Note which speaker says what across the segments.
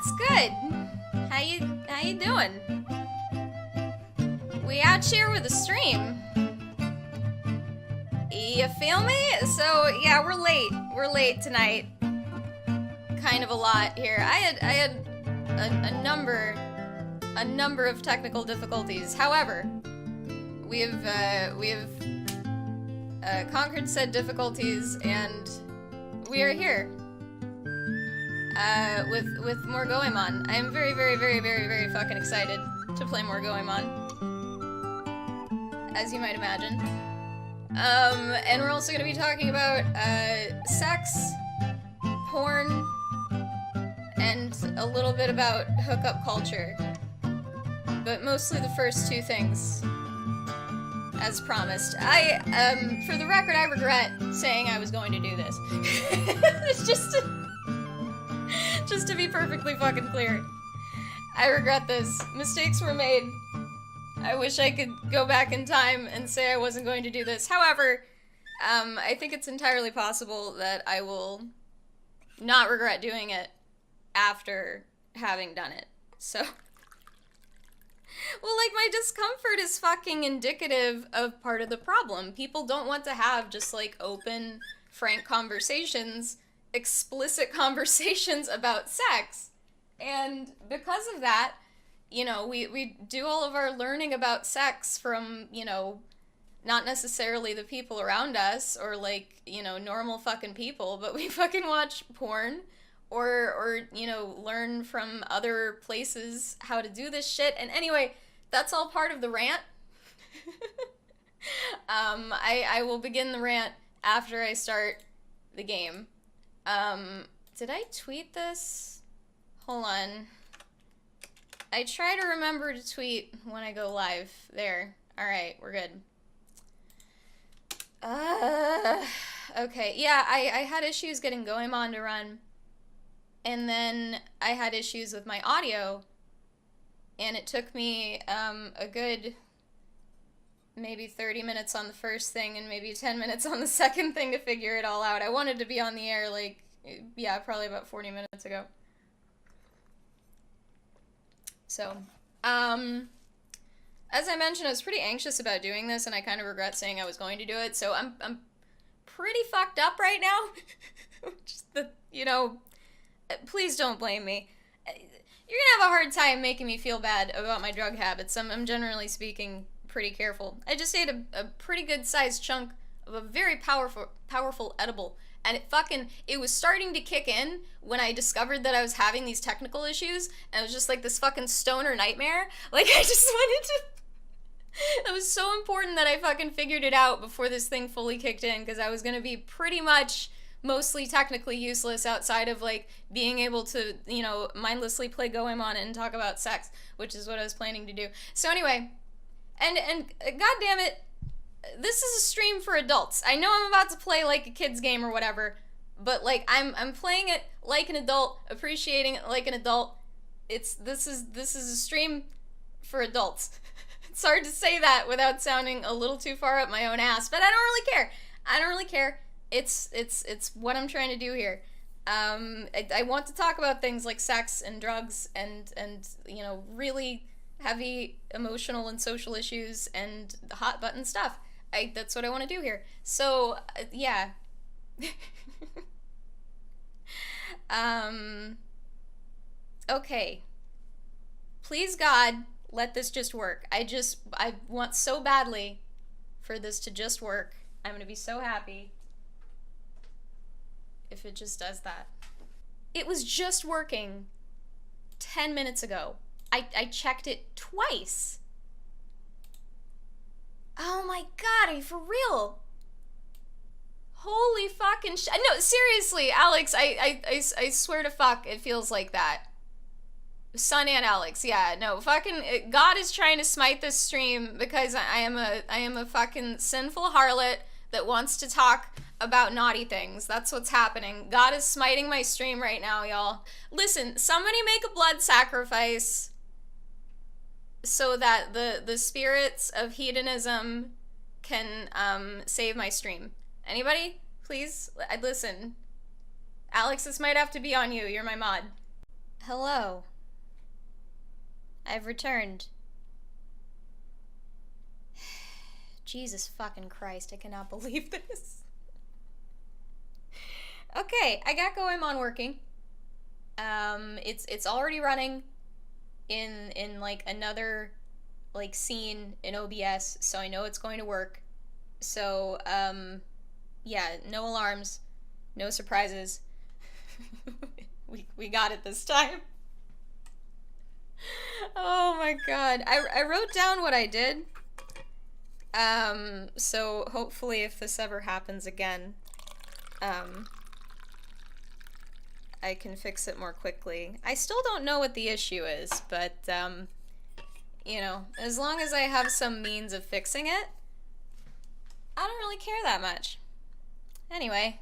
Speaker 1: What's good? How you doing? We out here with a stream. You feel me? So yeah, we're late. We're late tonight. Kind of a lot here. I had a number of technical difficulties. However, we have conquered said difficulties, and we are here. With more Goemon. I am very, very, very, very, very fucking excited to play more Goemon, as you might imagine. And we're also gonna be talking about, sex, porn, and a little bit about hookup culture. But mostly the first two things, as promised. For the record, I regret saying I was going to do this. It's just to be perfectly fucking clear. I regret this. Mistakes were made. I wish I could go back in time and say I wasn't going to do this. However, I think it's entirely possible that I will not regret doing it after having done it. So, well, like, my discomfort is fucking indicative of part of the problem. People don't want to have just, like, open, frank conversations, explicit conversations about sex. And because of that, you know, we do all of our learning about sex from, you know, not necessarily the people around us or, like, you know, normal fucking people, but we fucking watch porn or you know, learn from other places how to do this shit. And anyway, that's all part of the rant. I will begin the rant after I start the game. Did I tweet this? Hold on. I try to remember to tweet when I go live. There. Alright, we're good. Okay. Yeah, I had issues getting Goemon to run. And then I had issues with my audio. And it took me, a good maybe 30 minutes on the first thing and maybe 10 minutes on the second thing to figure it all out. I wanted to be on the air, like, yeah, probably about 40 minutes ago. So, as I mentioned, I was pretty anxious about doing this, and I kind of regret saying I was going to do it, so I'm pretty fucked up right now. Just the, you know, please don't blame me. You're gonna have a hard time making me feel bad about my drug habits. I'm generally speaking pretty careful. I just ate a pretty good sized chunk of a very powerful edible, and it was starting to kick in when I discovered that I was having these technical issues, and it was just like this fucking stoner nightmare. Like, I just wanted to... It was so important that I fucking figured it out before this thing fully kicked in, because I was gonna be pretty much mostly technically useless outside of, like, being able to, you know, mindlessly play Goemon and talk about sex, which is what I was planning to do. So anyway... And god damn it, this is a stream for adults. I know I'm about to play like a kid's game or whatever, but like I'm playing it like an adult, appreciating it like an adult. This is a stream for adults. It's hard to say that without sounding a little too far up my own ass, but I don't really care. I don't really care. It's what I'm trying to do here. I want to talk about things like sex and drugs and you know, really heavy emotional and social issues and hot button stuff. That's what I want to do here. So, yeah. Okay. Please God, let this just work. I want so badly for this to just work. I'm gonna be so happy if it just does that. It was just working 10 minutes ago. I checked it twice. Oh my god, are you for real? Holy fucking shit. No, seriously, Alex, I swear to fuck, it feels like that. Son and Alex, yeah, no, fucking, God is trying to smite this stream because I am a fucking sinful harlot that wants to talk about naughty things. That's what's happening. God is smiting my stream right now, y'all. Listen, somebody make a blood sacrifice so that the spirits of hedonism can save my stream. Anybody? Please? Listen. Alex, this might have to be on you. You're my mod. Hello. I've returned. Jesus fucking Christ, I cannot believe this. Okay, I got Goemon working. It's already running in like another like scene in OBS, so I know it's going to work. So, yeah, no alarms, no surprises. we got it this time. Oh my god. I wrote down what I did. So hopefully if this ever happens again, I can fix it more quickly. I still don't know what the issue is, but, you know, as long as I have some means of fixing it, I don't really care that much. Anyway,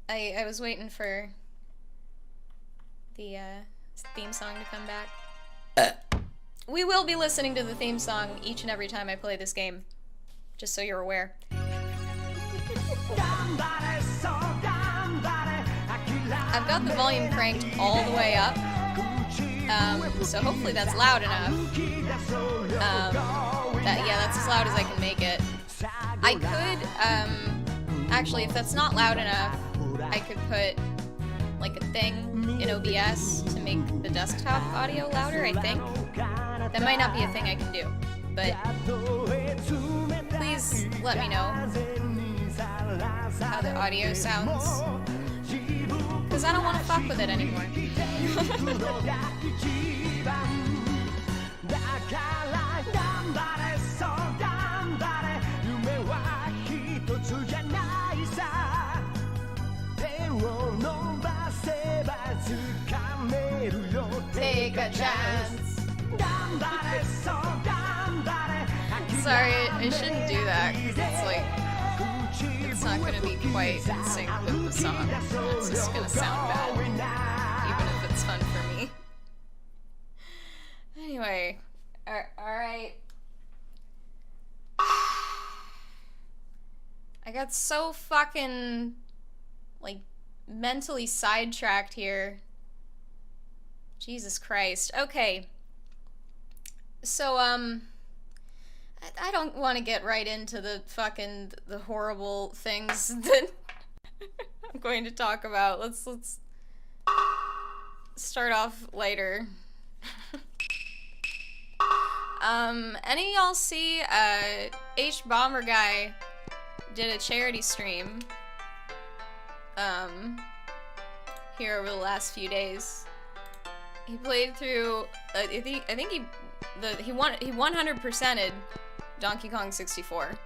Speaker 1: I was waiting for the, theme song to come back. We will be listening to the theme song each and every time I play this game, just so you're aware. I've got the volume cranked all the way up, so hopefully that's loud enough. That's as loud as I can make it. I could, actually, if that's not loud enough, I could put, like, a thing in OBS to make the desktop audio louder, I think. That might not be a thing I can do, but please let me know how the audio sounds, because I don't want to fuck with it anymore. Take a chance. Sorry, I shouldn't do that, because it's like, it's not going to be quite in sync with the song. It's just going to sound bad, even if it's fun for me. Anyway, alright. I got so fucking, like, mentally sidetracked here. Jesus Christ. Okay. So, I don't want to get right into the horrible things that I'm going to talk about. Let's start off lighter. Any of y'all see, H Bomber Guy did a charity stream, here over the last few days. He played through, I think he 100%ed Donkey Kong 64.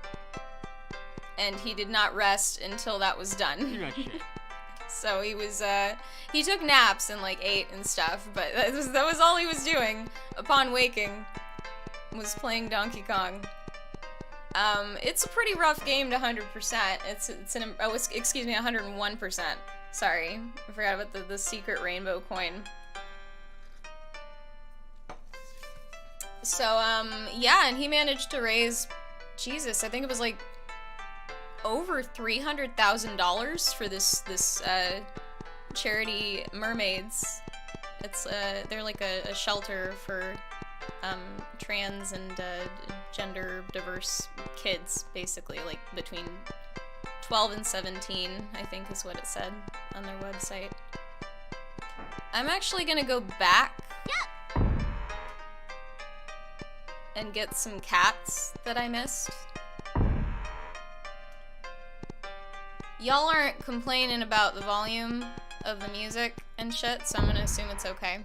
Speaker 1: And he did not rest until that was done. So he was, he took naps and like ate and stuff, but that was all he was doing upon waking, was playing Donkey Kong. It's a pretty rough game to 100%. Excuse me, 101%. Sorry, I forgot about the secret rainbow coin. So, yeah, and he managed to raise, Jesus, I think it was like over $300,000 for this charity Mermaids. It's, they're like a shelter for, trans and, gender diverse kids, basically, like between 12 and 17, I think is what it said on their website. I'm actually gonna go back and get some cats that I missed. Y'all aren't complaining about the volume of the music and shit, so I'm gonna assume it's okay.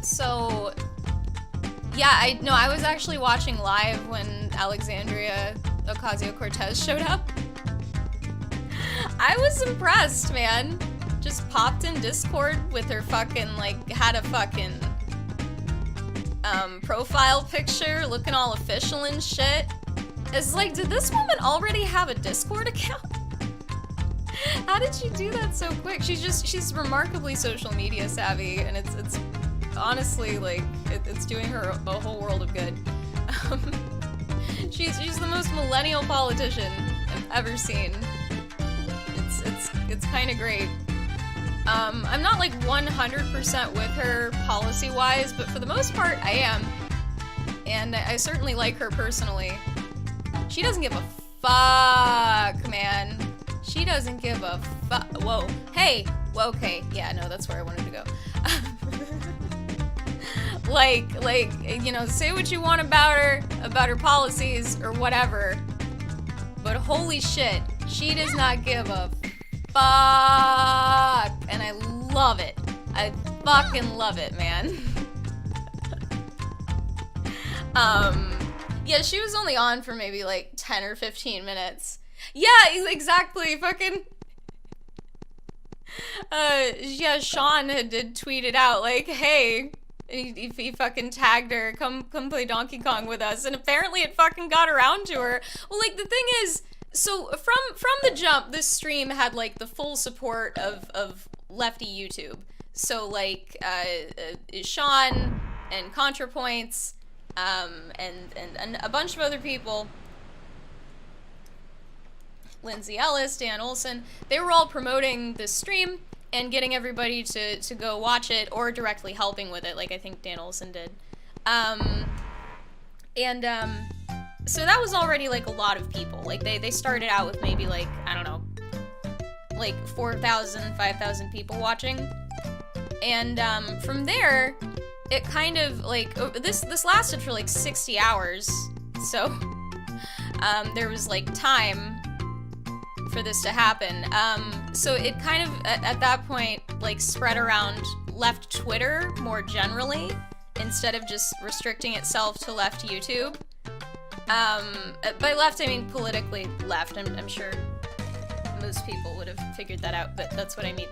Speaker 1: So, yeah, I was actually watching live when Alexandria Ocasio-Cortez showed up. I was impressed, man. Just popped in Discord with her fucking, like, had a fucking, profile picture, looking all official and shit. It's like, did this woman already have a Discord account? How did she do that so quick? She's remarkably social media savvy, and it's honestly, like, it's doing her a whole world of good. She's the most millennial politician ever seen. It's kind of great. I'm not like 100% with her policy-wise, but for the most part, I am. And I certainly like her personally. She doesn't give a fuck, man. She doesn't give a fuck. Whoa. Hey. Okay. Yeah, no, that's where I wanted to go. like, you know, say what you want about her policies or whatever. But holy shit, she does not give a fuck. And I love it. I fucking love it, man. Yeah, she was only on for maybe like 10 or 15 minutes. Yeah, exactly, fucking... yeah, Sean had tweeted out, like, hey, he fucking tagged her, come play Donkey Kong with us, and apparently it fucking got around to her. Well, like, the thing is, so from the jump, this stream had, like, the full support of lefty YouTube. So, like, Sean and ContraPoints, and a bunch of other people, Lindsay Ellis, Dan Olson, they were all promoting this stream and getting everybody to go watch it or directly helping with it, like I think Dan Olson did. So that was already like a lot of people. Like they started out with maybe like, I don't know, like 4,000, 5,000 people watching. And from there, it kind of like, this lasted for like 60 hours. So there was like time for this to happen. So it kind of, at that point, like spread around left Twitter more generally, instead of just restricting itself to left YouTube. By left, I mean politically left. I'm sure most people would have figured that out, but that's what I mean.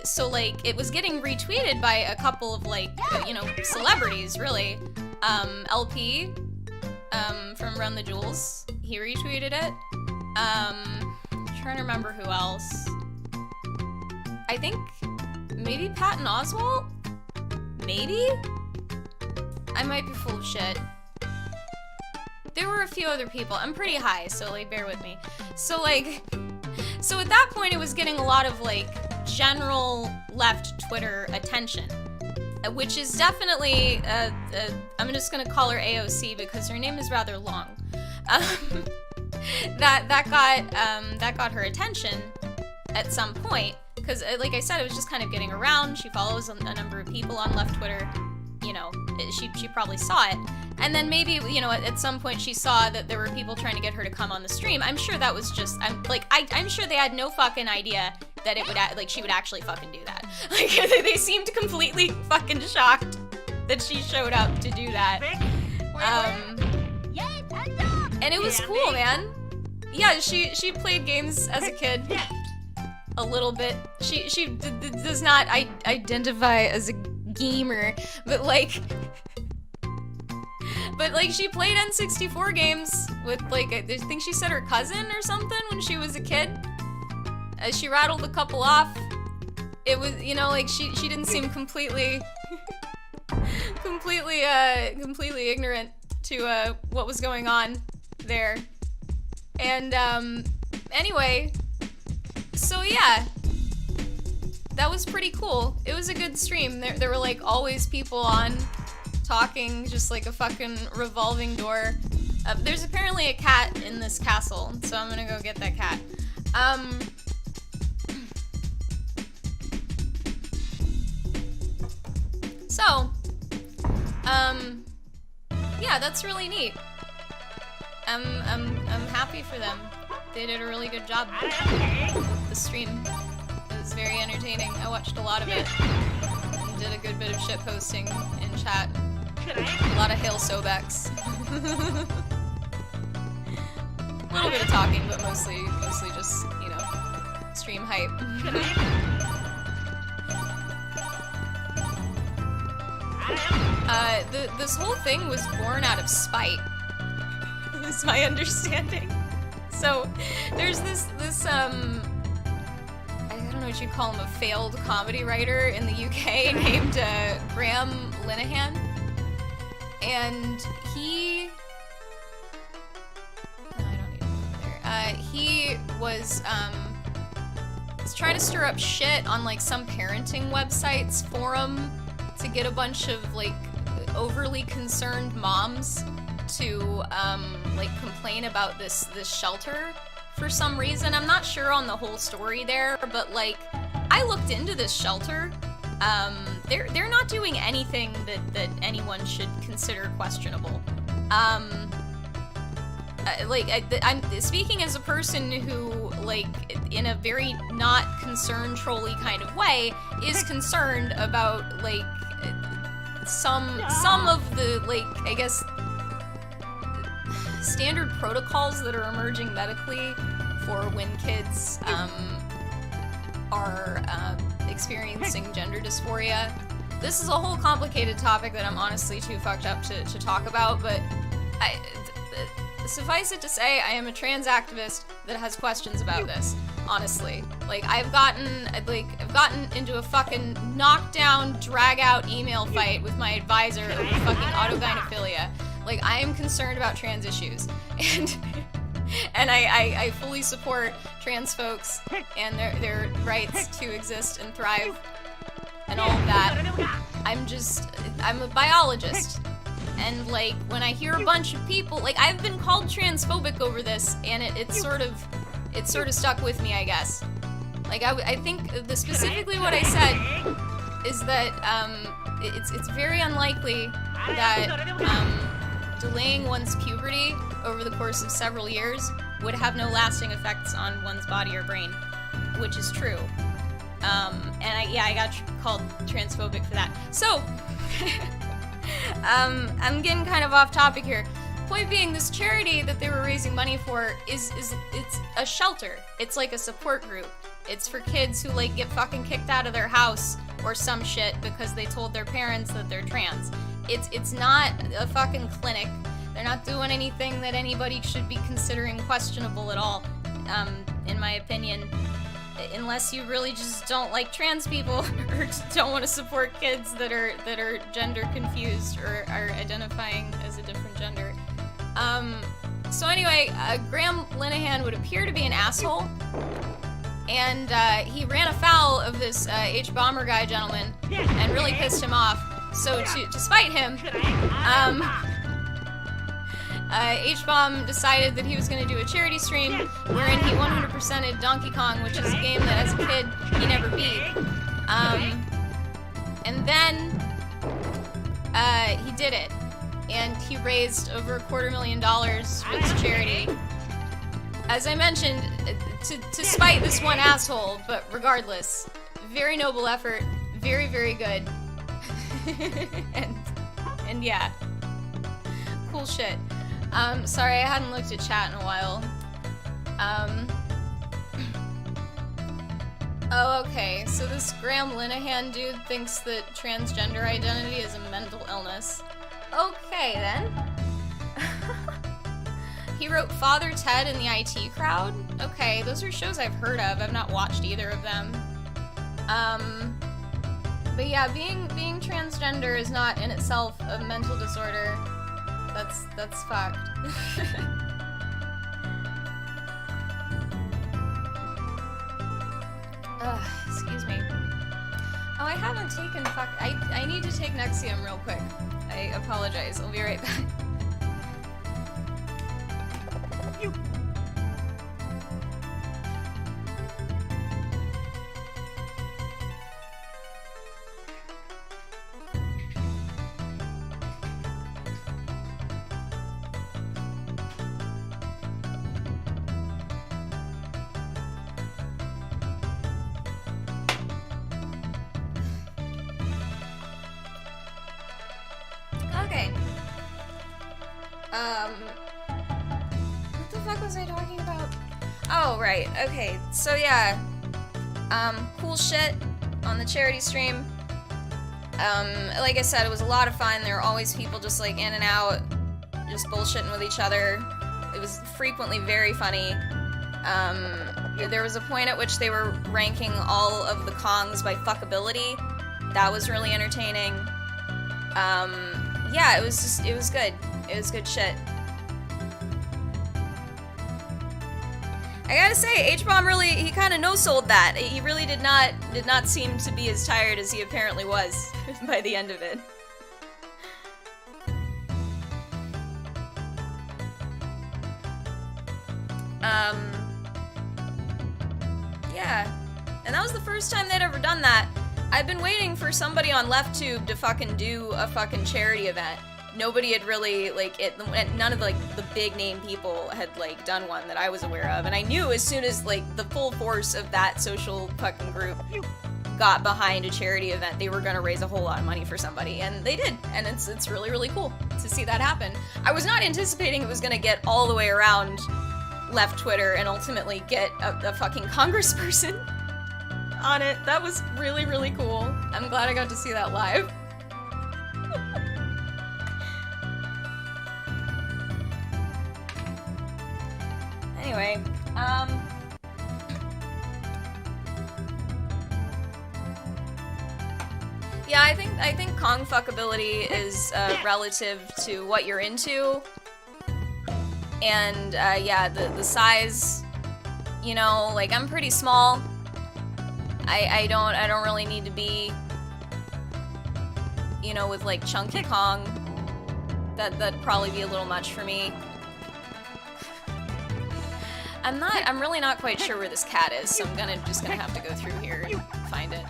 Speaker 1: So like, it was getting retweeted by a couple of like, you know, celebrities, really. LP, from Run the Jewels, he retweeted it. I'm trying to remember who else. I think maybe Patton Oswalt? Maybe? I might be full of shit. There were a few other people. I'm pretty high, so like, bear with me. So like, so at that point it was getting a lot of like general left Twitter attention, which is definitely, I'm just gonna call her AOC because her name is rather long. That got her attention at some point, because like I said, it was just kind of getting around. She follows a number of people on left Twitter, you know, she probably saw it. And then maybe, you know, at some point she saw that there were people trying to get her to come on the stream. I'm sure that was just, I'm sure they had no fucking idea that it would, like, she would actually fucking do that. Like, they seemed completely fucking shocked that she showed up to do that. And it was cool, man. Yeah, she played games as a kid. A little bit. She does not identify as a gamer, but like she played N64 games with like, I think she said her cousin or something when she was a kid. She rattled a couple off. It was, you know, like she didn't seem completely ignorant to what was going on there. And anyway, so yeah, that was pretty cool. It was a good stream. There were like always people on talking, just like a fucking revolving door. There's apparently a cat in this castle, so I'm gonna go get that cat. Yeah, that's really neat. I'm happy for them. They did a really good job with the stream. It was very entertaining. I watched a lot of it and did a good bit of shit posting in chat. A lot of Hail Sobex. A little bit of talking, but mostly just, you know, stream hype. This whole thing was born out of spite, is my understanding. So, there's this I don't know what you'd call him, a failed comedy writer in the UK named Graham Linehan. And he he was trying to stir up shit on, like, some parenting website's forum to get a bunch of, like, overly concerned moms to, like, complain about this shelter for some reason. I'm not sure on the whole story there, but, like, I looked into this shelter. They're not doing anything that anyone should consider questionable. I'm speaking as a person who, like, in a very not concerned trolly kind of way, is concerned about, like, some of the, like, I guess, standard protocols that are emerging medically for when kids, are, experiencing gender dysphoria. This is a whole complicated topic that I'm honestly too fucked up to talk about, but suffice it to say, I am a trans activist that has questions about this, honestly. Like, I've gotten into a fucking knockdown, drag-out email fight with my advisor over fucking autogynephilia. Like, I am concerned about trans issues, and I fully support trans folks and their rights to exist and thrive and all of that. I'm a biologist. And, like, when I hear a bunch of people, like, I've been called transphobic over this, and it sort of stuck with me, I guess. Like, I think specifically what I said is that, it's very unlikely that, delaying one's puberty over the course of several years would have no lasting effects on one's body or brain, which is true. And I got called transphobic for that. So, I'm getting kind of off topic here. Point being, this charity that they were raising money for it's a shelter. It's like a support group. It's for kids who, like, get fucking kicked out of their house or some shit because they told their parents that they're trans. It's not a fucking clinic. They're not doing anything that anybody should be considering questionable at all, in my opinion. Unless you really just don't like trans people or don't want to support kids that are gender confused or are identifying as a different gender. So anyway, Graham Linehan would appear to be an asshole, and he ran afoul of this H-Bomber guy gentleman and really pissed him off. So to spite him, H-Bomb decided that he was going to do a charity stream wherein he 100%ed Donkey Kong, which is a game that as a kid he never beat. And then he did it, and he raised over $250,000 for this charity. As I mentioned, to spite this one asshole, but regardless, very noble effort, very, very good. and yeah, cool shit. Sorry, I hadn't looked at chat in a while. Oh, okay, so this Graham Linehan dude thinks that transgender identity is a mental illness. Okay, then. He wrote Father Ted and the IT Crowd? Okay, those are shows I've heard of. I've not watched either of them. But yeah, being transgender is not in itself a mental disorder. That's fucked. Excuse me. Oh, I haven't taken I need to take Nexium real quick. I apologize. I'll be right back. Okay. What the fuck was I talking about? Oh, right. Okay. So yeah. Cool shit on the charity stream. Like I said, it was a lot of fun. There were always people just like in and out, just bullshitting with each other. It was frequently very funny. There was a point at which they were ranking all of the Kongs by fuckability. That was really entertaining. Yeah, it was good. It was good shit. I gotta say, H-Bomb really, he kind of no-sold that. He really did not seem to be as tired as he apparently was by the end of it. Yeah. And that was the first time they'd ever done that. I've been waiting for somebody on LeftTube to fucking do a fucking charity event. Nobody had really, like, none of, like, the big name people had, like, done one that I was aware of. And I knew as soon as, like, the full force of that social fucking group got behind a charity event, they were gonna raise a whole lot of money for somebody. And they did. And it's really, really cool to see that happen. I was not anticipating it was gonna get all the way around left Twitter and ultimately get a fucking congressperson on it. That was really, really cool. I'm glad I got to see that live. Anyway, yeah, I think Kong fuckability is relative to what you're into, and yeah, the size. You know, like, I'm pretty small. I don't really need to be, you know, with, like, chunky Kong. That'd probably be a little much for me. I'm really not quite sure where this cat is, so I'm just gonna have to go through here and find it.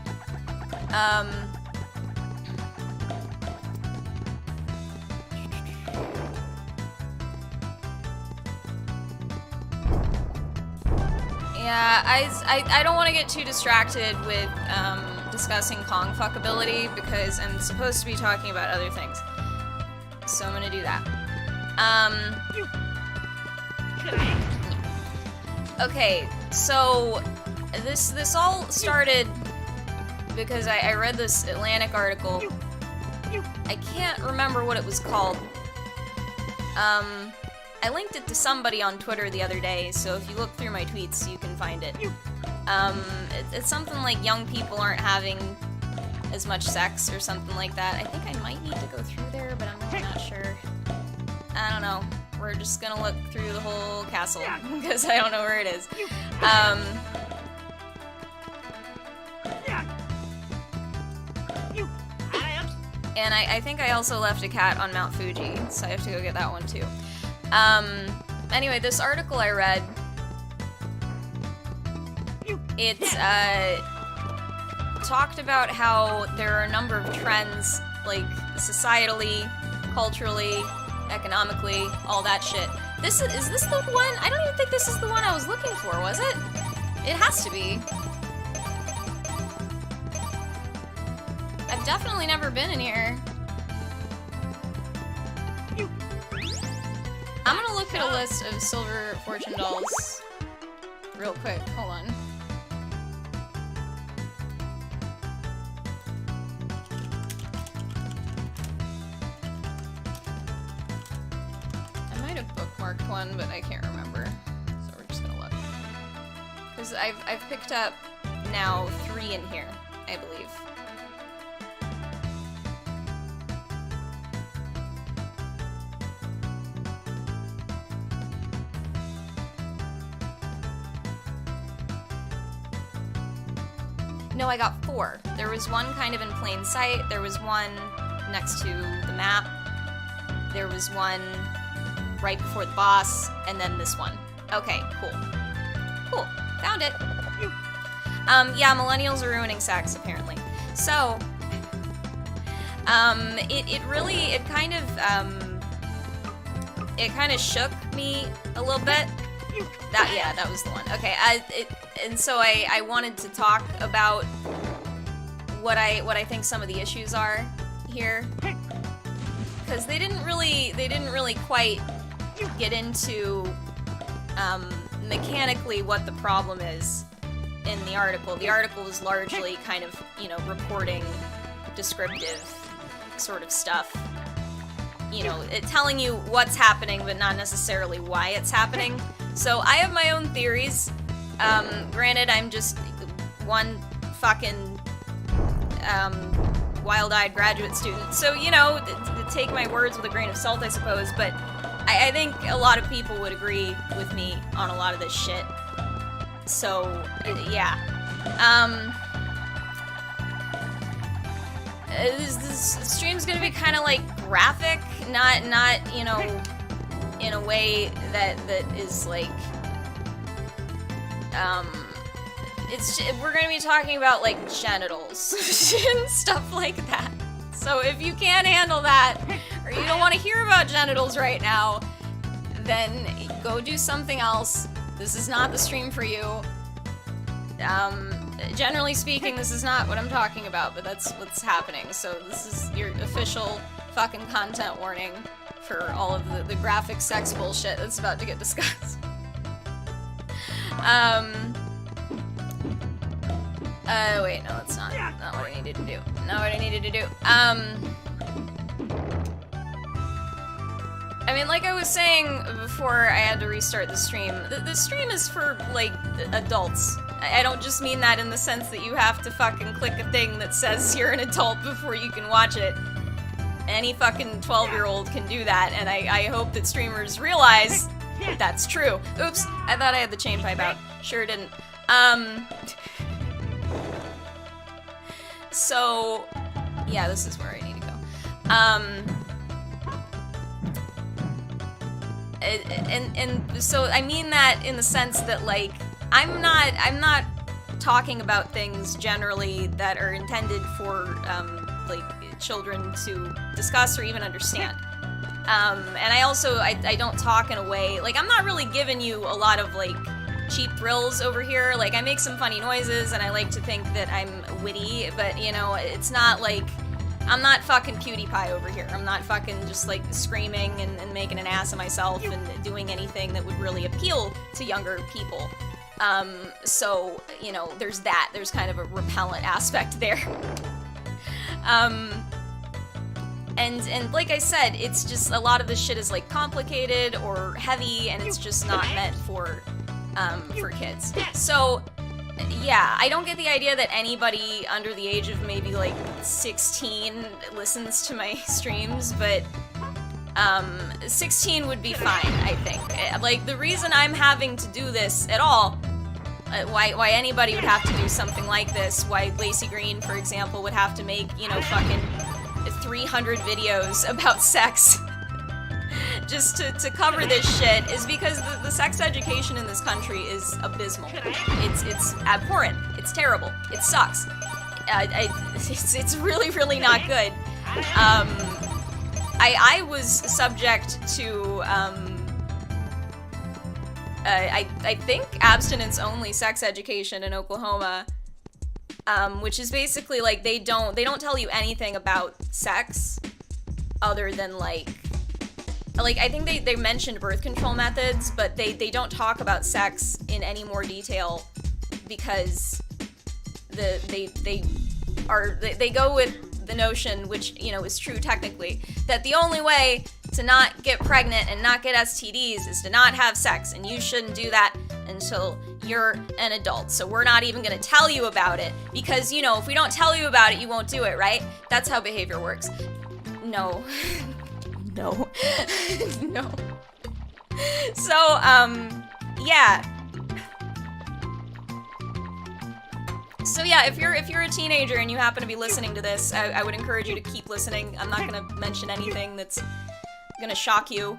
Speaker 1: Yeah, I don't want to get too distracted with discussing Kong fuckability because I'm supposed to be talking about other things. So I'm gonna do that. Okay, so this all started because I read this Atlantic article. I can't remember what it was called. I linked it to somebody on Twitter the other day, so if you look through my tweets, you can find it. It's something like young people aren't having as much sex or something like that. I think I might need to go through there, but I'm really not sure. I don't know. We're just gonna look through the whole castle, because I don't know where it is. And I think I also left a cat on Mount Fuji, so I have to go get that one too. Anyway, this article I read, it talked about how there are a number of trends, like societally, culturally, economically, all that shit. Is this the one? I don't even think this is the one I was looking for, was it? It has to be. I've definitely never been in here. I'm gonna look at a list of silver fortune dolls real quick. Hold on. I might have bookmarked one, but I can't remember. So we're just gonna look. Because I've picked up now 3 in here, I believe. No, I got 4. There was one kind of in plain sight, there was one next to the map, there was one right before the boss, and then this one. Okay, cool. Cool. Found it. Yeah, millennials are ruining sex, apparently. So, it kind of shook me a little bit. That was the one. Okay, and so I wanted to talk about what I think some of the issues are here, because they didn't really quite get into mechanically what the problem is in the article. The article was largely kind of, you know, reporting descriptive sort of stuff. You know, telling you what's happening, but not necessarily why it's happening. So I have my own theories. Granted, I'm just one fucking wild-eyed graduate student, so, you know, take my words with a grain of salt, I suppose, but I think a lot of people would agree with me on a lot of this shit. So, yeah. This stream's gonna be kind of like graphic, not you know, in a way that is like, we're gonna be talking about like genitals and stuff like that. So if you can't handle that, or you don't want to hear about genitals right now, then go do something else. This is not the stream for you. Generally speaking, this is not what I'm talking about, but that's what's happening. So this is your official fucking content warning for all of the graphic sex bullshit that's about to get discussed. Wait, no, that's not what I needed to do. Not what I needed to do. I mean, like I was saying before I had to restart the stream, the stream is for, like, adults. I don't just mean that in the sense that you have to fucking click a thing that says you're an adult before you can watch it. Any fucking 12-year-old can do that, and I hope that streamers realize that's true. Oops, I thought I had the chain pipe out. Sure didn't. So, yeah, this is where I need to go. And so I mean that in the sense that, like, I'm not talking about things generally that are intended for, like, children to discuss or even understand. And I also, I don't talk in a way, like, I'm not really giving you a lot of, like, cheap thrills over here. Like, I make some funny noises, and I like to think that I'm witty, but, you know, it's not like, I'm not fucking PewDiePie over here. I'm not fucking just, like, screaming and making an ass of myself and doing anything that would really appeal to younger people. So, you know, there's that. There's kind of a repellent aspect there. And like I said, it's just, a lot of this shit is, like, complicated or heavy, and it's just not meant for kids. So, yeah, I don't get the idea that anybody under the age of maybe, like, 16 listens to my streams, but 16 would be fine, I think. Like, the reason I'm having to do this at all, why anybody would have to do something like this, why Lacey Green, for example, would have to make, you know, fucking 300 videos about sex just to cover this shit, is because the sex education in this country is abysmal. It's abhorrent. It's terrible. It sucks. It's really, really not good. I was subject to, I think abstinence-only sex education in Oklahoma, which is basically, like, they don't tell you anything about sex other than, like, I think they mentioned birth control methods, but they don't talk about sex in any more detail because they go with the notion, which, you know, is true technically, that the only way to not get pregnant and not get STDs is to not have sex, and you shouldn't do that until you're an adult. So we're not even gonna tell you about it because, you know, if we don't tell you about it, you won't do it, right? That's how behavior works. No. No. No. So, yeah. So yeah, if you're a teenager and you happen to be listening to this, I would encourage you to keep listening. I'm not gonna mention anything that's gonna shock you,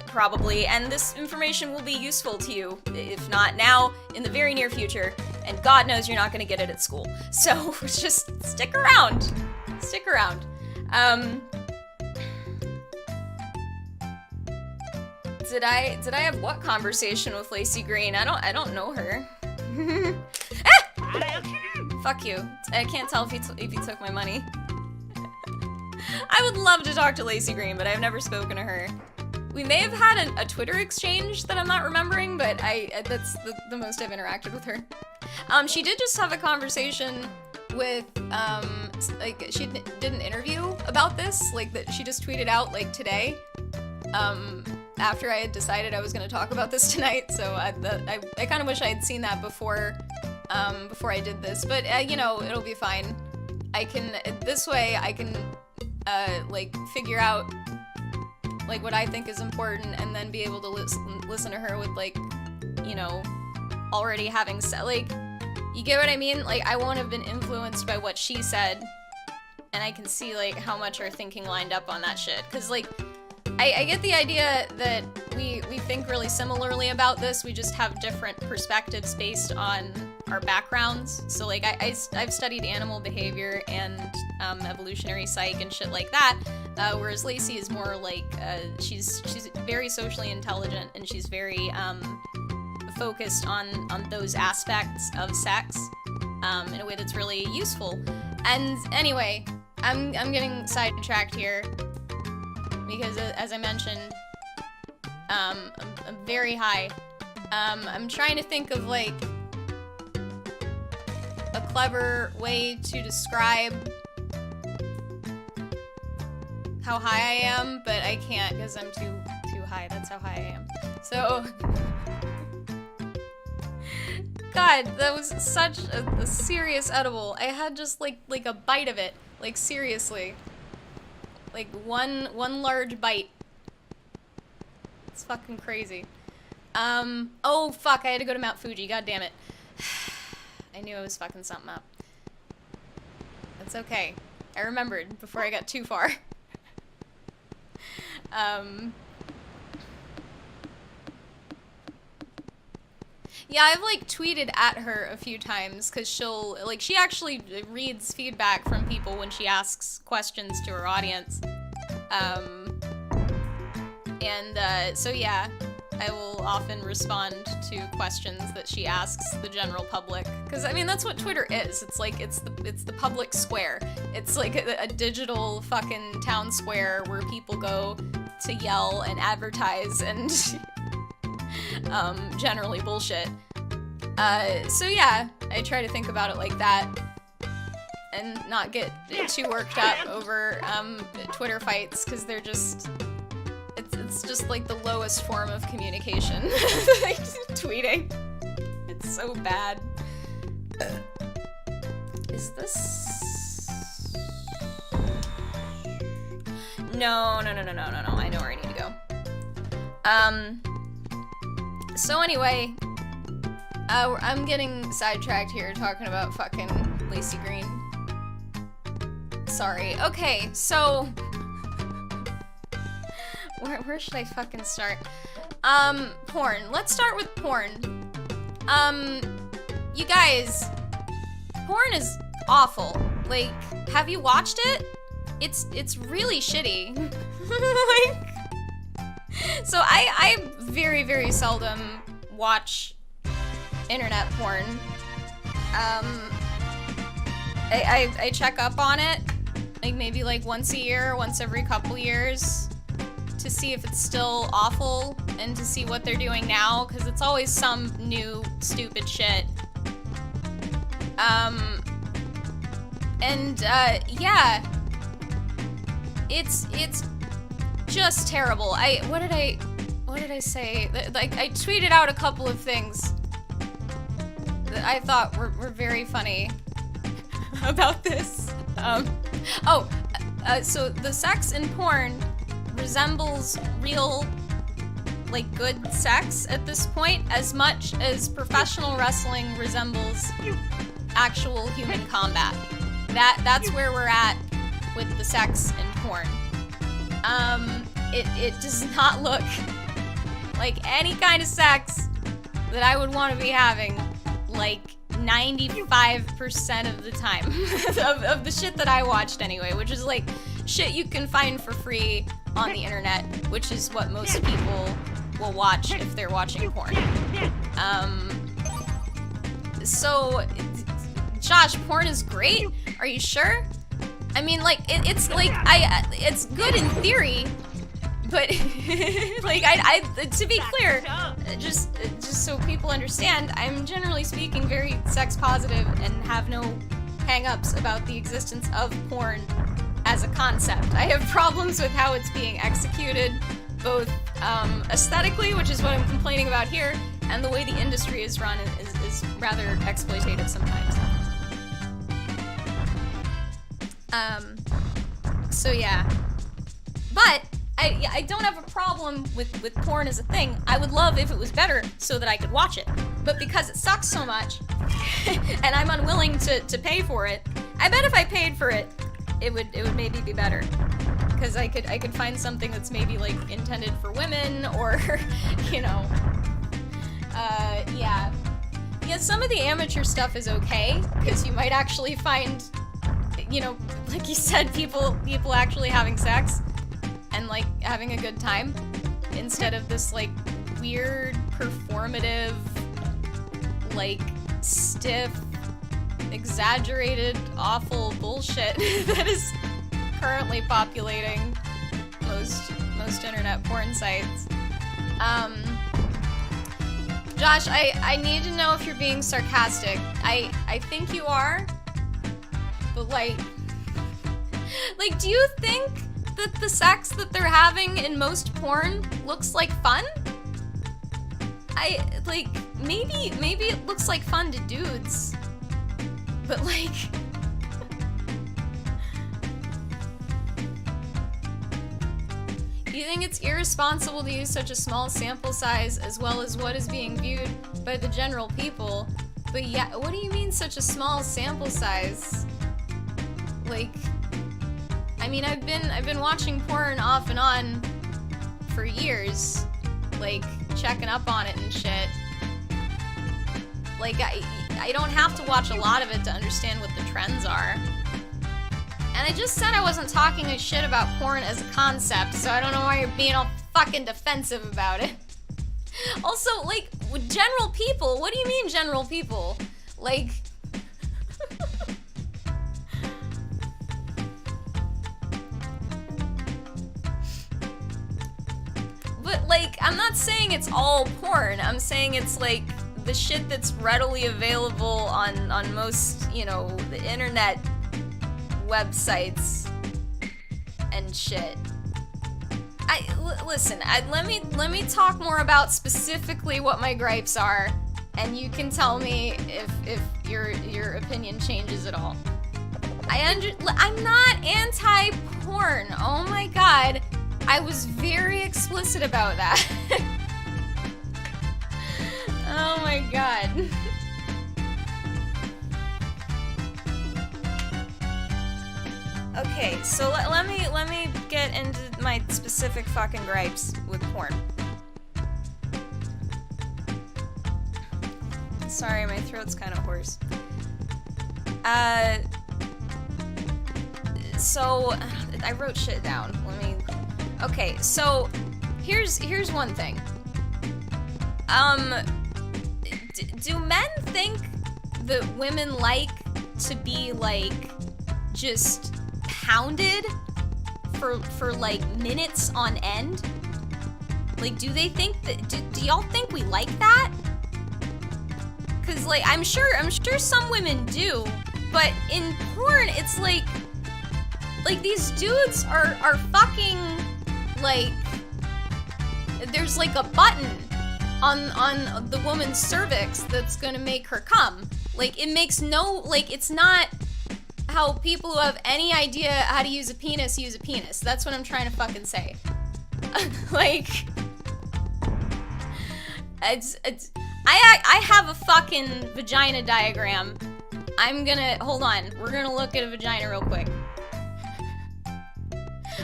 Speaker 1: probably, and this information will be useful to you, if not now, in the very near future, and God knows you're not gonna get it at school. So, just stick around. Stick around. Did I have what conversation with Lacey Green? I don't know her. Ah! Fuck you. I can't tell if you took my money. I would love to talk to Lacey Green, but I've never spoken to her. We may have had a Twitter exchange that I'm not remembering, but that's the most I've interacted with her. She did just have a conversation with, like, she did an interview about this, like, that she just tweeted out, like, today. After I had decided I was going to talk about this tonight, so I kind of wish I had seen that before I did this, but, you know, it'll be fine. This way I can, like, figure out, like, what I think is important, and then be able to listen to her with, like, you know, already having said, like, you get what I mean? Like, I won't have been influenced by what she said, and I can see, like, how much our thinking lined up on that shit. Because, like, I get the idea that we think really similarly about this, we just have different perspectives based on our backgrounds. So, like, I've studied animal behavior and evolutionary psych and shit like that, whereas Lacey is more like, she's very socially intelligent, and she's very focused on those aspects of sex in a way that's really useful. And anyway, I'm getting sidetracked here because, as I mentioned, I'm very high. I'm trying to think of, like, a clever way to describe how high I am, but I can't because I'm too high. That's how high I am. So, God, that was such a serious edible. I had just like a bite of it. Like, seriously. Like one large bite. It's fucking crazy. Oh fuck, I had to go to Mount Fuji, god damn it. I knew I was fucking something up. That's okay. I remembered before I got too far. Yeah, I've, like, tweeted at her a few times, because she'll, like, she actually reads feedback from people when she asks questions to her audience. So yeah, I will often respond to questions that she asks the general public, because, I mean, that's what Twitter is. It's like, it's the public square. It's like a digital fucking town square where people go to yell and advertise and generally bullshit. So yeah, I try to think about it like that and not get too worked up over Twitter fights, because they're just, it's just like the lowest form of communication. Tweeting. It's so bad. Is this? No. I know where I need to go. So anyway, I'm getting sidetracked here talking about fucking Lacey Green. Sorry. Okay, so where should I fucking start? Porn. Let's start with porn. You guys, porn is awful. Like, have you watched it? It's really shitty. Like, so I very, very seldom watch internet porn. I check up on it, like, maybe like once a year, once every couple years, to see if it's still awful and to see what they're doing now, because it's always some new stupid shit. Yeah, it's just terrible. What did I say? Like, I tweeted out a couple of things that I thought were very funny about this. So the sex in porn resembles real, like, good sex at this point, as much as professional wrestling resembles actual human combat. That's where we're at with the sex in porn. It does not look like any kind of sex that I would want to be having, like, 95% of the time of the shit that I watched anyway, which is like shit you can find for free on the internet, which is what most people will watch if they're watching porn. So, Josh, porn is great? Are you sure? I mean, like, it's like, it's good in theory, but, like, to be clear, just so people understand, I'm generally speaking very sex positive and have no hang-ups about the existence of porn as a concept. I have problems with how it's being executed, both aesthetically, which is what I'm complaining about here, and the way the industry is run is rather exploitative sometimes. So yeah. But I don't have a problem with porn as a thing. I would love if it was better so that I could watch it. but because it sucks so much, and I'm unwilling to pay for it, I bet if I paid for it, it would maybe be better. Because I could find something that's maybe, like, intended for women, or, you know, yeah. Yeah, some of the amateur stuff is okay, because you might actually find, you know, like you said, people actually having sex, and, like, having a good time, instead of this, like, weird, performative, like, stiff, exaggerated, awful bullshit that is currently populating most internet porn sites. Josh, I need to know if you're being sarcastic. I think you are, but like, do you think that the sex that they're having in most porn looks like fun? Maybe it looks like fun to dudes, but like, you think it's irresponsible to use such a small sample size as well as what is being viewed by the general people, but yeah, what do you mean such a small sample size? Like, I mean, I've been watching porn off and on for years, like, checking up on it and shit. Like, I don't have to watch a lot of it to understand what the trends are. And I just said I wasn't talking a shit about porn as a concept, so I don't know why you're being all fucking defensive about it. Also, like, general people, what do you mean general people? Like... But, like, I'm not saying it's all porn. I'm saying it's, like, the shit that's readily available on most, you know, the internet websites and shit. Listen, let me talk more about specifically what my gripes are, and you can tell me if your opinion changes at all. I'm not anti-porn. Oh my god. I was very explicit about that. Oh my god. Okay, so let me get into my specific fucking gripes with porn. Sorry, my throat's kind of hoarse. So I wrote shit down. Okay, so here's one thing. Do men think that women like to be, like, just pounded for like minutes on end? Like, do they think that, do y'all think we like that? Cause, like, I'm sure some women do, but in porn, it's like these dudes are fucking, like, there's like a button on the woman's cervix that's gonna make her come. Like, it makes no, like, it's not how people who have any idea how to use a penis use a penis. That's what I'm trying to fucking say. Like, I have a fucking vagina diagram. Hold on, we're gonna look at a vagina real quick.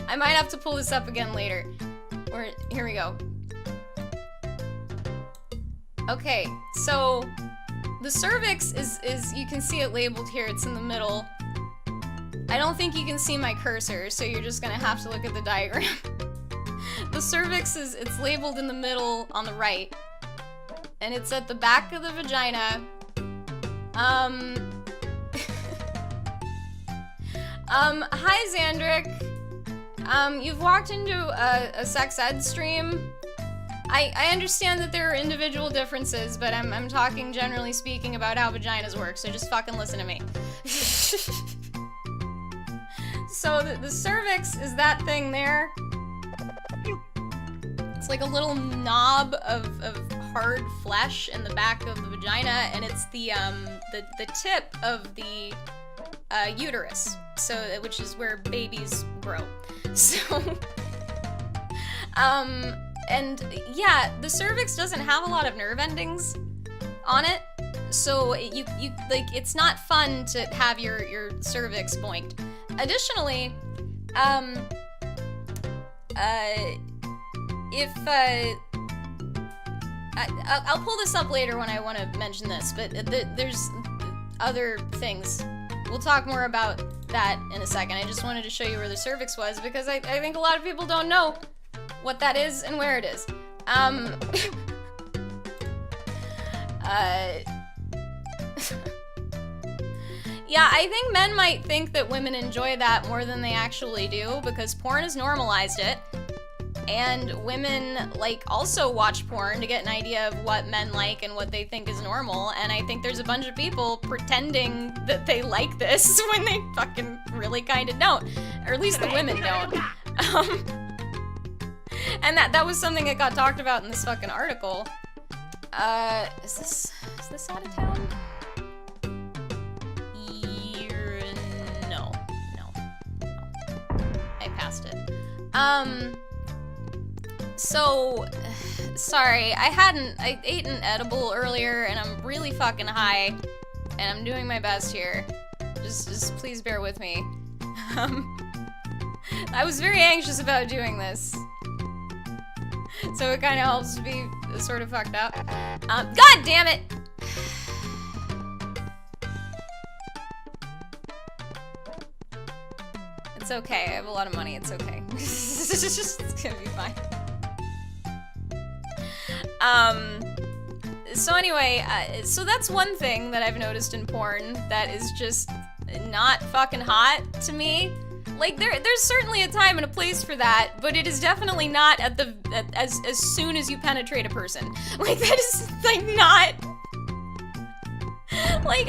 Speaker 1: I might have to pull this up again later. Here we go. Okay, so the cervix is you can see it labeled here, it's in the middle. I don't think you can see my cursor, so you're just gonna have to look at the diagram. The cervix it's labeled in the middle on the right. And it's at the back of the vagina. Hi Xandrick. You've walked into a sex ed stream. I understand that there are individual differences, but I'm talking generally speaking about how vaginas work, so just fucking listen to me. So the cervix is that thing there. It's like a little knob of hard flesh in the back of the vagina, and it's the tip of the uterus, so which is where babies grow. So, and yeah, the cervix doesn't have a lot of nerve endings, on it. So you like, it's not fun to have your cervix boinked. Additionally, if I'll pull this up later when I want to mention this, but there's other things. We'll talk more about that in a second. I just wanted to show you where the cervix was because I think a lot of people don't know what that is and where it is. Yeah, I think men might think that women enjoy that more than they actually do because porn has normalized it. And women, like, also watch porn to get an idea of what men like and what they think is normal. And I think there's a bunch of people pretending that they like this when they fucking really kind of don't. Or at least the women don't. And that was something that got talked about in this fucking article. Is this out of town? No. I passed it. So, sorry, I ate an edible earlier and I'm really fucking high and I'm doing my best here. Just please bear with me. I was very anxious about doing this. So it kind of helps to be sort of fucked up. God damn it! It's okay, I have a lot of money, it's okay. It's gonna be fine. So anyway, so that's one thing that I've noticed in porn that is just not fucking hot to me. Like, there's certainly a time and a place for that, but it is definitely not as soon as you penetrate a person. Like, that is, like, not... Like,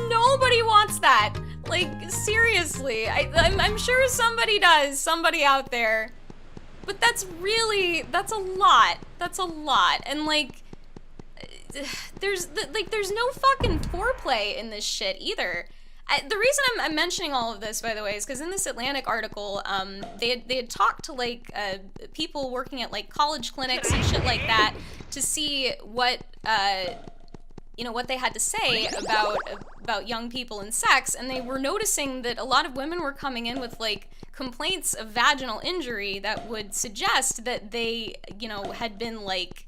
Speaker 1: nobody wants that. Like, seriously. I'm sure somebody does, somebody out there. But that's a lot. That's a lot. And, like, there's no fucking foreplay in this shit either. The reason I'm mentioning all of this, by the way, is because in this Atlantic article, they had talked to, like, people working at, like, college clinics and shit like that to see what, what they had to say about young people and sex, and they were noticing that a lot of women were coming in with, like, complaints of vaginal injury that would suggest that they, had been, like,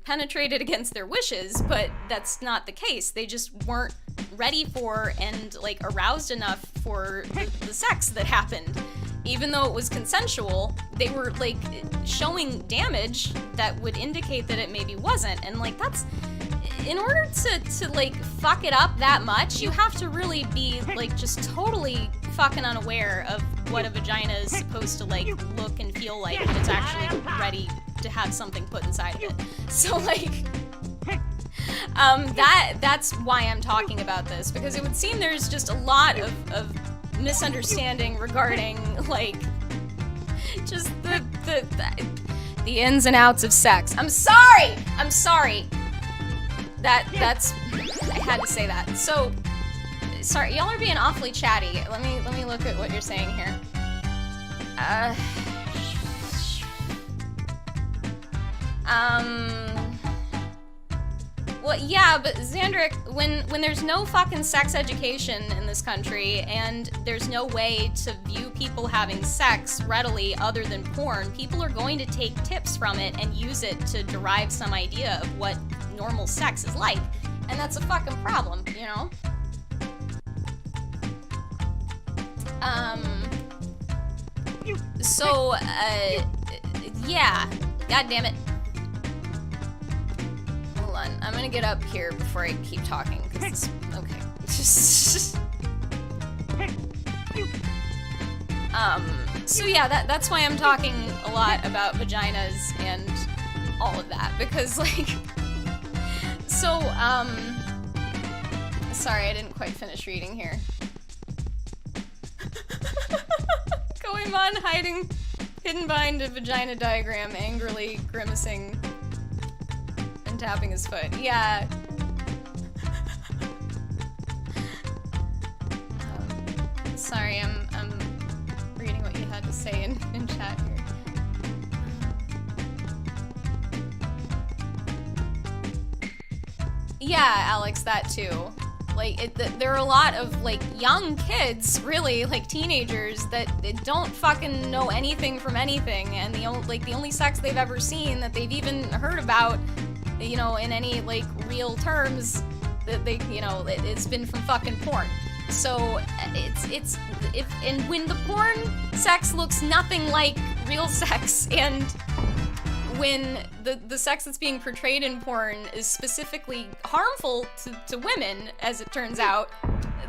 Speaker 1: penetrated against their wishes, but that's not the case. They just weren't ready for and, like, aroused enough for the sex that happened. Even though it was consensual, they were, like, showing damage that would indicate that it maybe wasn't. And, like, that's... In order to like, fuck it up that much, you have to really be, like, just totally fucking unaware of what a vagina is supposed to, like, look and feel like when it's actually ready to have something put inside of it. So, like, that's why I'm talking about this, because it would seem there's just a lot of misunderstanding regarding, like, just the ins and outs of sex. I'm sorry! That's I had to say that. So, sorry, y'all are being awfully chatty. Let me look at what you're saying here. Well, yeah, but Xandric, when there's no fucking sex education in this country, and there's no way to view people having sex readily other than porn, people are going to take tips from it and use it to derive some idea of what normal sex is like. And that's a fucking problem, you know? Yeah. God damn it. Hold on. I'm gonna get up here before I keep talking, because okay. So yeah, that's why I'm talking a lot about vaginas and all of that, because, like, so, sorry, I didn't quite finish reading here. Goemon hidden behind a vagina diagram, angrily grimacing and tapping his foot. Yeah. Sorry, I'm reading what you had to say in chat here. Yeah, Alex, that too. Like, there are a lot of, like, young kids, really, like, teenagers, that don't fucking know anything from anything, and the only sex they've ever seen that they've even heard about, you know, in any, like, real terms, that they, you know, it's been from fucking porn. So, and when the porn sex looks nothing like real sex, and when the sex that's being portrayed in porn is specifically harmful to women, as it turns out,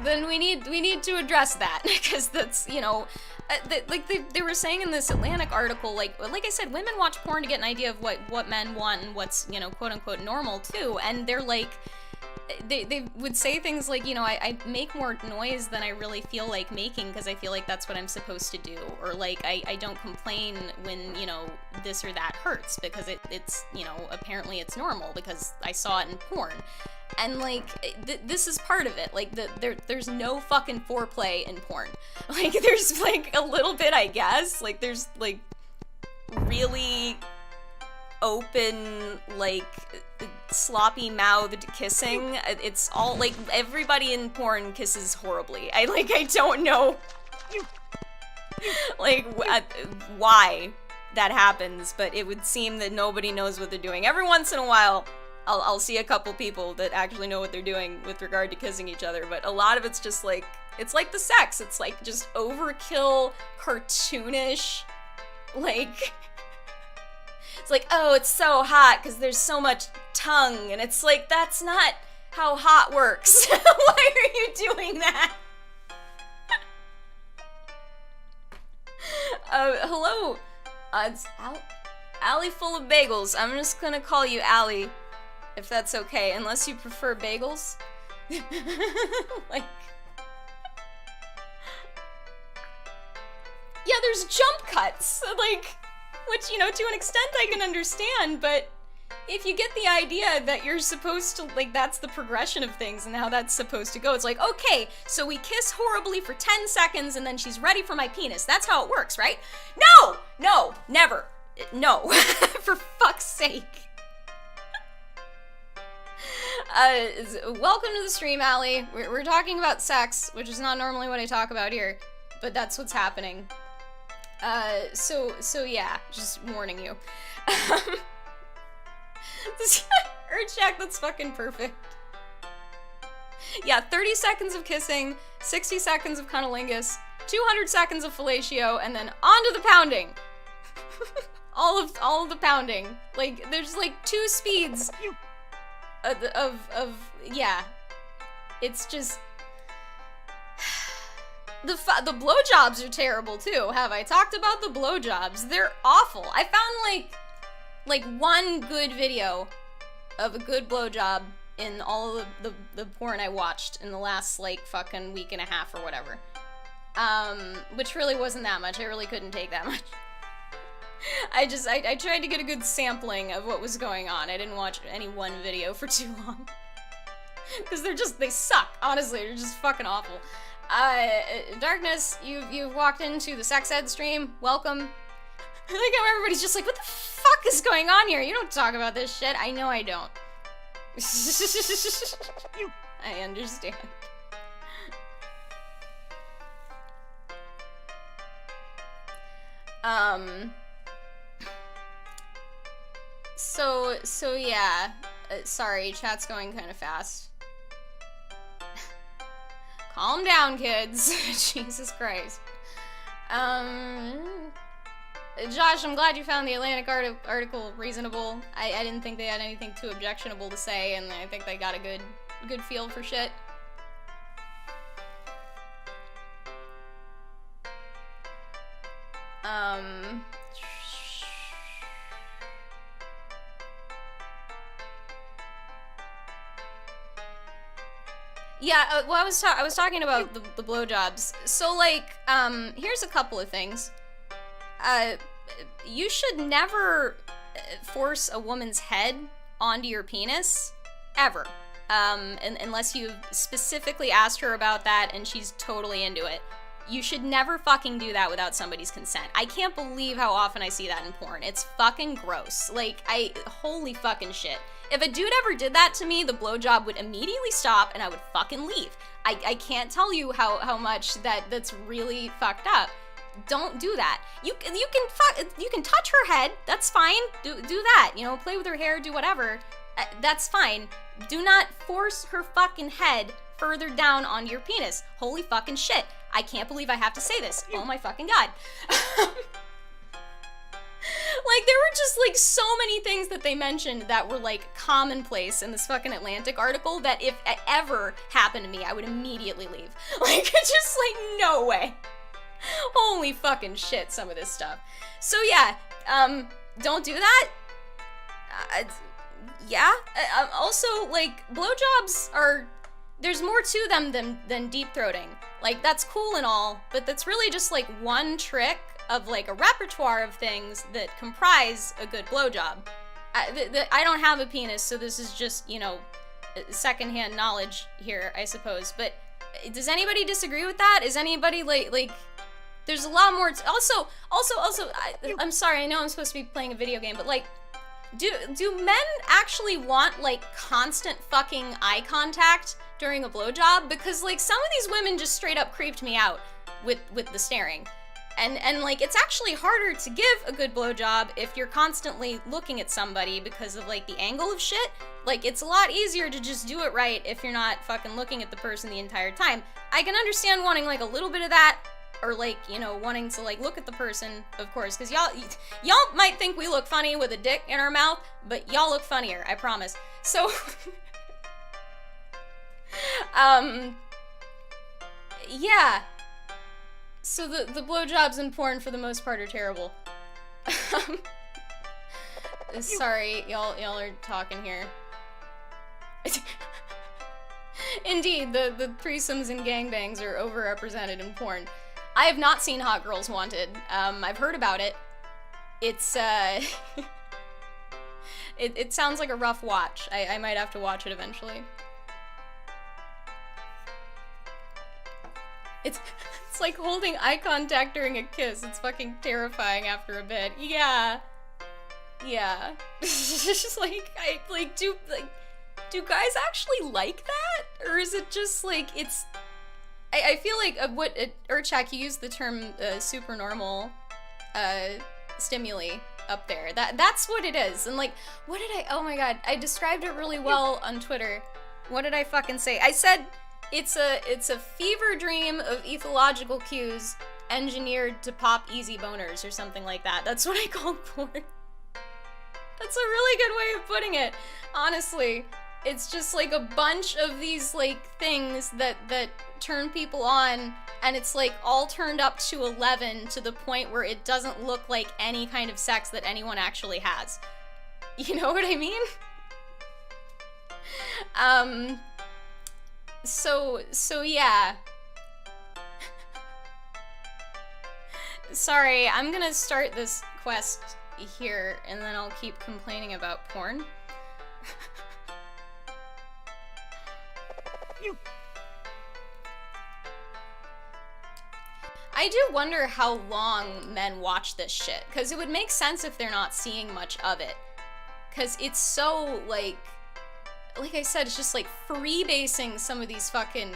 Speaker 1: then we need to address that, because that's, you know, like they were saying in this Atlantic article, like I said, women watch porn to get an idea of what men want and what's, you know, quote unquote normal too, and they're like, they would say things like, you know, I make more noise than I really feel like making because I feel like that's what I'm supposed to do, or like I don't complain when, you know, this or that hurts because it's, you know, apparently it's normal because I saw it in porn. And like this is part of it. Like there's no fucking foreplay in porn. Like there's like a little bit, I guess. Like there's like really open, like sloppy mouthed kissing. It's all like everybody in porn kisses horribly. I don't know like why that happens, but it would seem that nobody knows what they're doing. Every once in a while I'll see a couple people that actually know what they're doing with regard to kissing each other, but a lot of it's just like, it's like the sex. It's like just overkill, cartoonish, like it's like, oh, it's so hot because there's so much tongue, and it's like, that's not how hot works. Why are you doing that? Hello. It's Allie full of bagels. I'm just gonna call you Allie, if that's okay, unless you prefer bagels. Like, yeah, there's jump cuts, like, which, you know, to an extent I can understand, but if you get the idea that you're supposed to, like, that's the progression of things and how that's supposed to go, it's like, okay, so we kiss horribly for 10 seconds and then she's ready for my penis. That's how it works, right? No! No, never. No. For fuck's sake. Welcome to the stream, Allie. We're talking about sex, which is not normally what I talk about here, but that's what's happening. So yeah, just warning you. Urchak, that's fucking perfect. Yeah, 30 seconds of kissing, 60 seconds of cunnilingus, 200 seconds of fellatio, and then on to the pounding. all of the pounding. Like, there's like 2 speeds of yeah. It's just the blowjobs are terrible too. Have I talked about the blowjobs? They're awful. I found like one good video of a good blowjob in all of the porn I watched in the last like fucking week and a half or whatever. Which really wasn't that much. I really couldn't take that much. I tried to get a good sampling of what was going on. I didn't watch any one video for too long. Because they suck. Honestly, they're just fucking awful. Darkness, you've walked into the sex ed stream. Welcome. I like how everybody's just like, what the fuck is going on here? You don't talk about this shit. I know I don't. I understand. So yeah. Sorry, chat's going kind of fast. Calm down, kids. Jesus Christ. Josh, I'm glad you found the Atlantic article reasonable. I didn't think they had anything too objectionable to say, and I think they got a good feel for shit. Yeah, well, I was talking about the blowjobs. So, like, here's a couple of things. You should never force a woman's head onto your penis, ever. Unless you've specifically asked her about that and she's totally into it. You should never fucking do that without somebody's consent. I can't believe how often I see that in porn. It's fucking gross. Like, holy fucking shit. If a dude ever did that to me, the blowjob would immediately stop and I would fucking leave. I can't tell you how much that's really fucked up. Don't do that. You can touch her head. That's fine. Do that. You know, play with her hair, do whatever. That's fine. Do not force her fucking head further down on your penis. Holy fucking shit. I can't believe I have to say this. Oh my fucking god. Like, there were just, like, so many things that they mentioned that were, like, commonplace in this fucking Atlantic article that if it ever happened to me, I would immediately leave. Like, just, like, no way. Holy fucking shit, some of this stuff. So, yeah, don't do that. Yeah. Also, like, blowjobs are... There's more to them than deep-throating. Like, that's cool and all, but that's really just, like, one trick of, like, a repertoire of things that comprise a good blowjob. I don't have a penis, so this is just, you know, secondhand knowledge here, I suppose. But does anybody disagree with that? Is anybody, like... There's a lot more... Also, I'm sorry, I know I'm supposed to be playing a video game, but, like... Do men actually want, like, constant fucking eye contact during a blowjob? Because, like, some of these women just straight up creeped me out with the staring. And like, it's actually harder to give a good blowjob if you're constantly looking at somebody because of, like, the angle of shit. Like, it's a lot easier to just do it right if you're not fucking looking at the person the entire time. I can understand wanting, like, a little bit of that, or, like, you know, wanting to, like, look at the person, of course, because y'all might think we look funny with a dick in our mouth, but y'all look funnier, I promise. So, yeah. So the blowjobs in porn, for the most part, are terrible. Sorry, y'all are talking here. Indeed, the threesomes and gangbangs are overrepresented in porn. I have not seen Hot Girls Wanted. I've heard about it. It's, it sounds like a rough watch. I might have to watch it eventually. It's like holding eye contact during a kiss. It's fucking terrifying after a bit. Yeah. Yeah. It's just like, do guys actually like that? Or is it just like, it's... I feel like Urchak, you used the term supernormal stimuli up there. That's what it is. And like, what did oh my god, I described it really well on Twitter. What did I fucking say? I said it's a fever dream of ethological cues engineered to pop easy boners or something like that. That's what I called porn. That's a really good way of putting it, honestly. It's just like a bunch of these like things that turn people on, and it's like all turned up to 11 to the point where it doesn't look like any kind of sex that anyone actually has. You know what I mean? So yeah. Sorry, I'm gonna start this quest here, and then I'll keep complaining about porn. I do wonder how long men watch this shit, because it would make sense if they're not seeing much of it. Because it's so, like I said, it's just, like, freebasing some of these fucking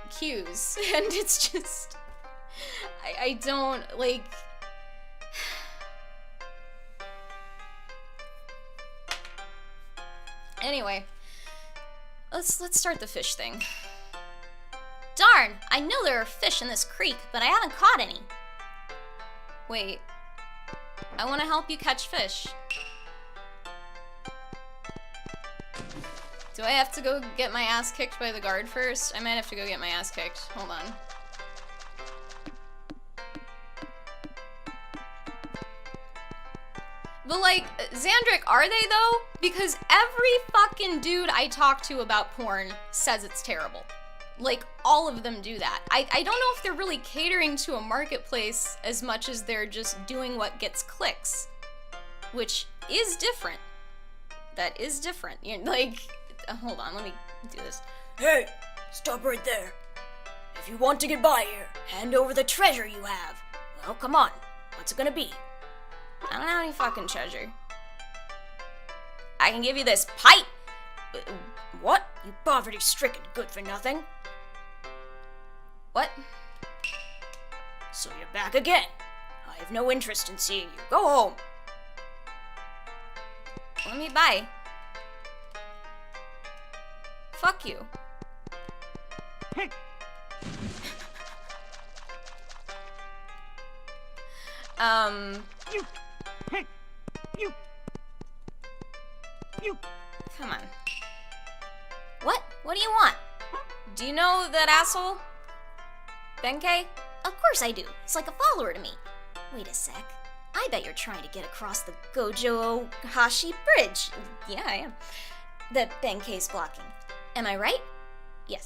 Speaker 1: cues. And it's just... I don't, like... Anyway. Let's start the fish thing. Darn! I know there are fish in this creek, but I haven't caught any. Wait. I want to help you catch fish. Do I have to go get my ass kicked by the guard first? I might have to go get my ass kicked. Hold on. But, like, Xandric, are they, though? Because every fucking dude I talk to about porn says it's terrible. Like, all of them do that. I don't know if they're really catering to a marketplace as much as they're just doing what gets clicks. Which is different. That is different. You're like, hold on, let me do this.
Speaker 2: Hey, stop right there. If you want to get by here, hand over the treasure you have. Well, come on. What's it gonna be?
Speaker 1: I don't have any fucking treasure. I can give you this pipe.
Speaker 2: What? You poverty-stricken good-for-nothing?
Speaker 1: What?
Speaker 2: So you're back again. I have no interest in seeing you. Go home.
Speaker 1: Let me by. Fuck you. Come on. What? What do you want? Do you know that asshole? Benkei?
Speaker 3: Of course I do. He's like a follower to me. Wait a sec. I bet you're trying to get across the Gojo Hashi Bridge.
Speaker 1: Yeah, I am.
Speaker 3: That Benkei's blocking. Am I right?
Speaker 1: Yes.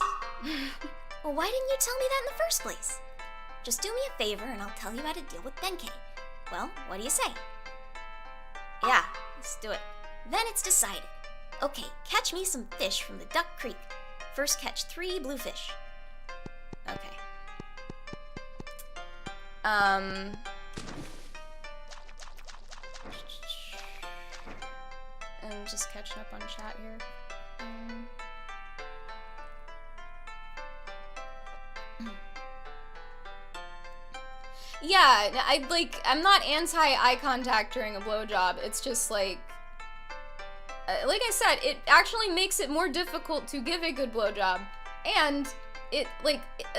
Speaker 3: Well, why didn't you tell me that in the first place? Just do me a favor and I'll tell you how to deal with Benkei. Well, what do you say?
Speaker 1: Yeah, let's do it.
Speaker 3: Then it's decided. Okay, catch me some fish from the Duck Creek. First catch 3 blue fish.
Speaker 1: Okay. I'm just catching up on chat here. Yeah, I'm not anti-eye contact during a blowjob. It's just like I said, it actually makes it more difficult to give a good blowjob. And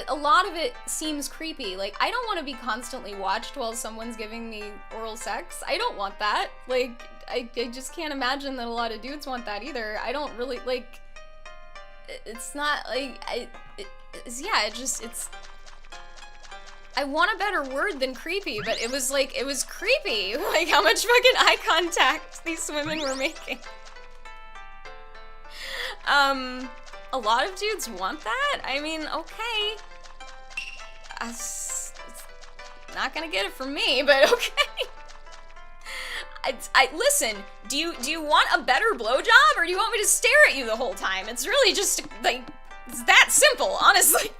Speaker 1: a lot of it seems creepy. Like, I don't want to be constantly watched while someone's giving me oral sex. I don't want that. Like, I just can't imagine that a lot of dudes want that either. I don't really, it's not, it's I want a better word than creepy, but it was creepy, like, how much fucking eye contact these women were making. A lot of dudes want that? I mean, okay. It's not gonna get it from me, but okay. Listen, do you want a better blowjob, or do you want me to stare at you the whole time? It's really just, it's that simple, honestly.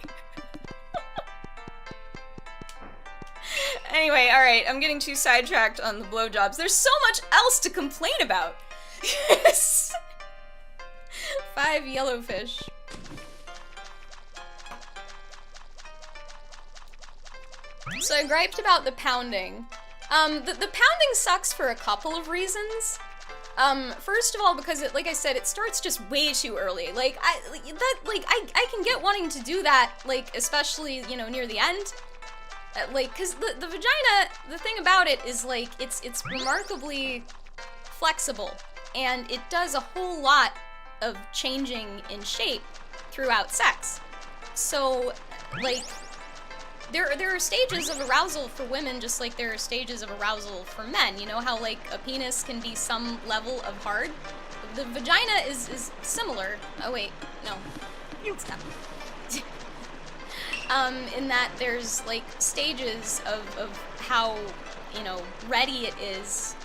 Speaker 1: Anyway, alright, I'm getting too sidetracked on the blowjobs. There's so much else to complain about. 5 yellowfish. So I griped about the pounding. The pounding sucks for a couple of reasons. First of all, because like I said, it starts just way too early. I can get wanting to do that, especially, near the end. Cause the vagina, the thing about it is, it's remarkably flexible, and it does a whole lot of changing in shape throughout sex. So, there are stages of arousal for women just like there are stages of arousal for men. You know how, a penis can be some level of hard? The vagina is similar. Oh, wait. No. Stop. In that there's, stages of how, ready it is,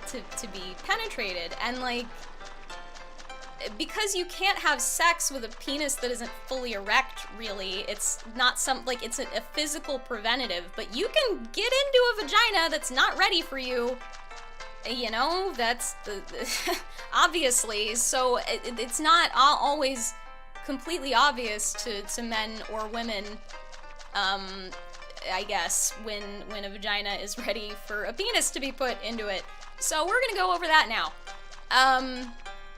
Speaker 1: to be penetrated. And, because you can't have sex with a penis that isn't fully erect, really, it's not it's a physical preventative, but you can get into a vagina that's not ready for you, that's obviously, so it's not always completely obvious to men or women, I guess, when a vagina is ready for a penis to be put into it. So we're gonna go over that now.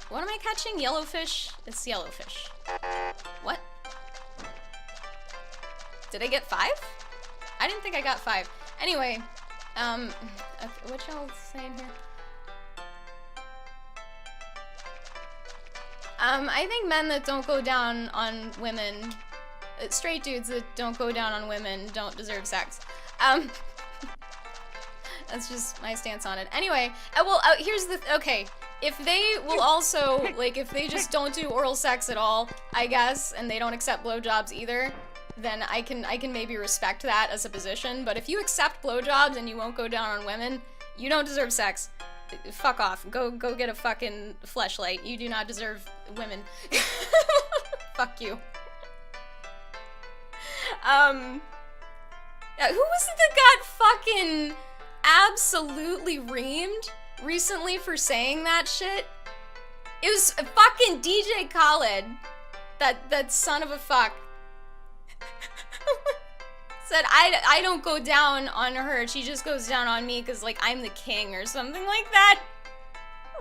Speaker 1: What am I catching? Yellowfish? It's yellowfish. What? Did I get 5? I didn't think I got 5. Anyway, what y'all saying here? I think men that don't go down on women, straight dudes that don't go down on women don't deserve sex. That's just my stance on it. Anyway, here's the, okay. If they will also, if they just don't do oral sex at all, I guess, and they don't accept blowjobs either, then I can maybe respect that as a position. But if you accept blowjobs and you won't go down on women, you don't deserve sex. Fuck off. Go get a fucking fleshlight. You do not deserve women. Fuck you. Yeah, who was it that got fucking absolutely reamed recently for saying that shit? It was fucking DJ Khaled. That son of a fuck. Said, I don't go down on her, she just goes down on me because, like, I'm the king or something like that.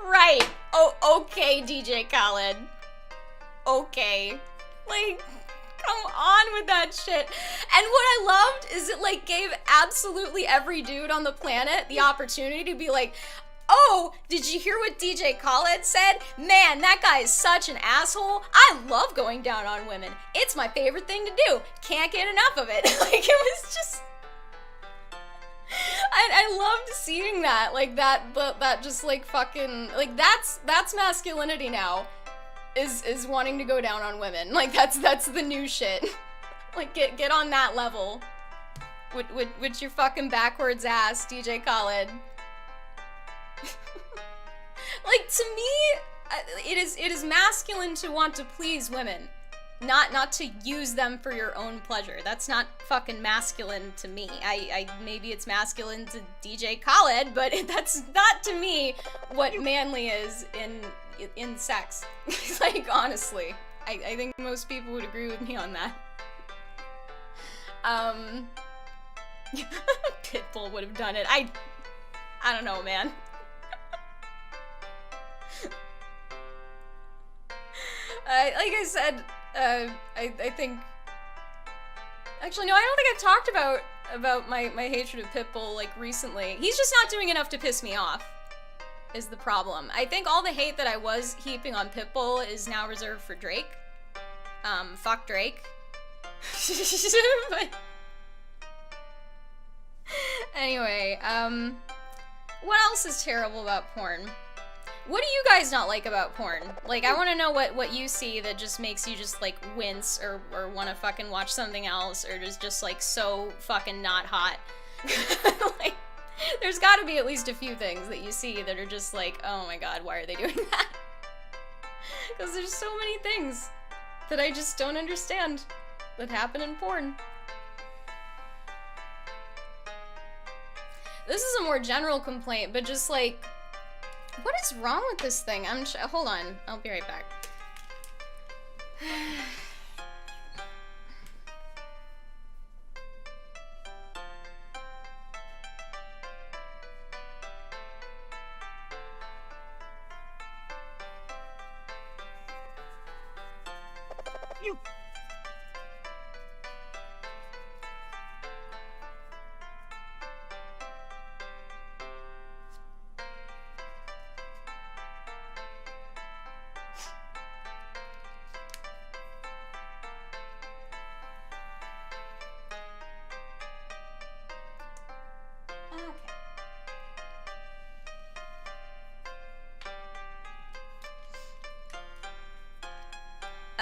Speaker 1: Right. Oh, okay, DJ Khaled. Okay. Like, come on with that shit. And what I loved is it, like, gave absolutely every dude on the planet the opportunity to be like, oh, did you hear what DJ Khaled said? Man, that guy is such an asshole. I love going down on women. It's my favorite thing to do. Can't get enough of it. Like, it was just... I loved seeing that. Like, that just, like, fucking... Like, that's masculinity now. Is wanting to go down on women. Like, that's the new shit. Like, get on that level. With your fucking backwards ass, DJ Khaled. Like, to me, it is masculine to want to please women, not to use them for your own pleasure. That's not fucking masculine to me. I maybe it's masculine to DJ Khaled, but that's not to me what manly is in sex. Like, honestly, I think most people would agree with me on that. Pitbull would have done it. I don't know, man. Like I said, I think... Actually, no, I don't think I've talked about my hatred of Pitbull, like, recently. He's just not doing enough to piss me off, is the problem. I think all the hate that I was heaping on Pitbull is now reserved for Drake. Fuck Drake. But... Anyway, what else is terrible about porn? What do you guys not like about porn? Like, I want to know what you see that just makes you just, like, wince or want to fucking watch something else or just like, so fucking not hot. Like, there's gotta be at least a few things that you see that are just like, oh my god, why are they doing that? Because there's so many things that I just don't understand that happen in porn. This is a more general complaint, but just like... What is wrong with this thing? Hold on. I'll be right back.
Speaker 2: You...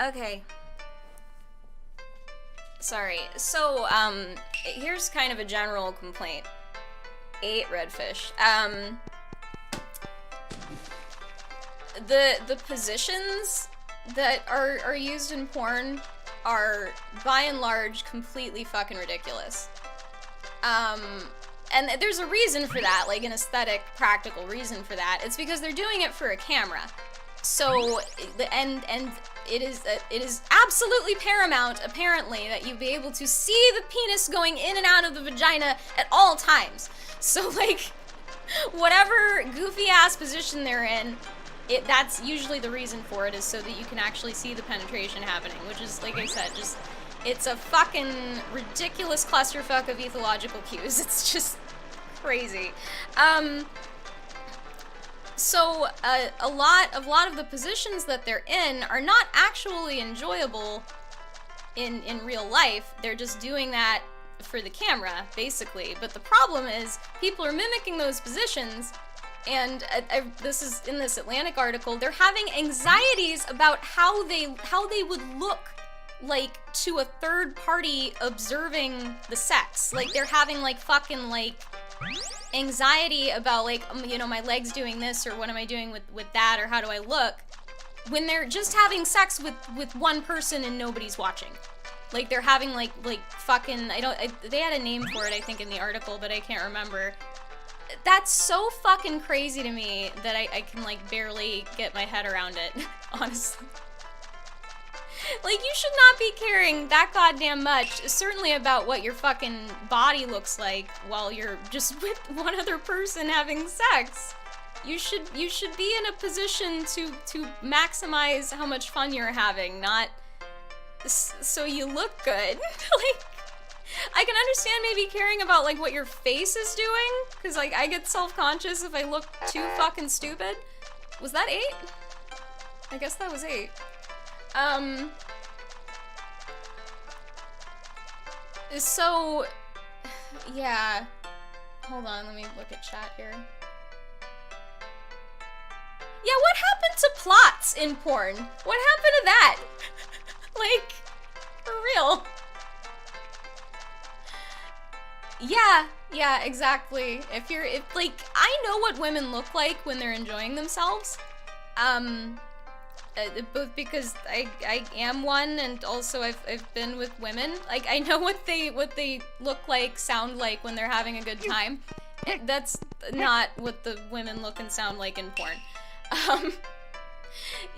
Speaker 1: Okay. Sorry. So, here's kind of a general complaint. 8 redfish. The positions that are used in porn are, by and large, completely fucking ridiculous. And there's a reason for that, like an aesthetic, practical reason for that. It's because they're doing it for a camera. So, and it is absolutely paramount, apparently, that you be able to see the penis going in and out of the vagina at all times. So, like, whatever goofy-ass position they're in, that's usually the reason for it, is so that you can actually see the penetration happening, which is, like I said, just, it's a fucking ridiculous clusterfuck of ethological cues. It's just crazy. So, a lot of the positions that they're in are not actually enjoyable in real life. They're just doing that for the camera, basically. But the problem is, people are mimicking those positions, and this is in this Atlantic article, they're having anxieties about how they would look like to a third party observing the sex. Like, they're having, like, fucking, like, anxiety about, like, you know, my leg's doing this, or what am I doing with that, or how do I look, when they're just having sex with one person and nobody's watching. Like, they're having, like, fucking, they had a name for it, I think, in the article, but I can't remember. That's so fucking crazy to me that I can, like, barely get my head around it, honestly. Like, you should not be caring that goddamn much, certainly about what your fucking body looks like while you're just with one other person having sex. You should be in a position to maximize how much fun you're having, not so you look good. Like, I can understand maybe caring about, like, what your face is doing, because, like, I get self-conscious if I look too fucking stupid. Was that 8? I guess that was 8. So, yeah. Hold on, let me look at chat here. Yeah, what happened to plots in porn? What happened to that? Like, for real. Yeah, exactly. If like, I know what women look like when they're enjoying themselves. Both because I am one, and also I've been with women. Like, I know what they look like, sound like when they're having a good time. That's not what the women look and sound like in porn.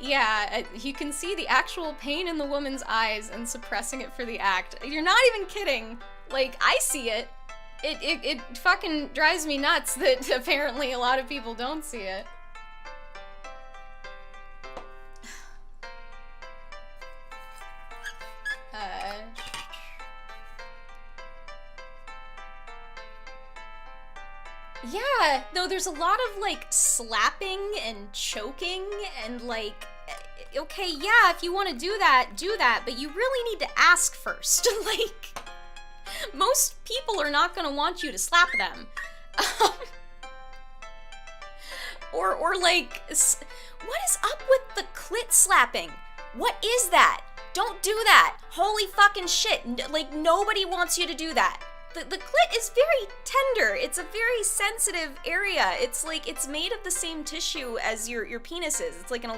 Speaker 1: Yeah, you can see the actual pain in the woman's eyes and suppressing it for the act. You're not even kidding. Like, I see it. It fucking drives me nuts that apparently a lot of people don't see it. Yeah, no, there's a lot of, like, slapping and choking and, like, okay, yeah, if you want to do that, but you really need to ask first. Like, most people are not gonna want you to slap them. Or like, what is up with the clit slapping? What is that? Don't do that. Holy fucking shit. Like, nobody wants you to do that. The clit is very tender. It's a very sensitive area. It's like, it's made of the same tissue as your penis is. It's like an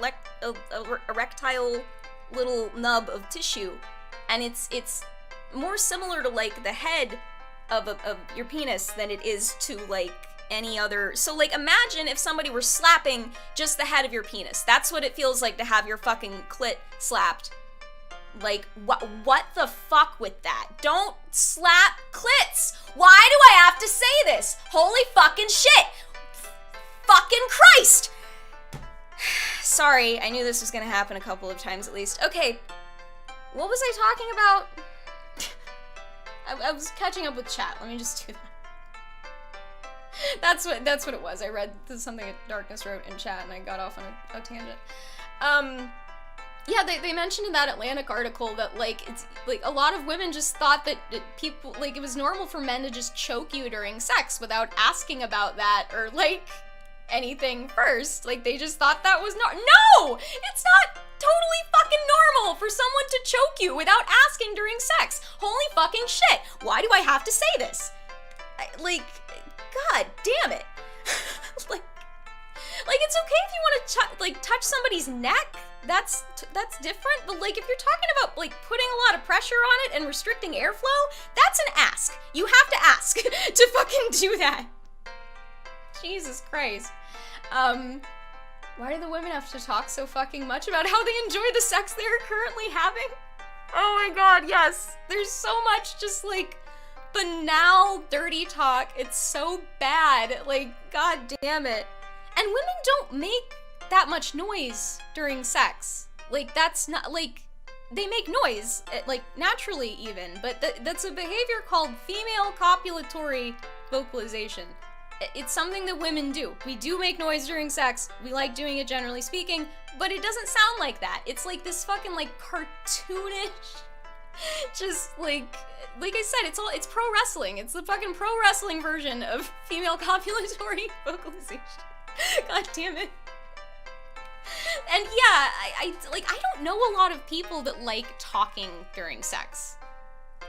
Speaker 1: erectile little nub of tissue. And it's more similar to, like, the head of your penis than it is to, like, any other. So, like, imagine if somebody were slapping just the head of your penis. That's what it feels like to have your fucking clit slapped. Like, what the fuck with that? Don't slap clits! Why do I have to say this? Holy fucking shit! Fucking Christ! Sorry, I knew this was gonna happen a couple of times at least. Okay, what was I talking about? I was catching up with chat. Let me just do that. That's what it was. I read something that Darkness wrote in chat and I got off on a tangent. Yeah, they mentioned in that Atlantic article that, like, it's, like, a lot of women just thought that people, like, it was normal for men to just choke you during sex without asking about that or, like, anything first. Like, they just thought that was No! It's not totally fucking normal for someone to choke you without asking during sex. Holy fucking shit. Why do I have to say this? Like, god damn it. Like, it's okay if you want to, touch somebody's neck. That's different. But, like, if you're talking about, like, putting a lot of pressure on it and restricting airflow, that's an ask. You have to ask to fucking do that. Jesus Christ. Why do the women have to talk so fucking much about how they enjoy the sex they're currently having? Oh my god, yes. There's so much just, like, banal, dirty talk. It's so bad. Like, god damn it. And women don't make that much noise during sex. Like, that's not, like, they make noise, like, naturally even, but that's a behavior called female copulatory vocalization. It's something that women do. We do make noise during sex. We like doing it, generally speaking, but it doesn't sound like that. It's like this fucking, like, cartoonish, just, like I said, it's pro wrestling. It's the fucking pro wrestling version of female copulatory vocalization. God damn it. And yeah, I don't know a lot of people that like talking during sex.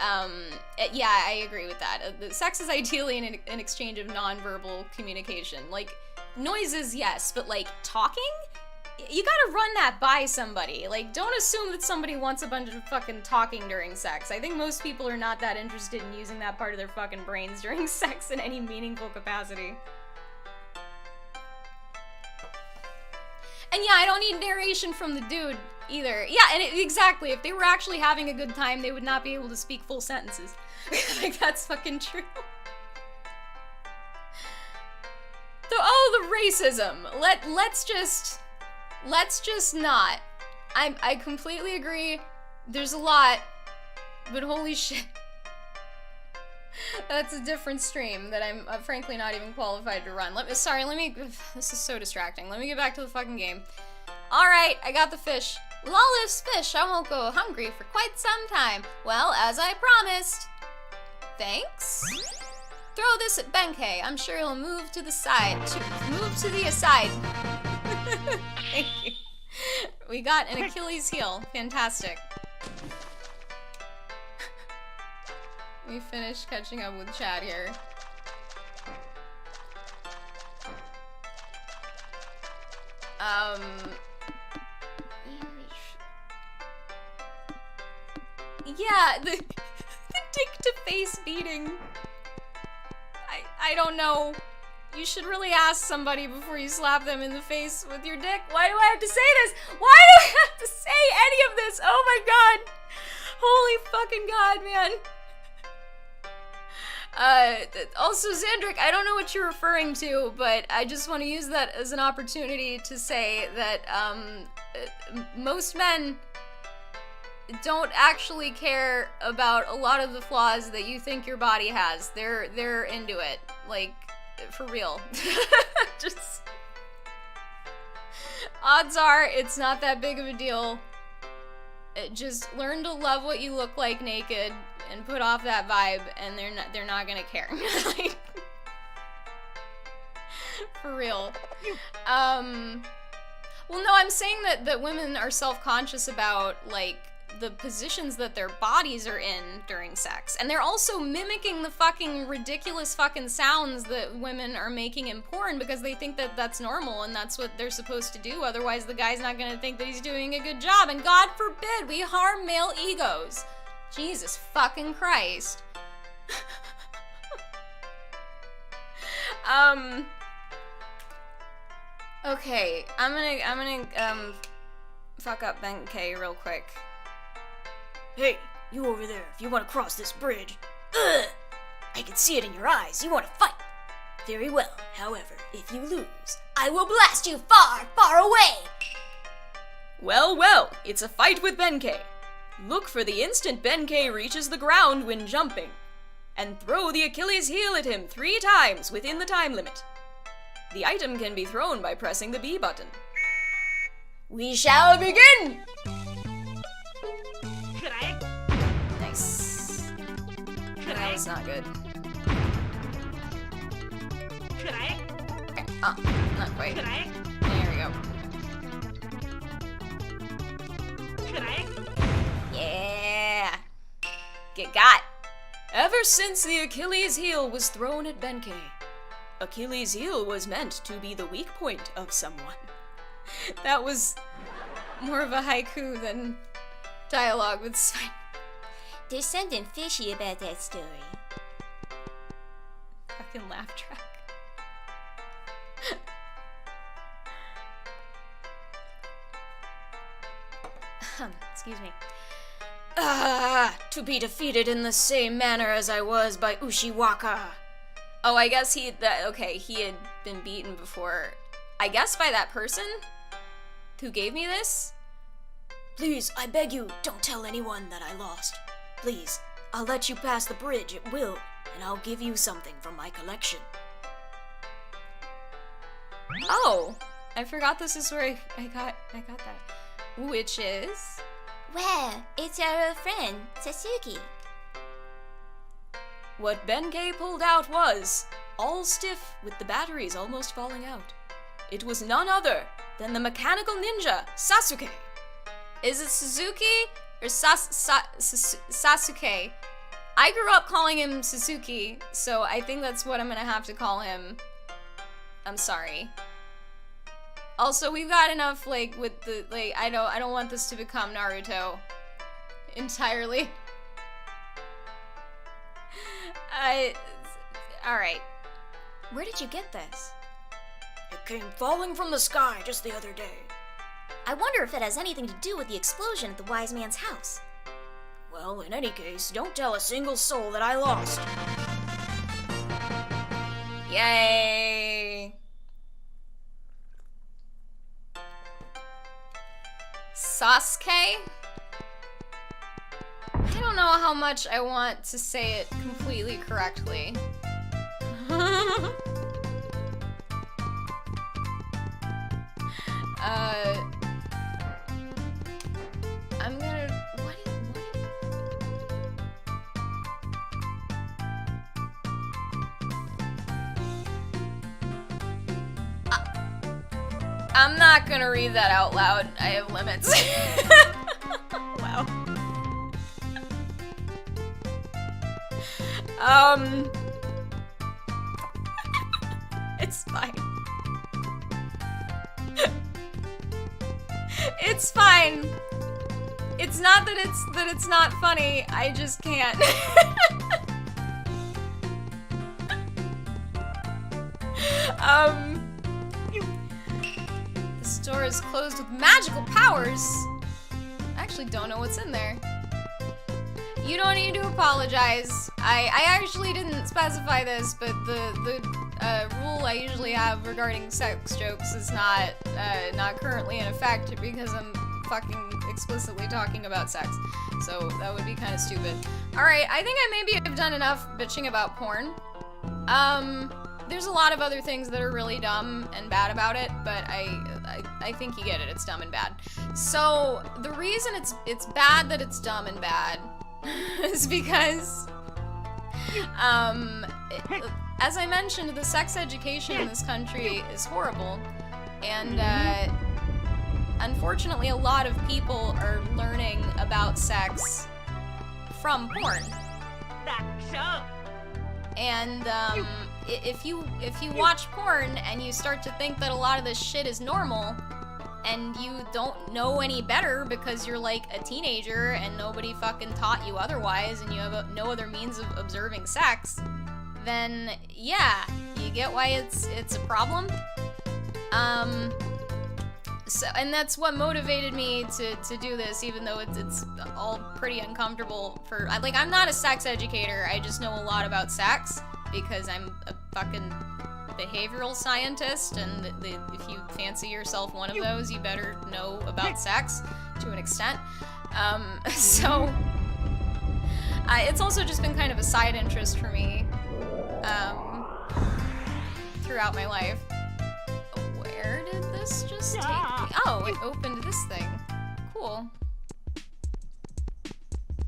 Speaker 1: Yeah, I agree with that. Sex is ideally an exchange of nonverbal communication. Like, noises, yes, but, like, talking? you gotta run that by somebody. Like, don't assume that somebody wants a bunch of fucking talking during sex. I think most people are not that interested in using that part of their fucking brains during sex in any meaningful capacity. And yeah, I don't need narration from the dude either. Yeah, and exactly, if they were actually having a good time, they would not be able to speak full sentences. Like, that's fucking true. The racism. Let's just not. I completely agree. There's a lot, but holy shit. That's a different stream that I'm frankly not even qualified to run. This is so distracting. Let me get back to the fucking game. Alright, I got the fish. With all this fish, I won't go hungry for quite some time. Well, as I promised. Thanks. Throw this at Benkei. I'm sure he'll move to the side. Move to the aside. Thank you. We got an Achilles heel. Fantastic. Let me finish catching up with Chat here. Yeah, the dick to face beating. I don't know. You should really ask somebody before you slap them in the face with your dick. Why do I have to say this? Why do I have to say any of this? Oh my god. Holy fucking god, man. Also, Xandric, I don't know what you're referring to, but I just want to use that as an opportunity to say that, most men don't actually care about a lot of the flaws that you think your body has. They're into it. Like, for real. Just... Odds are, it's not that big of a deal. Just learn to love what you look like naked and put off that vibe, and they're not gonna care. Like, for real. Well, no, I'm saying that women are self-conscious about, like, the positions that their bodies are in during sex. And they're also mimicking the fucking ridiculous fucking sounds that women are making in porn because they think that that's normal and that's what they're supposed to do. Otherwise, the guy's not gonna think that he's doing a good job. And God forbid we harm male egos. Jesus fucking Christ. Okay, I'm gonna fuck up Benkei real quick.
Speaker 2: Hey, you over there, if you want to cross this bridge. Ugh! I can see it in your eyes. You want to fight. Very well. However, if you lose, I will blast you far, far away.
Speaker 4: Well, well, it's a fight with Benkei. Look for the instant Benkei reaches the ground when jumping, and throw the Achilles heel at him 3 times within the time limit. The item can be thrown by pressing the B button.
Speaker 2: We shall begin!
Speaker 1: Nice. That was not good. Okay. Oh, not quite. There we go. Yeah. Get got.
Speaker 4: Ever since the Achilles heel was thrown at Benkei, Achilles heel was meant to be the weak point of someone.
Speaker 1: That was more of a haiku than dialogue, but it's fine.
Speaker 3: There's something fishy about that story.
Speaker 1: Fucking laugh track. Excuse me.
Speaker 4: To be defeated in the same manner as I was by Ushiwaka.
Speaker 1: Oh, I guess he had been beaten before. I guess by that person who gave me this?
Speaker 2: Please, I beg you, don't tell anyone that I lost. Please, I'll let you pass the bridge at will, and I'll give you something from my collection.
Speaker 1: Oh, I forgot this is where I got that. Which is?
Speaker 3: Well, it's our old friend, Sasuke.
Speaker 4: What Benkei pulled out was, all stiff with the batteries almost falling out. It was none other than the mechanical ninja, Sasuke.
Speaker 1: Is it Suzuki or Sasuke? I grew up calling him Suzuki, so I think that's what I'm gonna have to call him. I'm sorry. Also, we've got enough, like, with the, like, I don't want this to become Naruto entirely. Alright.
Speaker 3: Where did you get this?
Speaker 2: It came falling from the sky just the other day.
Speaker 3: I wonder if it has anything to do with the explosion at the wise man's house.
Speaker 2: Well, in any case, don't tell a single soul that I lost.
Speaker 1: Yay! Sasuke? I don't know how much I want to say it completely correctly. I'm gonna... I'm not gonna read that out loud. I have limits. Wow. It's fine. It's fine. It's not that it's not funny. I just can't. The store is closed with magical powers. I actually don't know what's in there. You don't need to apologize. I actually didn't specify this, but the rule I usually have regarding sex jokes is not currently in effect because I'm fucking explicitly talking about sex. So that would be kind of stupid. Alright, I think I maybe have done enough bitching about porn. There's a lot of other things that are really dumb and bad about it, but I think you get it. It's dumb and bad. So the reason it's bad that it's dumb and bad is because, as I mentioned, the sex education in this country is horrible, and unfortunately, a lot of people are learning about sex from porn. And if you watch porn and you start to think that a lot of this shit is normal, and you don't know any better because you're like a teenager and nobody fucking taught you otherwise, and you have no other means of observing sex, then yeah, you get why it's a problem. So, and that's what motivated me to do this, even though it's all pretty uncomfortable for, like, I'm not a sex educator, I just know a lot about sex, because I'm a fucking behavioral scientist, and if you fancy yourself one of those, you better know about sex to an extent. So, it's also just been kind of a side interest for me, throughout my life. Where did this just take me? Oh, it opened this thing. Cool.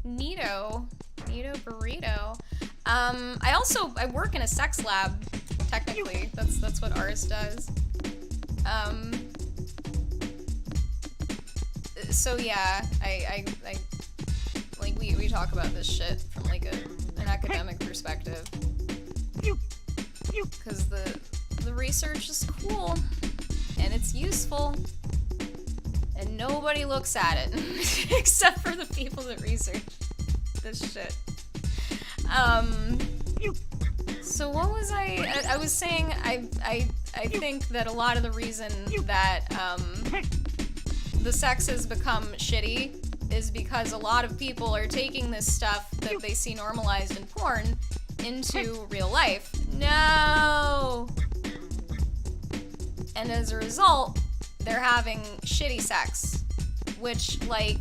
Speaker 1: Neato burrito. I work in a sex lab, technically. That's what ours does. So yeah, I like we talk about this shit from like an academic perspective. Because the research is cool and it's useful and nobody looks at it except for the people that research this shit. So what was I was saying, I think that a lot of the reason that the sex has become shitty is because a lot of people are taking this stuff that they see normalized in porn into real life. No! And as a result, they're having shitty sex, which, like,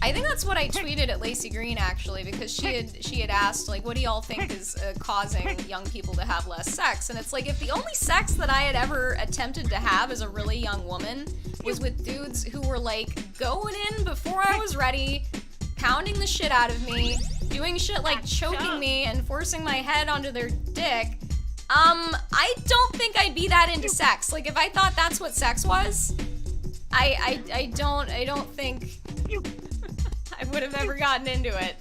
Speaker 1: I think that's what I tweeted at Lacey Green, actually, because she had asked, like, what do y'all think is causing young people to have less sex? And it's like, if the only sex that I had ever attempted to have as a really young woman was with dudes who were, like, going in before I was ready, pounding the shit out of me, doing shit like choking me and forcing my head onto their dick, I don't think I'd be that into sex. Like, if I thought that's what sex was, I don't think I would have ever gotten into it.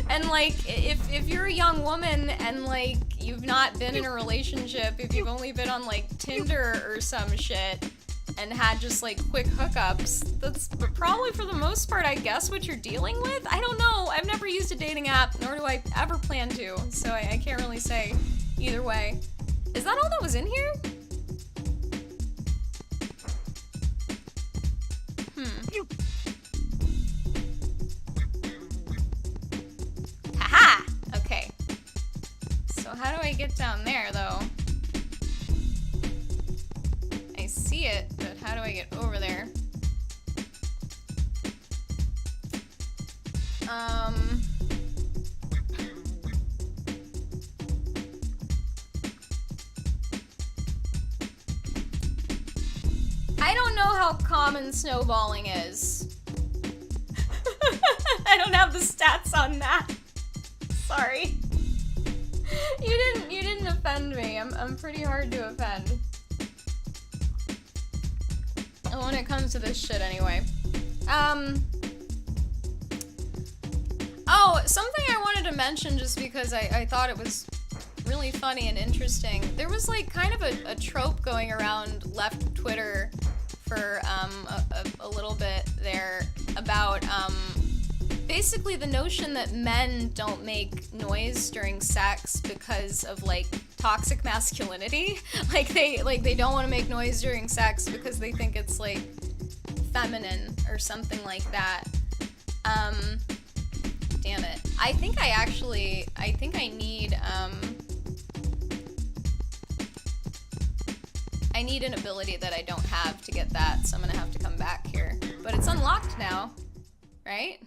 Speaker 1: And like, if you're a young woman and like you've not been in a relationship, if you've only been on like Tinder or some shit and had just like quick hookups, that's probably for the most part, I guess, what you're dealing with. I don't know. I've never used a dating app, nor do I ever plan to, so I can't really say either way. Is that all that was in here? Haha! Okay. So how do I get down there, though? I see it, but how do I get over there? I don't know how common snowballing is. I don't have the stats on that. Sorry. You didn't offend me. I'm pretty hard to offend. When it comes to this shit anyway. Oh, something I wanted to mention just because I thought it was really funny and interesting. There was like kind of a trope going around left Twitter for a little bit there about basically the notion that men don't make noise during sex because of like toxic masculinity. Like they don't want to make noise during sex because they think it's like feminine or something like that. Damn it. I think I need an ability that I don't have to get that, so I'm gonna have to come back here. But it's unlocked now, right?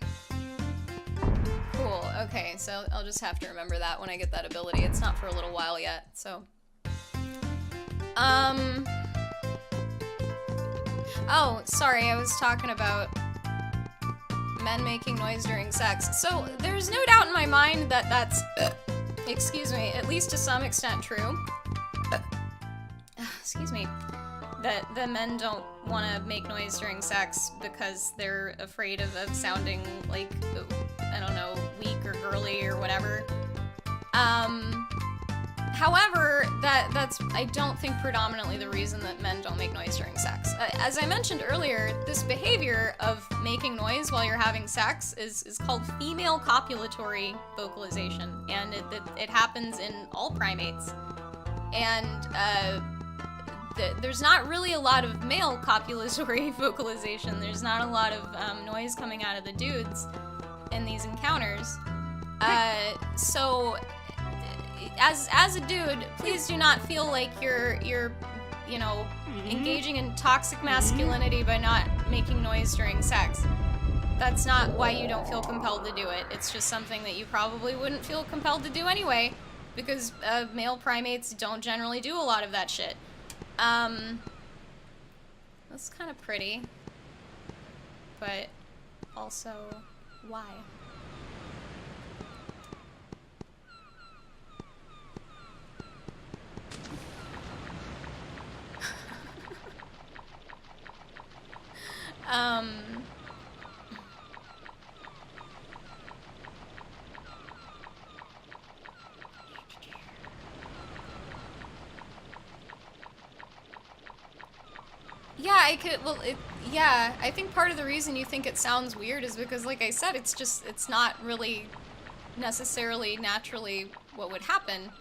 Speaker 1: Cool, okay, so I'll just have to remember that when I get that ability. It's not for a little while yet, so. Oh, sorry, I was talking about men making noise during sex. So, there's no doubt in my mind that that's, excuse me, at least to some extent true. Excuse me. That the men don't want to make noise during sex because they're afraid of sounding like, I don't know, weak or girly or whatever. However, that's, I don't think, predominantly the reason that men don't make noise during sex. As I mentioned earlier, this behavior of making noise while you're having sex is called female copulatory vocalization, and it happens in all primates. And, there's not really a lot of male copulatory vocalization. There's not a lot of noise coming out of the dudes in these encounters. So, as a dude, please do not feel like you're you know, engaging in toxic masculinity by not making noise during sex. That's not why you don't feel compelled to do it. It's just something that you probably wouldn't feel compelled to do anyway, because male primates don't generally do a lot of that shit. That's kind of pretty, but also, why? Yeah, I think part of the reason you think it sounds weird is because, like I said, it's not really necessarily naturally what would happen.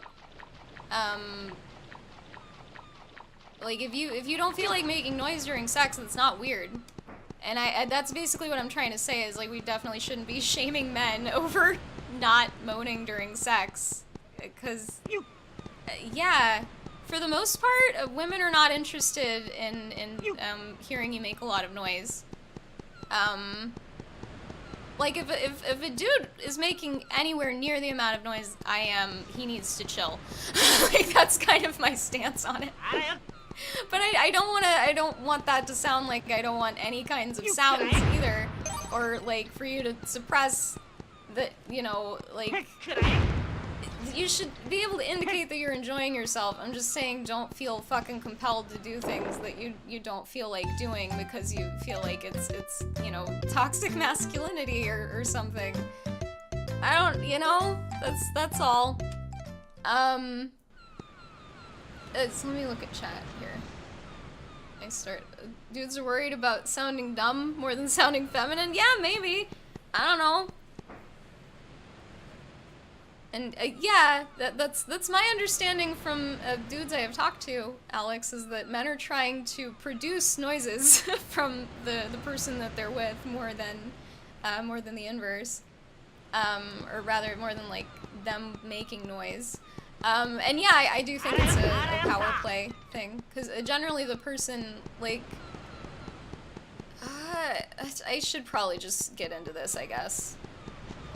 Speaker 1: Like, if you don't feel like making noise during sex, it's not weird. And that's basically what I'm trying to say, is, like, we definitely shouldn't be shaming men over not moaning during sex. Because, yeah, for the most part, women are not interested in hearing you make a lot of noise. Like, if a dude is making anywhere near the amount of noise I am, he needs to chill. Like, that's kind of my stance on it. But I don't want that to sound like I don't want any kinds of sounds either, or like for you to suppress the, you know, like, you should be able to indicate that you're enjoying yourself. I'm just saying, don't feel fucking compelled to do things that you don't feel like doing because you feel like it's you know, toxic masculinity or something. I don't, you know, that's all. So let me look at chat here. Dudes are worried about sounding dumb more than sounding feminine? Yeah, maybe. I don't know. And yeah, that's my understanding from dudes I have talked to, Alex, is that men are trying to produce noises from the person that they're with more than the inverse, or rather more than like them making noise. And yeah, I do think it's a power play thing, because generally the person like I should probably just get into this, I guess.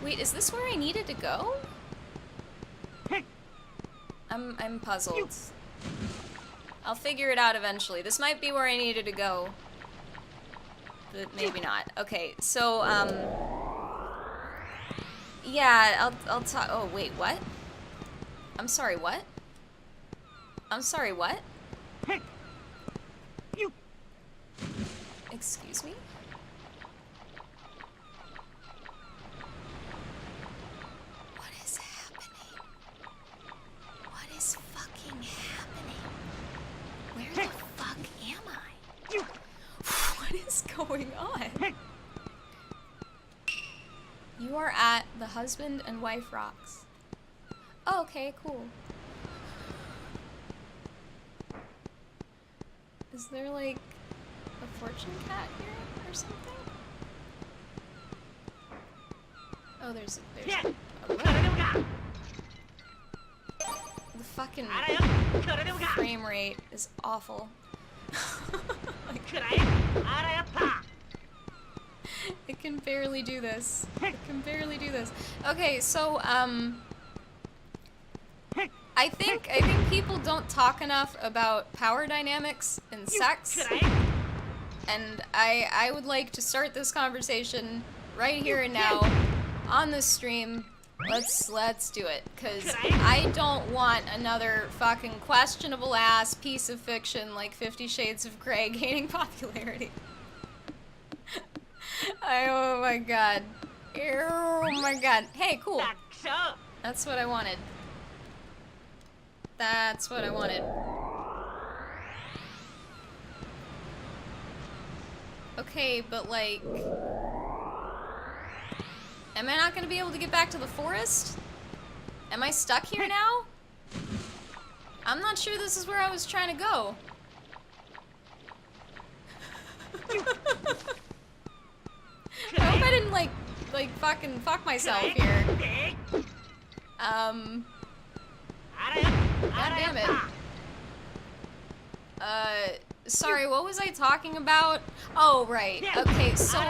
Speaker 1: Wait, is this where I needed to go? I'm puzzled. I'll figure it out eventually. This might be where I needed to go. But maybe not. Okay, so, yeah, I'll talk. Oh, wait, what? I'm sorry, what? I'm sorry, what? Excuse me? What is happening? What is fucking happening? Where the fuck am I? What is going on? You are at the Husband and Wife Rocks. Oh, okay, cool. Is there like a fortune cat here or something? Oh, there's the fucking frame rate is awful. It can barely do this. It can barely do this. Okay, so I think people don't talk enough about power dynamics in sex. And I would like to start this conversation right here and now on this stream. Let's do it, cause I don't want another fucking questionable ass piece of fiction like 50 Shades of Grey gaining popularity. Oh my god. Oh my god. Hey, cool. That's what I wanted. That's what I wanted. Okay, but like... Am I not gonna be able to get back to the forest? Am I stuck here now? I'm not sure this is where I was trying to go. I hope I didn't like fucking fuck myself here. God damn it. Sorry, what was I talking about? Oh, right. Okay, so,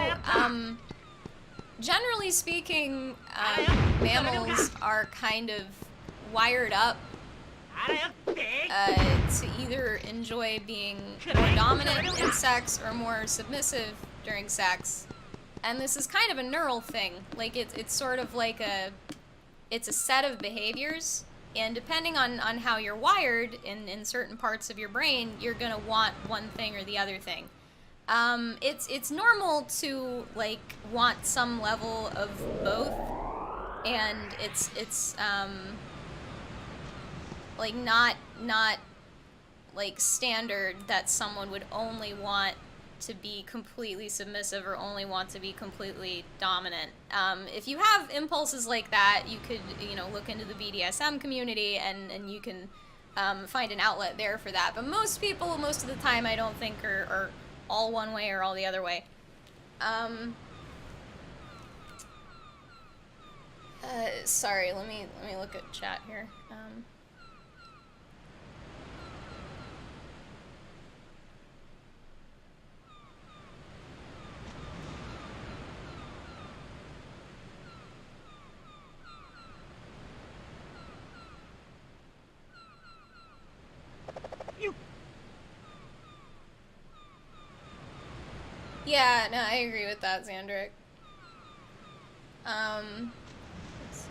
Speaker 1: generally speaking, mammals are kind of wired up to either enjoy being more dominant in sex or more submissive during sex. And this is kind of a neural thing. Like, it's sort of like it's a set of behaviors, and depending on how you're wired in certain parts of your brain, you're gonna want one thing or the other thing. It's normal to, like, want some level of both, and it's like, not, like, standard that someone would only want to be completely submissive or only want to be completely dominant. If you have impulses like that, you could, you know, look into the BDSM community and you can find an outlet there for that. But most people, most of the time, I don't think are all one way or all the other way. Sorry, let me look at chat here. Yeah, no, I agree with that, Xandric. Let's see.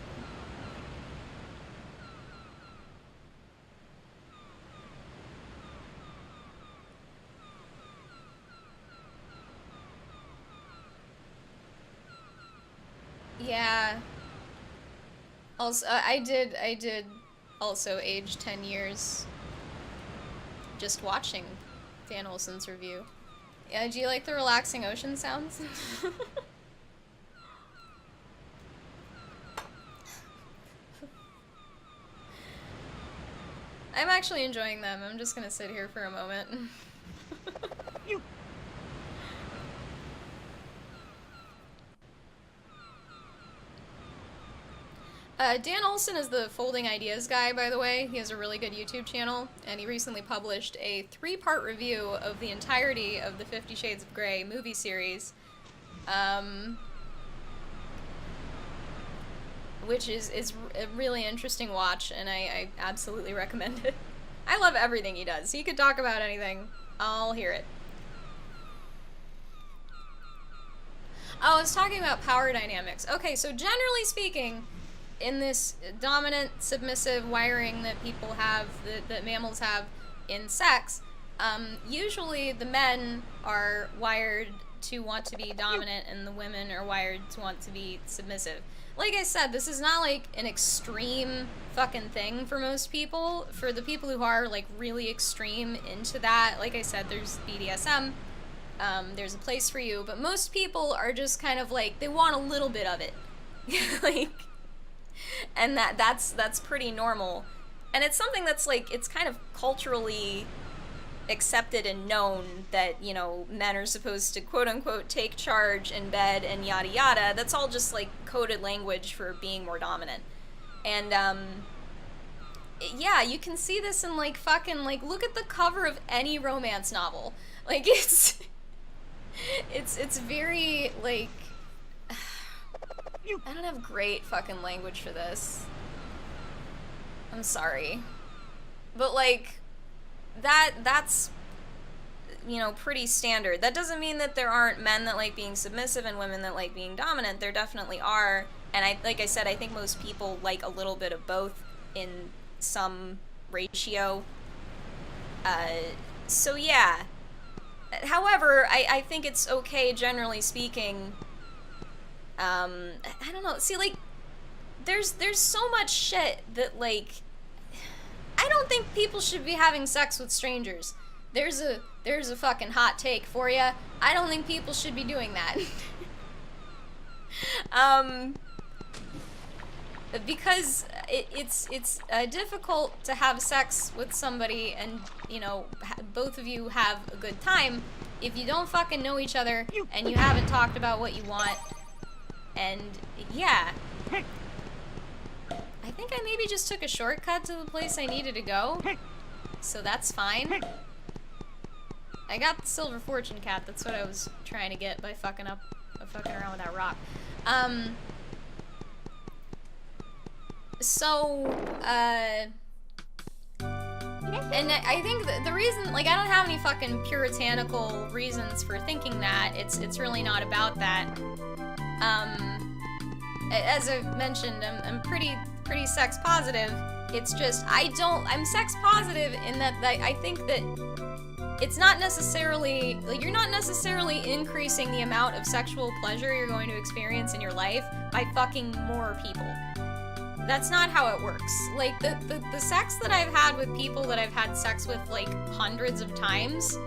Speaker 1: Yeah. Also, I did also age 10 years just watching Dan Olsen's review. Yeah, do you like the relaxing ocean sounds? I'm actually enjoying them. I'm just gonna sit here for a moment. Dan Olsen is the Folding Ideas guy, by the way. He has a really good YouTube channel, and he recently published a 3-part review of the entirety of the 50 Shades of Grey movie series, which is a really interesting watch, and I absolutely recommend it. I love everything he does. He could talk about anything. I'll hear it. Oh, I was talking about power dynamics. Okay, so generally speaking, in this dominant, submissive wiring that people have, that mammals have in sex, usually the men are wired to want to be dominant and the women are wired to want to be submissive. Like I said, this is not like an extreme fucking thing for most people. For the people who are like really extreme into that, like I said, there's BDSM, there's a place for you, but most people are just kind of like, they want a little bit of it. Like, and that's pretty normal. And it's something that's like, it's kind of culturally accepted and known that, you know, men are supposed to quote unquote take charge in bed and yada yada. That's all just like coded language for being more dominant. And yeah, you can see this in like fucking, like, look at the cover of any romance novel. Like, it's very like, I don't have great fucking language for this. I'm sorry. But like, that's, you know, pretty standard. That doesn't mean that there aren't men that like being submissive and women that like being dominant. There definitely are. And like I said, I think most people like a little bit of both in some ratio. So yeah. However, I think it's okay, generally speaking. I don't know. See, like, there's so much shit that, like, I don't think people should be having sex with strangers. There's a fucking hot take for you. I don't think people should be doing that. Because it's difficult to have sex with somebody and, you know, both of you have a good time if you don't fucking know each other and you haven't talked about what you want. And yeah, I think I maybe just took a shortcut to the place I needed to go, so that's fine. I got the silver fortune cat. That's what I was trying to get by fucking around with that rock. And I think the reason, like, I don't have any fucking puritanical reasons for thinking that. It's really not about that. As I've mentioned, I'm pretty sex positive. It's just, I'm sex positive in that I think that it's not necessarily, like, you're not necessarily increasing the amount of sexual pleasure you're going to experience in your life by fucking more people. That's not how it works. Like, the sex that I've had with people that I've had sex with, like, hundreds of times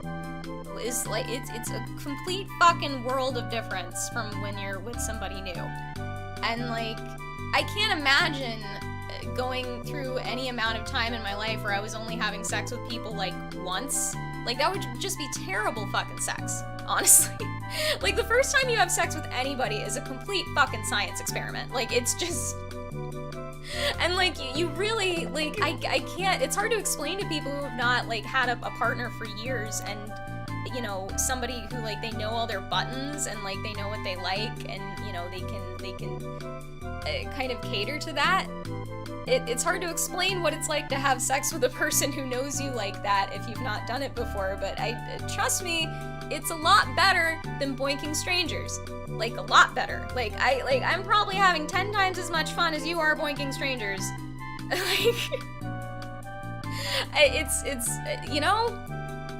Speaker 1: is, like, it's a complete fucking world of difference from when you're with somebody new. And, like, I can't imagine going through any amount of time in my life where I was only having sex with people, like, once. Like, that would just be terrible fucking sex, honestly. Like, the first time you have sex with anybody is a complete fucking science experiment. Like, it's just... And, like, you really, like, I can't, it's hard to explain to people who have not, like, had a partner for years and, you know, somebody who, like, they know all their buttons and, like, they know what they like and, you know, they can kind of cater to that. It's hard to explain what it's like to have sex with a person who knows you like that if you've not done it before, but trust me, it's a lot better than boinking strangers. Like, a lot better. Like, I'm probably having 10 times as much fun as you are boinking strangers. Like, it's, you know?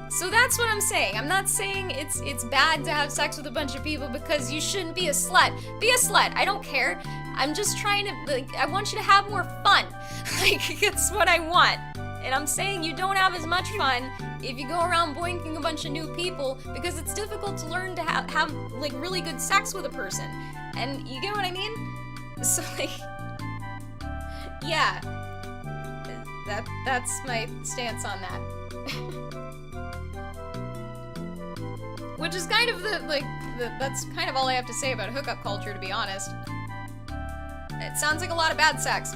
Speaker 1: So that's what I'm saying. I'm not saying it's bad to have sex with a bunch of people because you shouldn't be a slut. Be a slut. I don't care. I'm just trying to, like, I want you to have more fun. Like, it's what I want. And I'm saying you don't have as much fun if you go around boinking a bunch of new people, because it's difficult to learn to have like, really good sex with a person. And you get what I mean? So, like, yeah. That's my stance on that. Which is kind of that's kind of all I have to say about hookup culture, to be honest. It sounds like a lot of bad sex.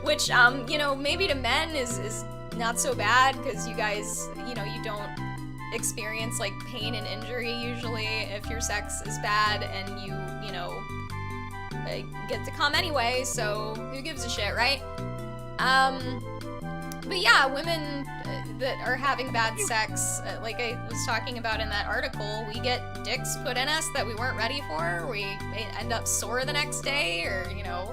Speaker 1: Which, you know, maybe to men is not so bad, because you guys, you know, you don't experience, like, pain and injury usually if your sex is bad, and you know, get to come anyway, so who gives a shit, right? But yeah, women that are having bad sex, like I was talking about in that article, we get dicks put in us that we weren't ready for, we end up sore the next day, or, you know,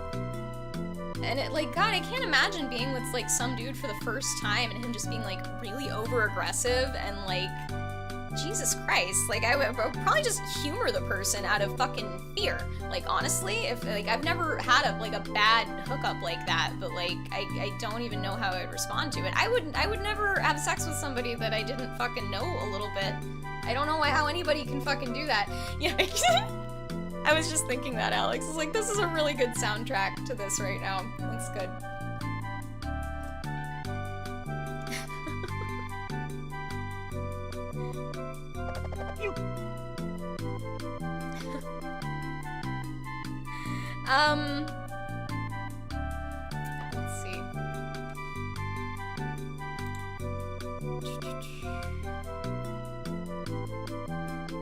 Speaker 1: and it, like, God, I can't imagine being with, like, some dude for the first time and him just being, like, really over-aggressive and, like, Jesus Christ, like, I would probably just humor the person out of fucking fear. Like, honestly, if, like, I've never had a bad hookup like that, but, like, I don't even know how I would respond to it. I would never have sex with somebody that I didn't fucking know a little bit. I don't know how anybody can fucking do that. Yeah, I was just thinking that, Alex. It's like, this is a really good soundtrack to this right now. That's good. Let's see.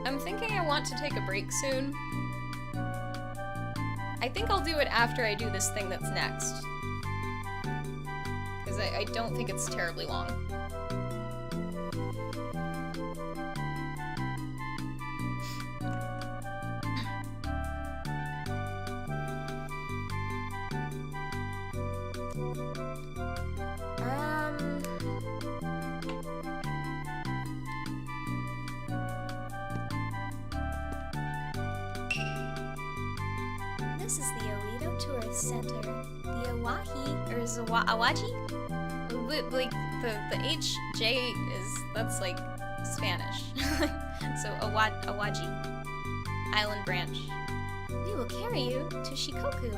Speaker 1: I'm thinking I want to take a break soon. I think I'll do it after I do this thing that's next. Because I don't think it's terribly long.
Speaker 3: This is the Oedo Tourist Center. The Awaji, or Awaji?
Speaker 1: Like, the HJ that's like Spanish. So, Awaji. Island branch.
Speaker 3: We will carry you to Shikoku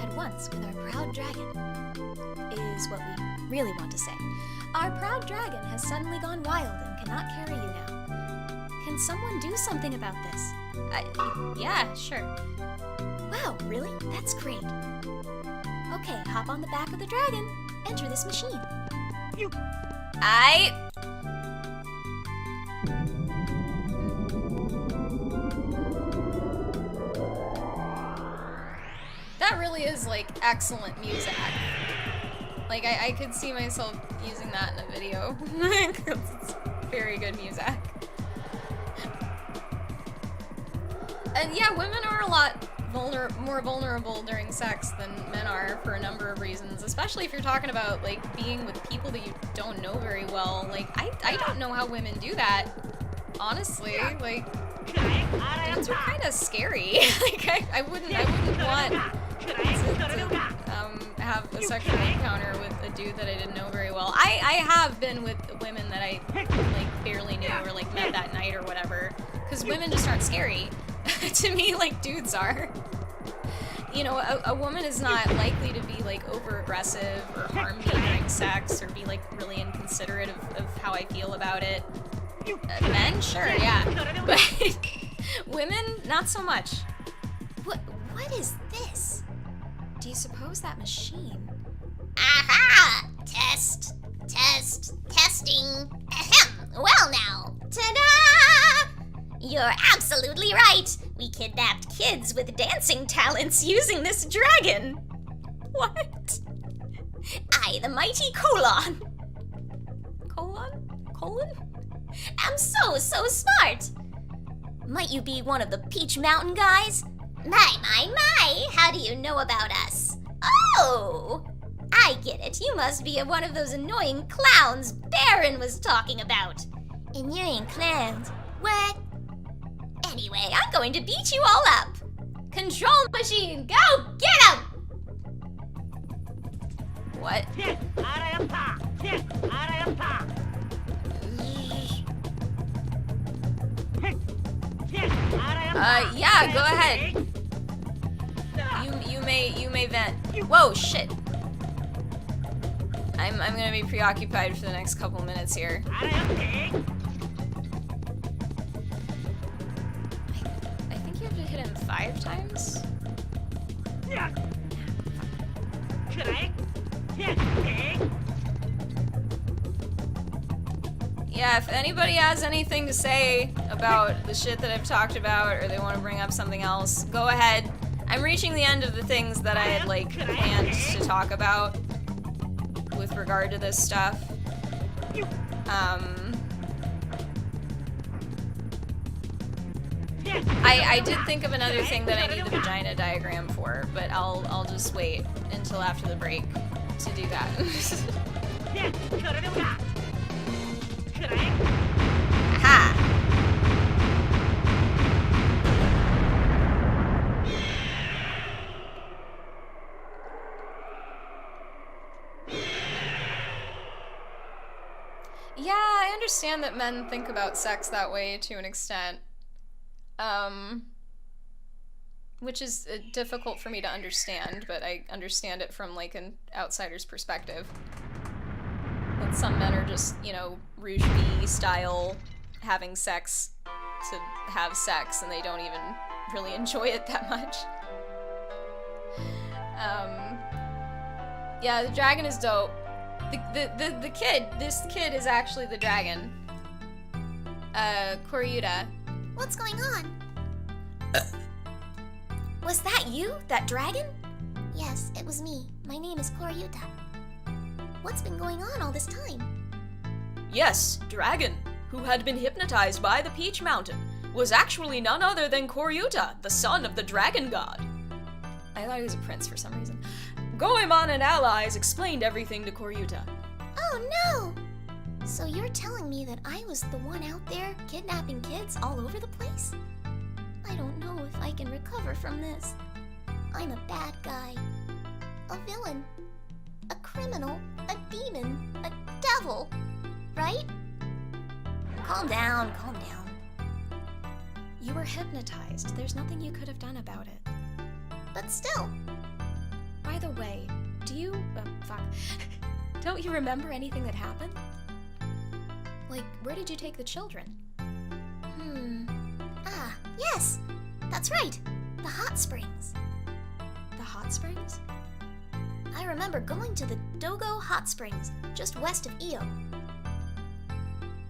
Speaker 3: at once with our proud dragon, is what we really want to say. Our proud dragon has suddenly gone wild and cannot carry you now. Can someone do something about this?
Speaker 1: Yeah, sure.
Speaker 3: Wow, really? That's great. Okay, hop on the back of the dragon. Enter this machine.
Speaker 1: That really is, like, excellent music. Like, I could see myself using that in a video. It's very good music. And yeah, women are a lot more vulnerable during sex than men are for a number of reasons, especially if you're talking about, like, being with people that you don't know very well. Like, I don't know how women do that, honestly. Like, dudes are kind of scary. Like, I wouldn't want to have a sexual encounter with a dude that I didn't know very well. I have been with women that I, like, barely knew or, like, met that night or whatever, because women just aren't scary to me like dudes are. You know, a woman is not likely to be, like, over-aggressive or harm me during sex or be, like, really inconsiderate of how I feel about it. Men, sure, yeah. But women, not so much.
Speaker 3: What is this? Do you suppose that machine?
Speaker 5: Aha! Testing. Ahem. Well now, ta-da! You're absolutely right. We kidnapped kids with dancing talents using this dragon.
Speaker 3: What?
Speaker 5: I, the mighty Colon.
Speaker 3: Colon?
Speaker 5: I'm so smart. Might you be one of the Peach Mountain guys? My, how do you know about us? Oh! I get it. You must be one of those annoying clowns Baron was talking about. Annoying clowns? What? Anyway, I'm going to beat you all up. Control machine, go get him!
Speaker 1: What? Yeah, go ahead. You may vent. Whoa, shit. I'm gonna be preoccupied for the next couple minutes here. I think you have to hit him 5 times? Yeah, if anybody has anything to say about the shit that I've talked about, or they want to bring up something else, go ahead. I'm reaching the end of the things that I had, like, planned to talk about with regard to this stuff. I did think of another thing that I need the vagina diagram for, but I'll just wait until after the break to do that. Aha! Yeah, I understand that men think about sex that way to an extent. Which is difficult for me to understand, but I understand it from, like, an outsider's perspective. That some men are just, you know, Rouge B style having sex to have sex, and they don't even really enjoy it that much. Yeah, the dragon is dope. This kid is actually the dragon. Koryuta.
Speaker 5: What's going on? Was that you? That dragon? Yes, it was me. My name is Koryuta. What's been going on all this time?
Speaker 4: Yes, Dragon, who had been hypnotized by the Peach Mountain, was actually none other than Koryuta, the son of the dragon god.
Speaker 1: I thought he was a prince for some reason.
Speaker 4: Goemon and allies explained everything to Koryuta.
Speaker 5: Oh no! So you're telling me that I was the one out there kidnapping kids all over the place? I don't know if I can recover from this. I'm a bad guy. A villain. A criminal. A demon. A devil. Right? Calm down, calm down.
Speaker 3: You were hypnotized. There's nothing you could have done about it.
Speaker 5: But still.
Speaker 3: By the way, do you... fuck. Don't you remember anything that happened? Like, where did you take the children?
Speaker 5: Ah, yes! That's right! The hot springs.
Speaker 3: The hot springs?
Speaker 5: I remember going to the Dogo Hot Springs, just west of Io.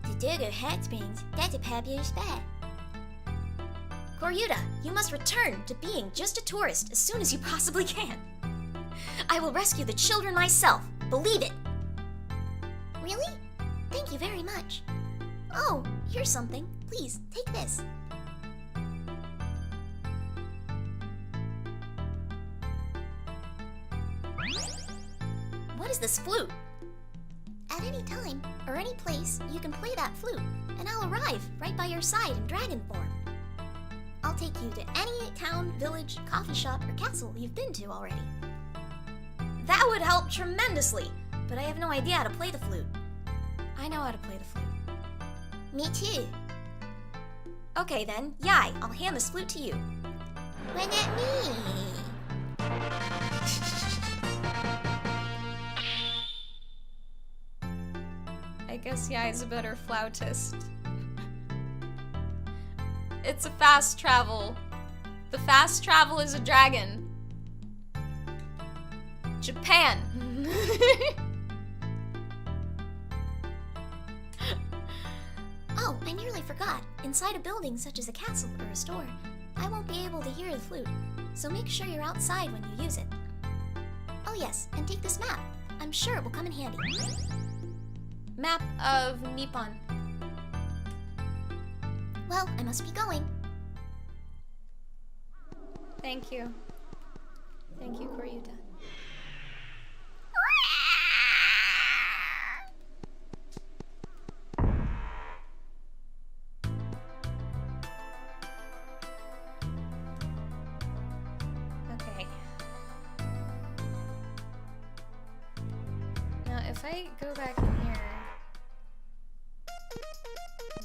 Speaker 5: The Dogo Hot Springs? That's a popular spot. Koryuta, you must return to being just a tourist as soon as you possibly can. I will rescue the children myself, believe it! Really? Thank you very much. Oh, here's something. Please, take this. What is this flute? At any time, or any place, you can play that flute, and I'll arrive right by your side in dragon form. I'll take you to any town, village, coffee shop, or castle you've been to already. That would help tremendously, but I have no idea how to play the flute.
Speaker 3: I know how to play the flute.
Speaker 5: Me too.
Speaker 3: Okay then, Yai, I'll hand this flute to you.
Speaker 5: When at me.
Speaker 1: I guess Yai's a better flautist. It's a fast travel. The fast travel is a dragon. Japan.
Speaker 5: Oh, I nearly forgot. Inside a building such as a castle or a store, I won't be able to hear the flute, so make sure you're outside when you use it. Oh yes, and take this map. I'm sure it will come in handy.
Speaker 1: Map of Nippon.
Speaker 5: Well, I must be going.
Speaker 1: Thank you. Thank you, Koryuta. if I go back in here...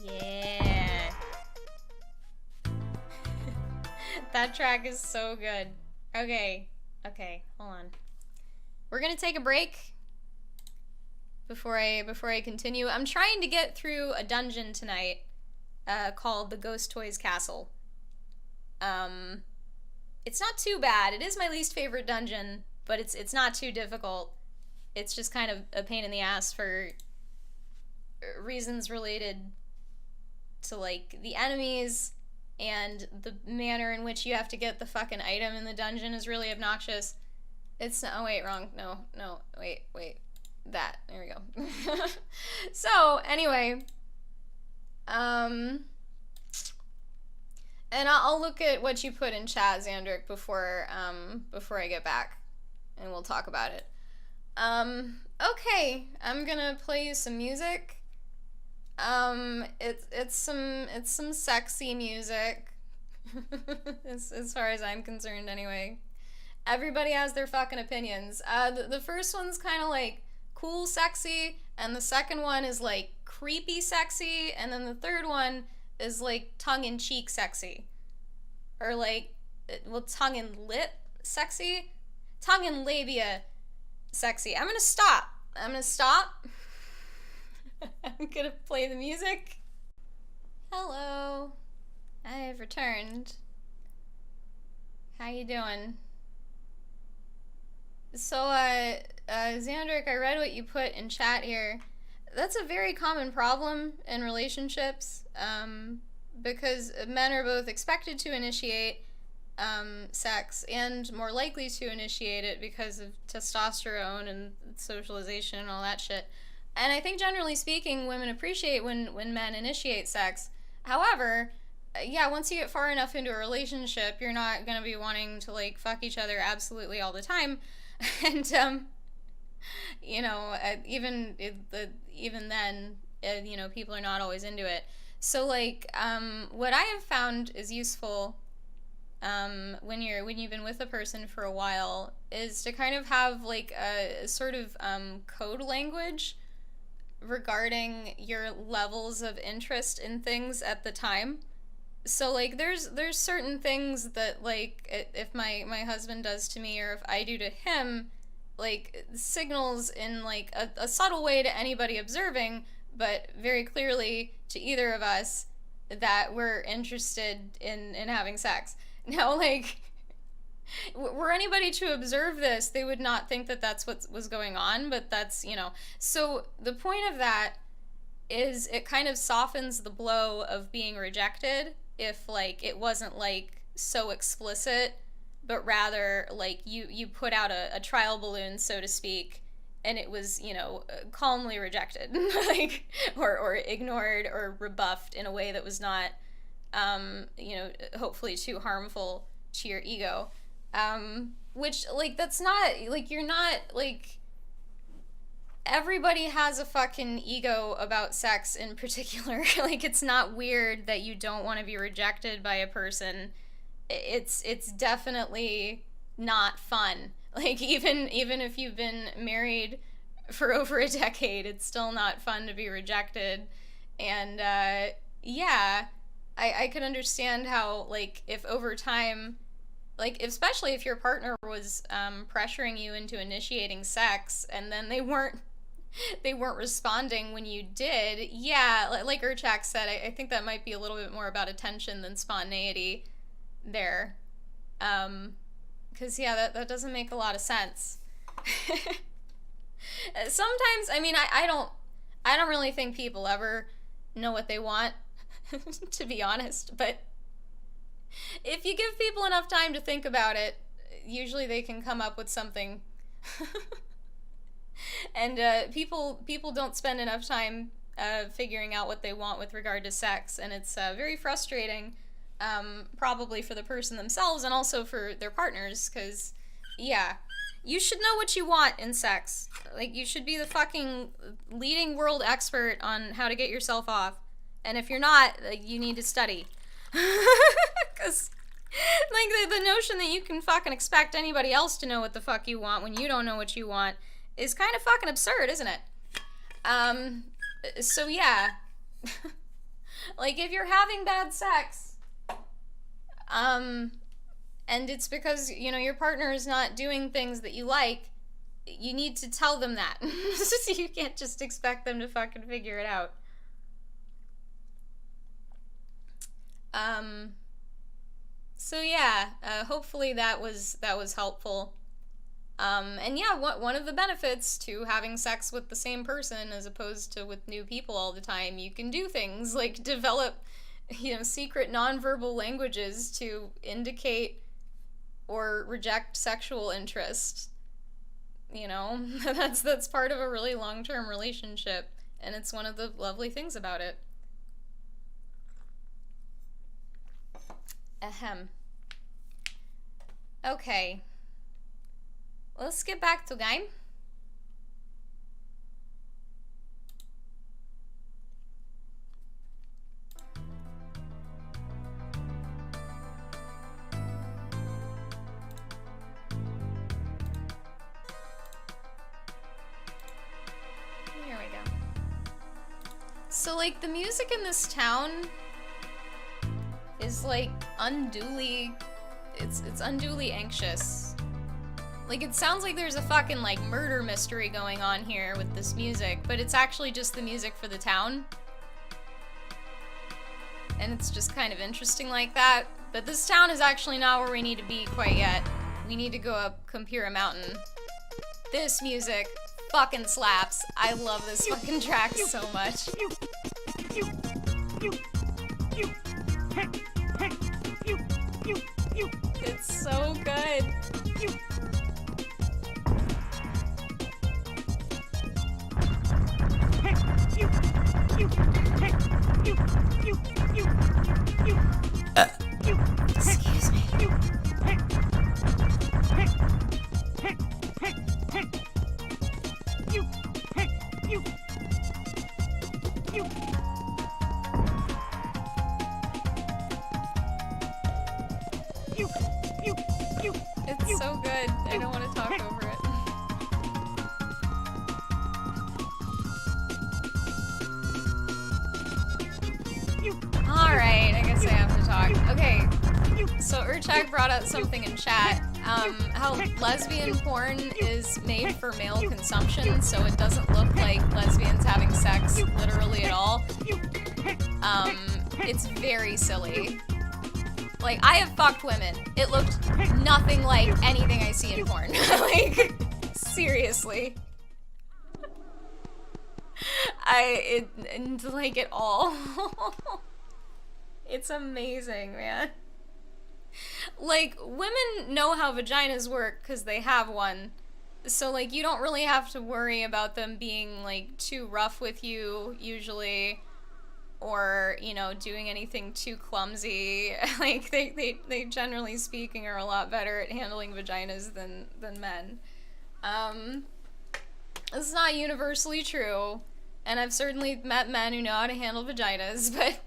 Speaker 1: Yeah. That track is so good. Okay, hold on. We're gonna take a break before I continue. I'm trying to get through a dungeon tonight called the Ghost Toys Castle. It's not too bad. It is my least favorite dungeon, but it's not too difficult. It's just kind of a pain in the ass for reasons related to, like, the enemies, and the manner in which you have to get the fucking item in the dungeon is really obnoxious. It's, oh wait, wrong, no, wait, that, there we go. So, anyway, and I'll look at what you put in chat, Xandrick, before I get back, and we'll talk about it. Okay, I'm gonna play you some music. It's some sexy music, as far as I'm concerned, anyway. Everybody has their fucking opinions. The first one's kind of like cool sexy, and the second one is like creepy sexy, and then the third one is like tongue-in-cheek sexy. Or like, well, tongue-in-lip sexy? Tongue-in-labia sexy. I'm gonna stop. I'm gonna play the music. Hello. I have returned. How you doing? So, Xandrick, I read what you put in chat here. That's a very common problem in relationships, because men are both expected to initiate sex and more likely to initiate it because of testosterone and socialization and all that shit. And I think generally speaking, women appreciate when men initiate sex. However, yeah, once you get far enough into a relationship, you're not gonna be wanting to, like, fuck each other absolutely all the time. And, you know, even then, you know, people are not always into it. So, like, what I have found is useful, when you've been with a person for a while, is to kind of have, like, a sort of, code language regarding your levels of interest in things at the time. So, like, there's certain things that, like, if my husband does to me, or if I do to him, like, signals in, like, a subtle way to anybody observing, but very clearly to either of us, that we're interested in having sex. Now, like, were anybody to observe this, they would not think that that's what was going on, but that's, you know. So the point of that is it kind of softens the blow of being rejected if, like, it wasn't, like, so explicit, but rather, like, you put out a trial balloon, so to speak, and it was, you know, calmly rejected, like, or ignored or rebuffed in a way that was not, you know, hopefully too harmful to your ego. Which, like, that's not, like, you're not, like, everybody has a fucking ego about sex in particular. Like, it's not weird that you don't want to be rejected by a person. It's definitely not fun. Like, even if you've been married for over a decade, it's still not fun to be rejected. And, yeah, I could understand how, like, if over time, like, especially if your partner was pressuring you into initiating sex, and then they weren't responding when you did, yeah, like Urchak said, I think that might be a little bit more about attention than spontaneity there. Because, yeah, that doesn't make a lot of sense. Sometimes, I mean, I don't really think people ever know what they want, to be honest, but if you give people enough time to think about it, usually they can come up with something. And people don't spend enough time figuring out what they want with regard to sex, and it's very frustrating, probably for the person themselves and also for their partners, because, yeah, you should know what you want in sex. Like, you should be the fucking leading world expert on how to get yourself off, and if you're not, like, you need to study. Because, like, the notion that you can fucking expect anybody else to know what the fuck you want when you don't know what you want is kind of fucking absurd, isn't it? So yeah. Like, if you're having bad sex, and it's because, you know, your partner is not doing things that you like, you need to tell them that. You can't just expect them to fucking figure it out. So yeah, hopefully that was helpful. And yeah, one of the benefits to having sex with the same person as opposed to with new people all the time, you can do things like develop, you know, secret nonverbal languages to indicate or reject sexual interest. You know, that's part of a really long-term relationship, and it's one of the lovely things about it. Ahem. Okay. Let's get back to game. Here we go. So, like, the music in this town is, like, unduly... It's unduly anxious. Like, it sounds like there's a fucking, like, murder mystery going on here with this music, but it's actually just the music for the town. And it's just kind of interesting like that. But this town is actually not where we need to be quite yet. We need to go up Compira Mountain. This music fucking slaps. I love this fucking track so much. It's so good. Excuse me. It's so good. I don't want to talk over it. Alright, I guess I have to talk. Okay, so Urchak brought up something in chat, how lesbian porn is made for male consumption, so it doesn't look like lesbians having sex literally at all. It's very silly. Like, I have fucked women. It looked nothing like anything I see in porn. Like, seriously. Like, at all. It's amazing, man. Like, women know how vaginas work because they have one. So, like, you don't really have to worry about them being, like, too rough with you, usually. Or, you know, doing anything too clumsy. Like, they generally speaking are a lot better at handling vaginas than men. It's not universally true. And I've certainly met men who know how to handle vaginas, but...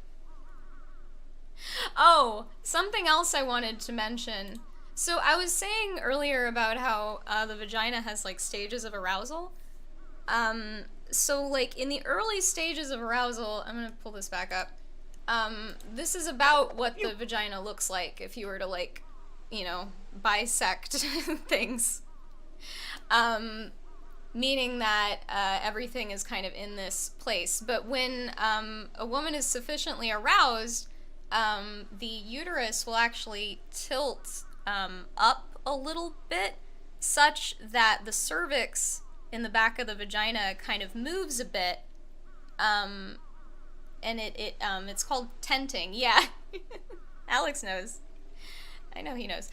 Speaker 1: Oh, something else I wanted to mention. So I was saying earlier about how the vagina has, like, stages of arousal. So, like, in the early stages of arousal, I'm gonna pull this back up. This is about what the vagina looks like if you were to, like, you know, bisect things. Meaning that everything is kind of in this place. But when a woman is sufficiently aroused, the uterus will actually tilt up a little bit, such that the cervix in the back of the vagina kind of moves a bit, and it's called tenting. Yeah. Alex knows. I know he knows.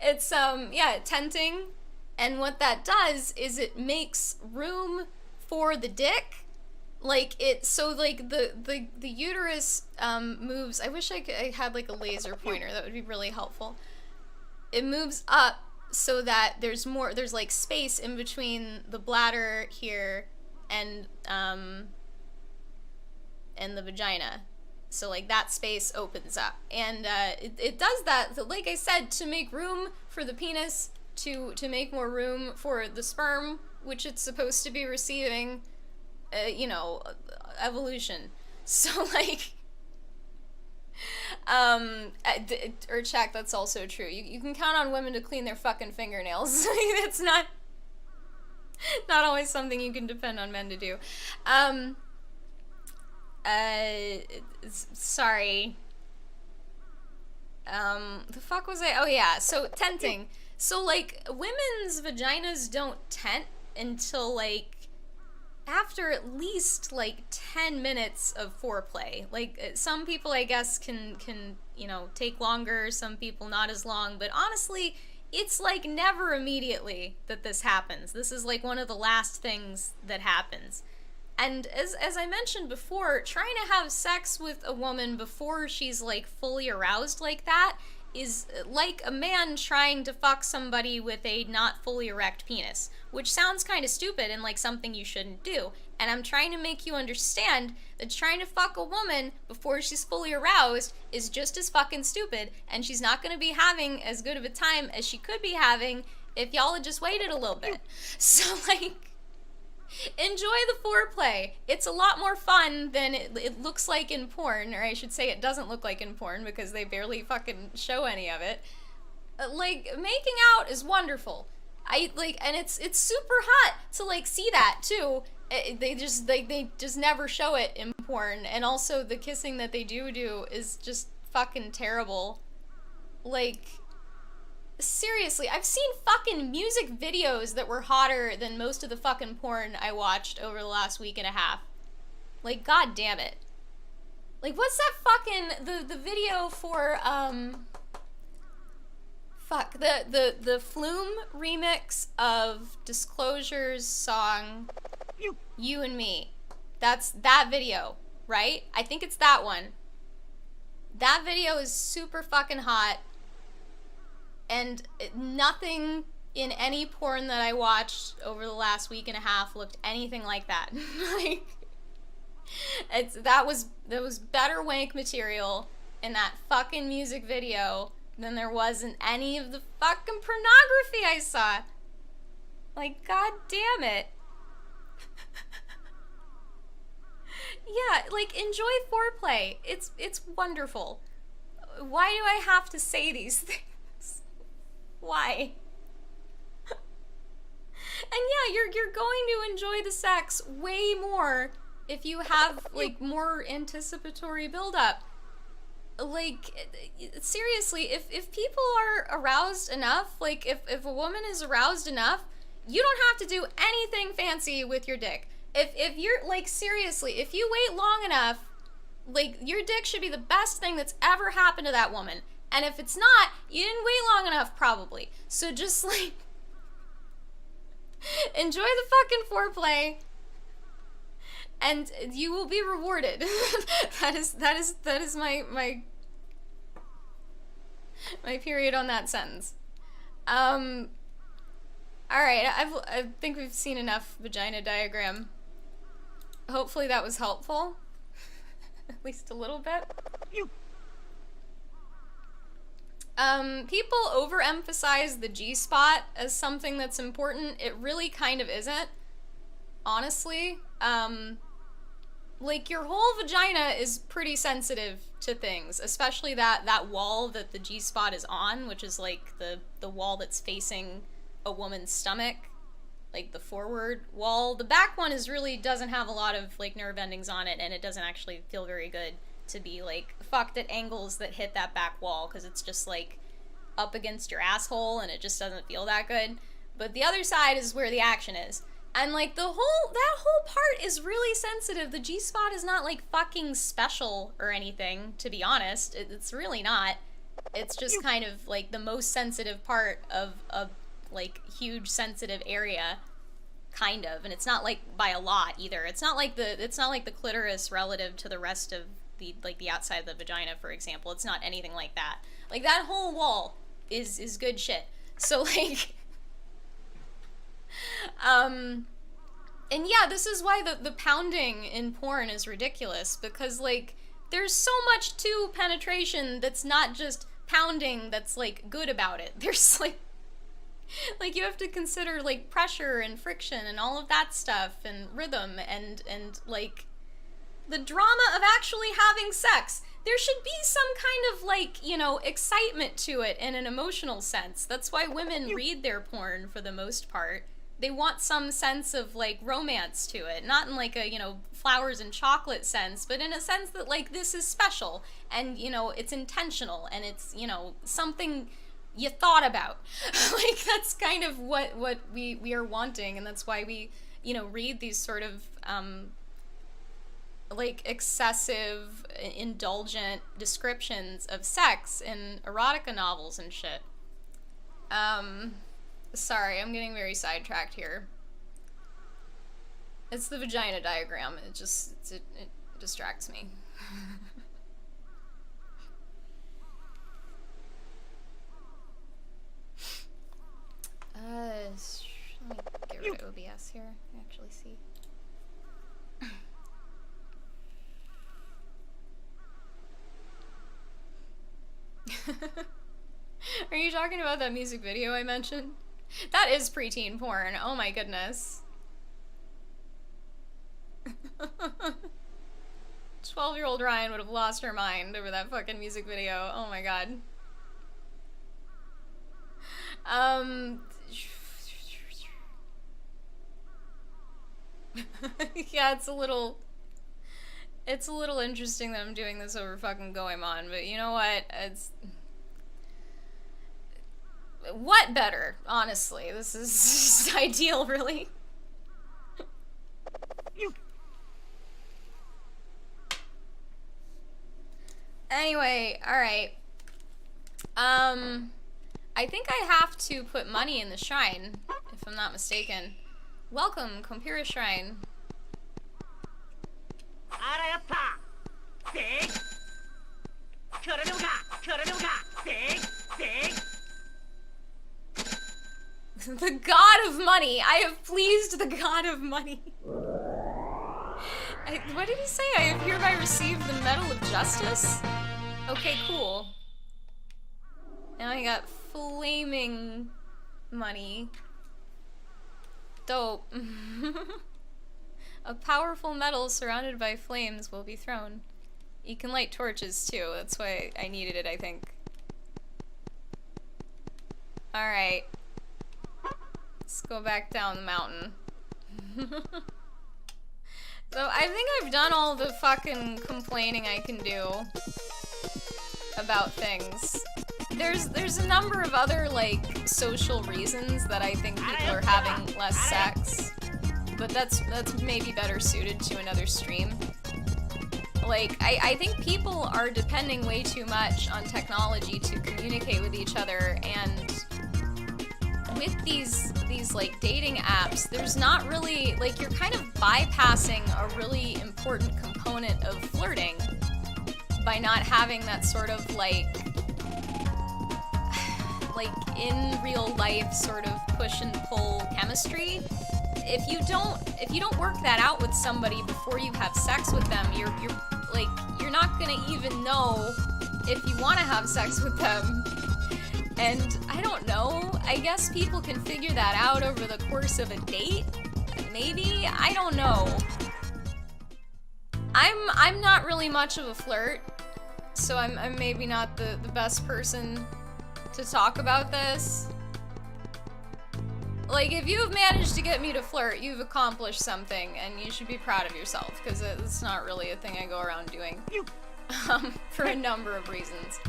Speaker 1: It's yeah, tenting, and what that does is it makes room for the dick. Like, the uterus moves. I wish I had like a laser pointer. That would be really helpful. It moves up so that there's like space in between the bladder here and the vagina. So, like, that space opens up. And it does that, like I said, to make room for the penis to make more room for the sperm, which it's supposed to be receiving, evolution. So, like, or check, that's also true. You can count on women to clean their fucking fingernails. It's not always something you can depend on men to do. Sorry. The fuck was I? Oh yeah, so tenting. So, like, women's vaginas don't tent until, like, after at least, like, 10 minutes of foreplay. Like, some people, I guess, can take longer, some people not as long, but honestly, it's, like, never immediately that this happens. This is, like, one of the last things that happens. And as I mentioned before, trying to have sex with a woman before she's, like, fully aroused like that is like a man trying to fuck somebody with a not fully erect penis, which sounds kind of stupid and like something you shouldn't do. And I'm trying to make you understand that trying to fuck a woman before she's fully aroused is just as fucking stupid, and she's not going to be having as good of a time as she could be having if y'all had just waited a little bit. So, like, enjoy the foreplay. It's a lot more fun than it looks like in porn, or I should say it doesn't look like in porn because they barely fucking show any of it. Like, making out is wonderful. And it's super hot to, like, see that too. They just never show it in porn, and also the kissing that they do is just fucking terrible. Like, seriously, I've seen fucking music videos that were hotter than most of the fucking porn I watched over the last week and a half. Like, god damn it. Like, what's that fucking, the video for, the Flume remix of Disclosure's song, You and Me. That's that video, right? I think it's that one. That video is super fucking hot. And nothing in any porn that I watched over the last week and a half looked anything like that. Like, that was better wank material in that fucking music video than there was in any of the fucking pornography I saw. Like, god damn it. Yeah, like, enjoy foreplay. It's wonderful. Why do I have to say these things? Why? And yeah, you're going to enjoy the sex way more if you have, like, more anticipatory buildup. Like, seriously, if people are aroused enough, like, if a woman is aroused enough, you don't have to do anything fancy with your dick. If you're, like, seriously, if you wait long enough, like, your dick should be the best thing that's ever happened to that woman. And if it's not, you didn't wait long enough, probably. So just, like, enjoy the fucking foreplay, and you will be rewarded. that is my period on that sentence. Alright, I think we've seen enough vagina diagram. Hopefully that was helpful. At least a little bit. People overemphasize the G-spot as something that's important. It really kind of isn't, honestly. Like, your whole vagina is pretty sensitive to things, especially that wall that the G-spot is on, which is, like, the wall that's facing a woman's stomach, like, the forward wall. The back one really doesn't have a lot of, like, nerve endings on it, and it doesn't actually feel very good to be, like, fucked at angles that hit that back wall, because it's just, like, up against your asshole, and it just doesn't feel that good. But the other side is where the action is. And, like, that whole part is really sensitive. The G-spot is not, like, fucking special or anything, to be honest. It's really not. It's just kind of, like, the most sensitive part of a, like, huge sensitive area, kind of. And it's not, like, by a lot, either. It's not like the clitoris relative to the rest of the outside of the vagina, for example. It's not anything like that. Like, that whole wall is good shit. So, like, and yeah, this is why the pounding in porn is ridiculous, because, like, there's so much to penetration that's not just pounding that's, like, good about it. There's, like, Like, you have to consider, like, pressure and friction and all of that stuff, and rhythm, and like, the drama of actually having sex. There should be some kind of, like, you know, excitement to it in an emotional sense. That's why women read their porn for the most part. They want some sense of, like, romance to it. Not in, like, a, you know, flowers and chocolate sense, but in a sense that, like, this is special, and, you know, it's intentional, and it's, you know, something you thought about. Like, that's kind of what we are wanting, and that's why we, you know, read these sort of, like, excessive, indulgent descriptions of sex in erotica novels and shit. Sorry, I'm getting very sidetracked here. It's the vagina diagram. It distracts me. Let me get rid of OBS here. Actually see. Are you talking about that music video I mentioned? That is preteen porn. Oh my goodness. 12-year-old Ryan would have lost her mind over that fucking music video. Oh my god. Yeah, it's a little interesting that I'm doing this over fucking Goemon, but you know what? What better, honestly? This is just ideal, really. Anyway, alright. I think I have to put money in the shrine, if I'm not mistaken. Welcome, Compira Shrine. The god of money. I have pleased the god of money. What did he say? I have hereby received the Medal of Justice? Okay, cool. Now I got flaming money. Dope. A powerful medal surrounded by flames will be thrown. You can light torches too. That's why I needed it, I think. Alright. Let's go back down the mountain. So I think I've done all the fucking complaining I can do about things. There's a number of other, like, social reasons that I think people are having less sex, but that's maybe better suited to another stream. Like, I think people are depending way too much on technology to communicate with each other, and with these like dating apps, there's not really, like, you're kind of bypassing a really important component of flirting by not having that sort of like in real life sort of push and pull chemistry. If you don't work that out with somebody before you have sex with them, you're not gonna even know if you want to have sex with them. And I don't know, I guess people can figure that out over the course of a date? Maybe? I don't know. I'm not really much of a flirt, so I'm maybe not the best person to talk about this. Like, if you've managed to get me to flirt, you've accomplished something, and you should be proud of yourself, because it's not really a thing I go around doing. For a number of reasons.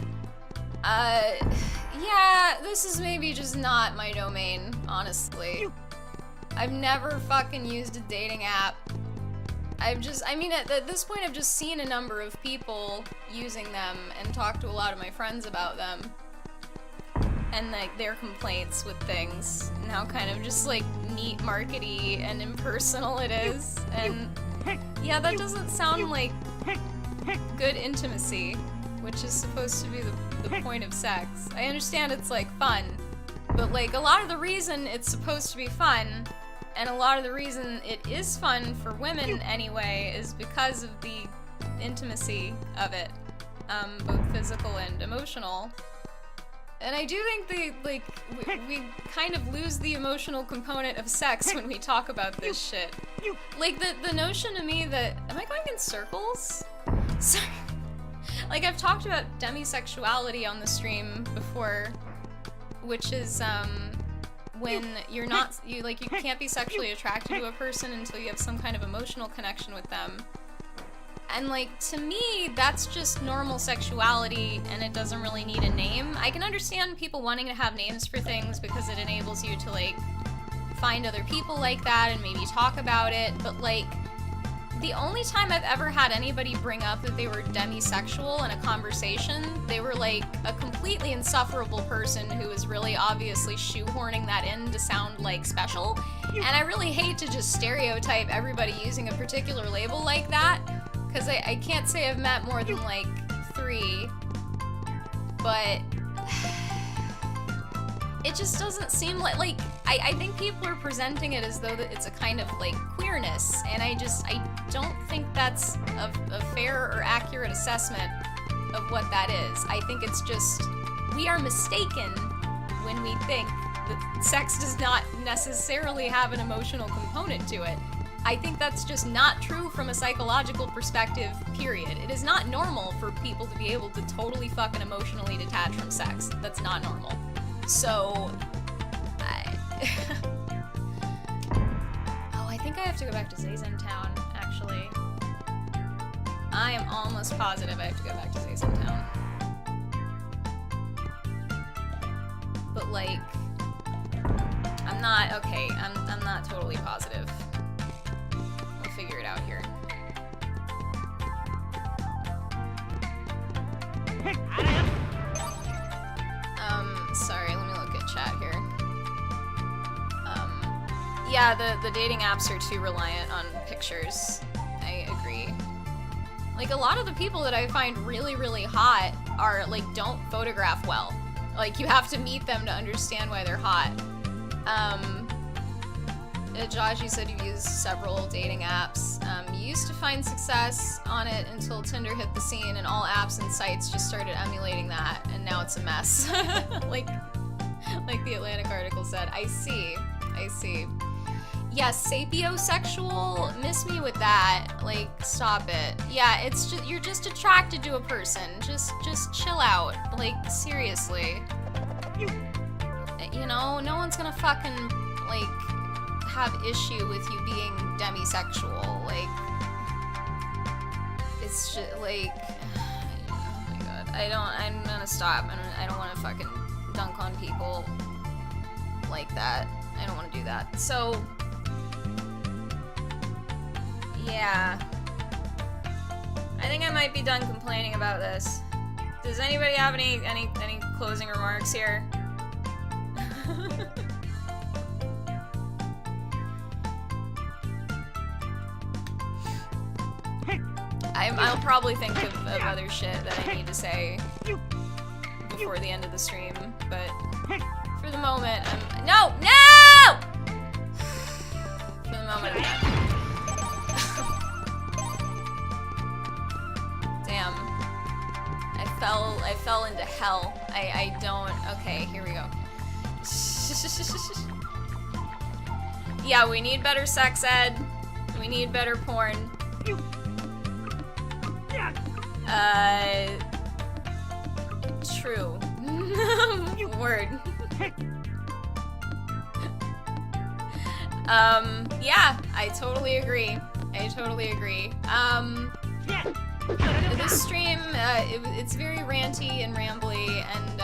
Speaker 1: Yeah, this is maybe just not my domain, honestly. I've never fucking used a dating app. At this point I've just seen a number of people using them and talked to a lot of my friends about them. And, like, their complaints with things, and how kind of just, like, neat markety and impersonal it is. And, yeah, that doesn't sound like good intimacy, which is supposed to be the point of sex. I understand it's, like, fun, but, like, a lot of the reason it's supposed to be fun, and a lot of the reason it is fun for women anyway, is because of the intimacy of it, both physical and emotional. And I do think we kind of lose the emotional component of sex when we talk about this shit. Like, the notion to me that... Am I going in circles? Sorry. Like, I've talked about demisexuality on the stream before, which is, when you're not... You can't be sexually attracted to a person until you have some kind of emotional connection with them. And, like, to me, that's just normal sexuality, and it doesn't really need a name. I can understand people wanting to have names for things because it enables you to, like, find other people like that and maybe talk about it, but, like, the only time I've ever had anybody bring up that they were demisexual in a conversation, they were, like, a completely insufferable person who was really obviously shoehorning that in to sound, like, special. And I really hate to just stereotype everybody using a particular label like that. Because I can't say I've met more than, like, 3, but it just doesn't seem like I think people are presenting it as though that it's a kind of, like, queerness, and I don't think that's a fair or accurate assessment of what that is. I think it's just, we are mistaken when we think that sex does not necessarily have an emotional component to it. I think that's just not true from a psychological perspective, period. It is not normal for people to be able to totally fucking emotionally detach from sex. That's not normal. So, I think I have to go back to Zazentown, actually. I am almost positive I have to go back to Zazentown. But, like, I'm not totally positive. Figure it out here. Sorry, let me look at chat here. Yeah, the dating apps are too reliant on pictures. I agree. Like, a lot of the people that I find really, really hot are, like, don't photograph well. Like, you have to meet them to understand why they're hot. Josh, you said you used several dating apps. You used to find success on it until Tinder hit the scene and all apps and sites just started emulating that, and now it's a mess. like the Atlantic article said. I see. Yes, sapiosexual, miss me with that. Like, stop it. Yeah, it's just, you're just attracted to a person. Just chill out. Like, seriously. You know, no one's gonna fucking, like, have issue with you being demisexual. Like, it's just like, oh my god, I'm gonna stop. I don't want to fucking dunk on people like that. I don't want to do that. So, yeah, I think I might be done complaining about this. Does anybody have any closing remarks here? I'll probably think of other shit that I need to say before the end of the stream, but for the moment, No! For the moment, I'm done. Damn. I fell into hell. I don't... Okay, here we go. Yeah, we need better sex ed. We need better porn. True. Word. Yeah, I totally agree. This stream, it's very ranty and rambly, and,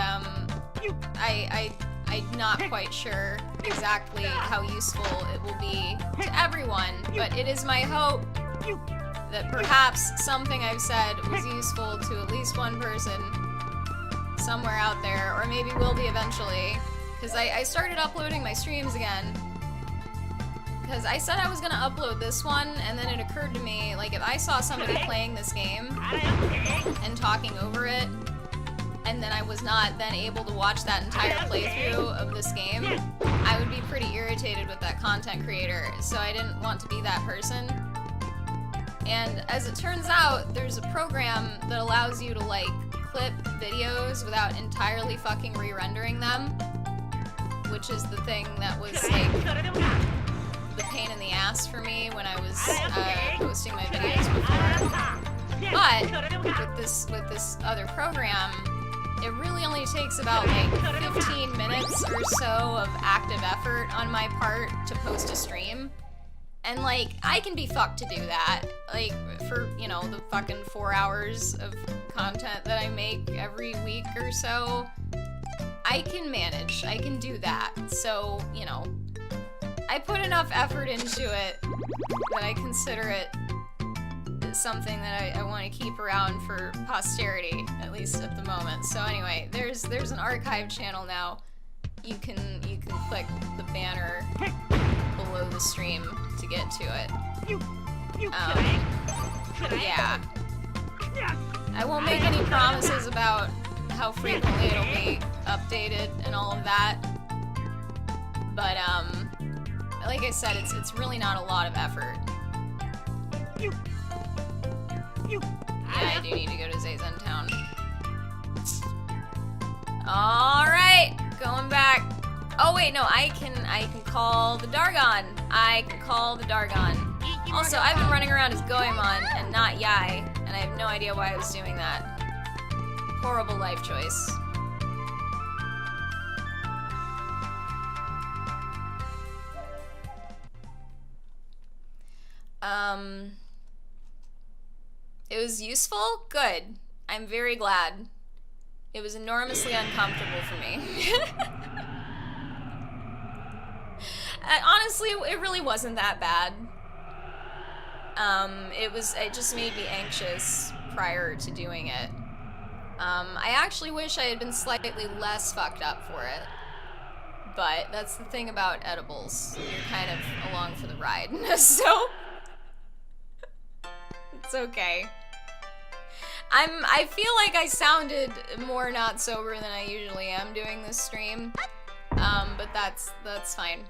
Speaker 1: I'm not quite sure exactly how useful it will be to everyone, but it is my hope that perhaps something I've said was useful to at least one person somewhere out there, or maybe will be eventually, because I started uploading my streams again, because I said I was gonna upload this one, and then it occurred to me, like, if I saw somebody playing this game and talking over it, and then I was not then able to watch that entire playthrough of this game, I would be pretty irritated with that content creator, so I didn't want to be that person. And as it turns out, there's a program that allows you to, like, clip videos without entirely fucking re-rendering them, which is the thing that was like the pain in the ass for me when I was posting my videos before. But with this other program, it really only takes about like 15 minutes or so of active effort on my part to post a stream. And like, I can be fucked to do that. Like, for, you know, the fucking 4 hours of content that I make every week or so, I can manage. I can do that. So, you know, I put enough effort into it that I consider it something that I want to keep around for posterity, at least at the moment. So anyway, there's an archive channel now. You can click the banner below the stream to get to it. Yeah. I won't make any promises about how frequently it'll be updated and all of that. But like I said, it's really not a lot of effort. Yeah, I do need to go to Zayzen Town. Alright, going back. Oh wait, no, I can call the Dargon. I can call the Dargon. Also, I've been running around as Goemon and not Yai, and I have no idea why I was doing that. Horrible life choice. It was useful? Good. I'm very glad. It was enormously uncomfortable for me. Honestly, it really wasn't that bad. It just made me anxious prior to doing it. I actually wish I had been slightly less fucked up for it. But that's the thing about edibles. You're kind of along for the ride. So it's okay. I feel like I sounded more not sober than I usually am doing this stream. But that's fine.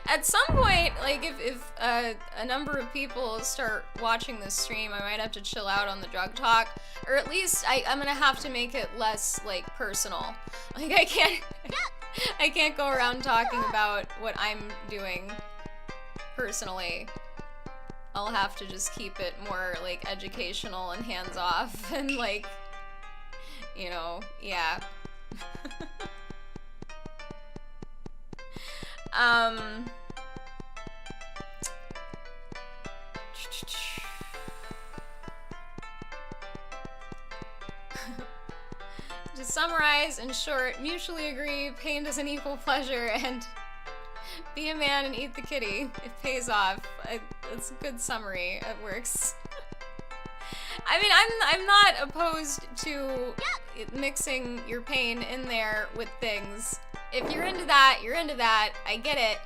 Speaker 1: At some point, like, if a number of people start watching this stream, I might have to chill out on the drug talk, or at least I'm gonna have to make it less, like, personal. Like, I can't go around talking about what I'm doing personally. I'll have to just keep it more, like, educational and hands-off, and, like, you know, yeah. To summarize, in short, mutually agree, pain doesn't equal pleasure, and be a man and eat the kitty. It pays off. It's a good summary. It works. I mean, I'm not opposed to mixing your pain in there with things. If you're into that, you're into that. I get it.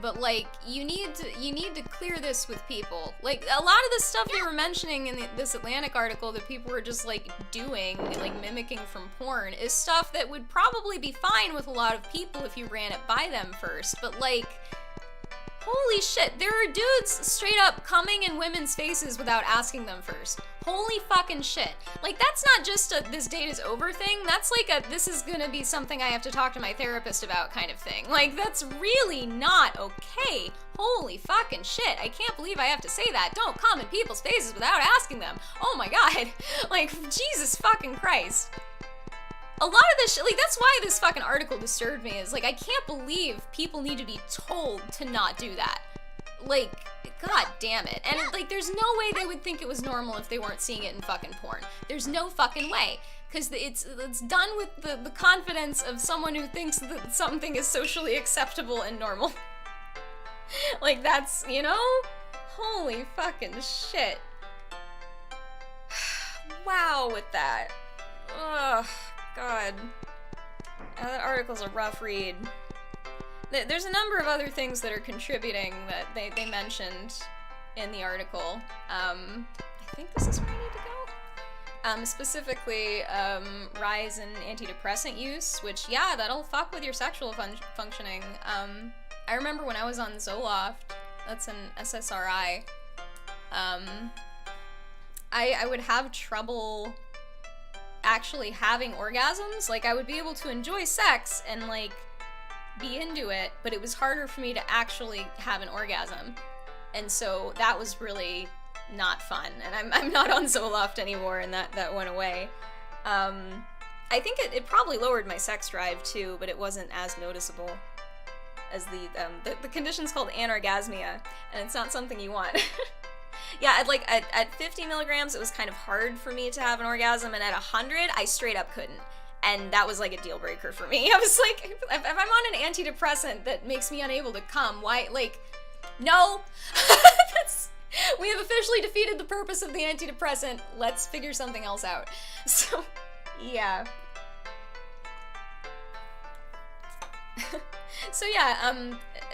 Speaker 1: But like, you need to clear this with people. Like, a lot of the stuff they were mentioning in this Atlantic article that people were just like doing, like mimicking from porn, is stuff that would probably be fine with a lot of people if you ran it by them first. But like, holy shit, there are dudes straight up coming in women's faces without asking them first. Holy fucking shit. Like, that's not just a this date is over thing, that's like a this is gonna be something I have to talk to my therapist about kind of thing. Like, that's really not okay. Holy fucking shit, I can't believe I have to say that. Don't come in people's faces without asking them. Oh my god. Like, Jesus fucking Christ. A lot of this shit, like, that's why this fucking article disturbed me, is like, I can't believe people need to be told to not do that. Like, god damn it. And like, there's no way they would think it was normal if they weren't seeing it in fucking porn. There's no fucking way. Because it's done with the confidence of someone who thinks that something is socially acceptable and normal. Like, that's, you know? Holy fucking shit. Wow with that. Ugh. God. That article's a rough read. There's a number of other things that are contributing that they mentioned in the article. I think this is where I need to go. Specifically, rise in antidepressant use, which, yeah, that'll fuck with your sexual functioning. I remember when I was on Zoloft, that's an SSRI, I would have trouble actually having orgasms. Like, I would be able to enjoy sex and, like, be into it, but it was harder for me to actually have an orgasm. And so that was really not fun. And I'm not on Zoloft anymore, and that went away. I think it probably lowered my sex drive, too, but it wasn't as noticeable as the condition's called anorgasmia, and it's not something you want. Yeah, at 50 milligrams, it was kind of hard for me to have an orgasm, and at 100, I straight up couldn't. And that was like a deal breaker for me. I was like, if I'm on an antidepressant that makes me unable to come, why, like, no. We have officially defeated the purpose of the antidepressant. Let's figure something else out. So, yeah. So yeah,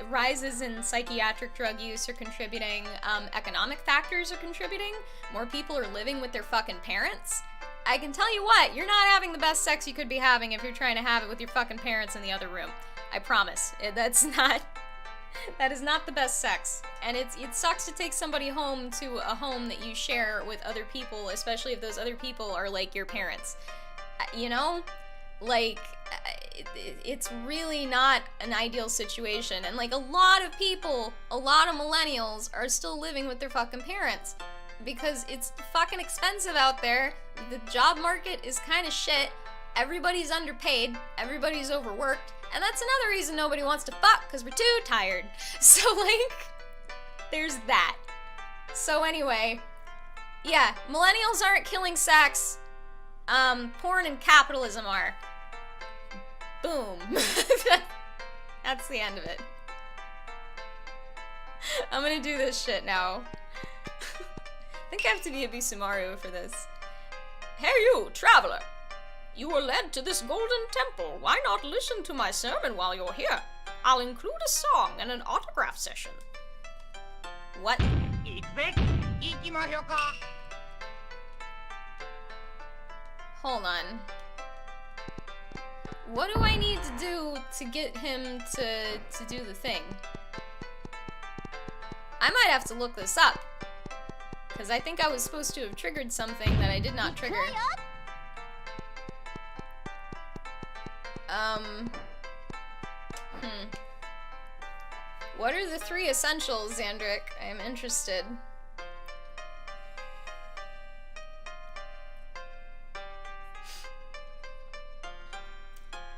Speaker 1: rises in psychiatric drug use are contributing, economic factors are contributing, more people are living with their fucking parents. I can tell you what, you're not having the best sex you could be having if you're trying to have it with your fucking parents in the other room. I promise. That is not the best sex. And it sucks to take somebody home to a home that you share with other people, especially if those other people are like your parents. You know? Like, it's really not an ideal situation. And like a lot of millennials are still living with their fucking parents because it's fucking expensive out there. The job market is kind of shit. Everybody's underpaid. Everybody's overworked. And that's another reason nobody wants to fuck, because we're too tired. So like, there's that. So anyway, yeah, millennials aren't killing sex. Porn and capitalism are. Boom. That's the end of it. I'm gonna do this shit now. I think I have to be a Bisumaru for this. Hey you, traveler! You were led to this golden temple. Why not listen to my sermon while you're here? I'll include a song and an autograph session. What? Hold on. What do I need to do to get him to do the thing? I might have to look this up. Because I think I was supposed to have triggered something that I did not trigger. What are the 3 essentials, Xandric? I am interested.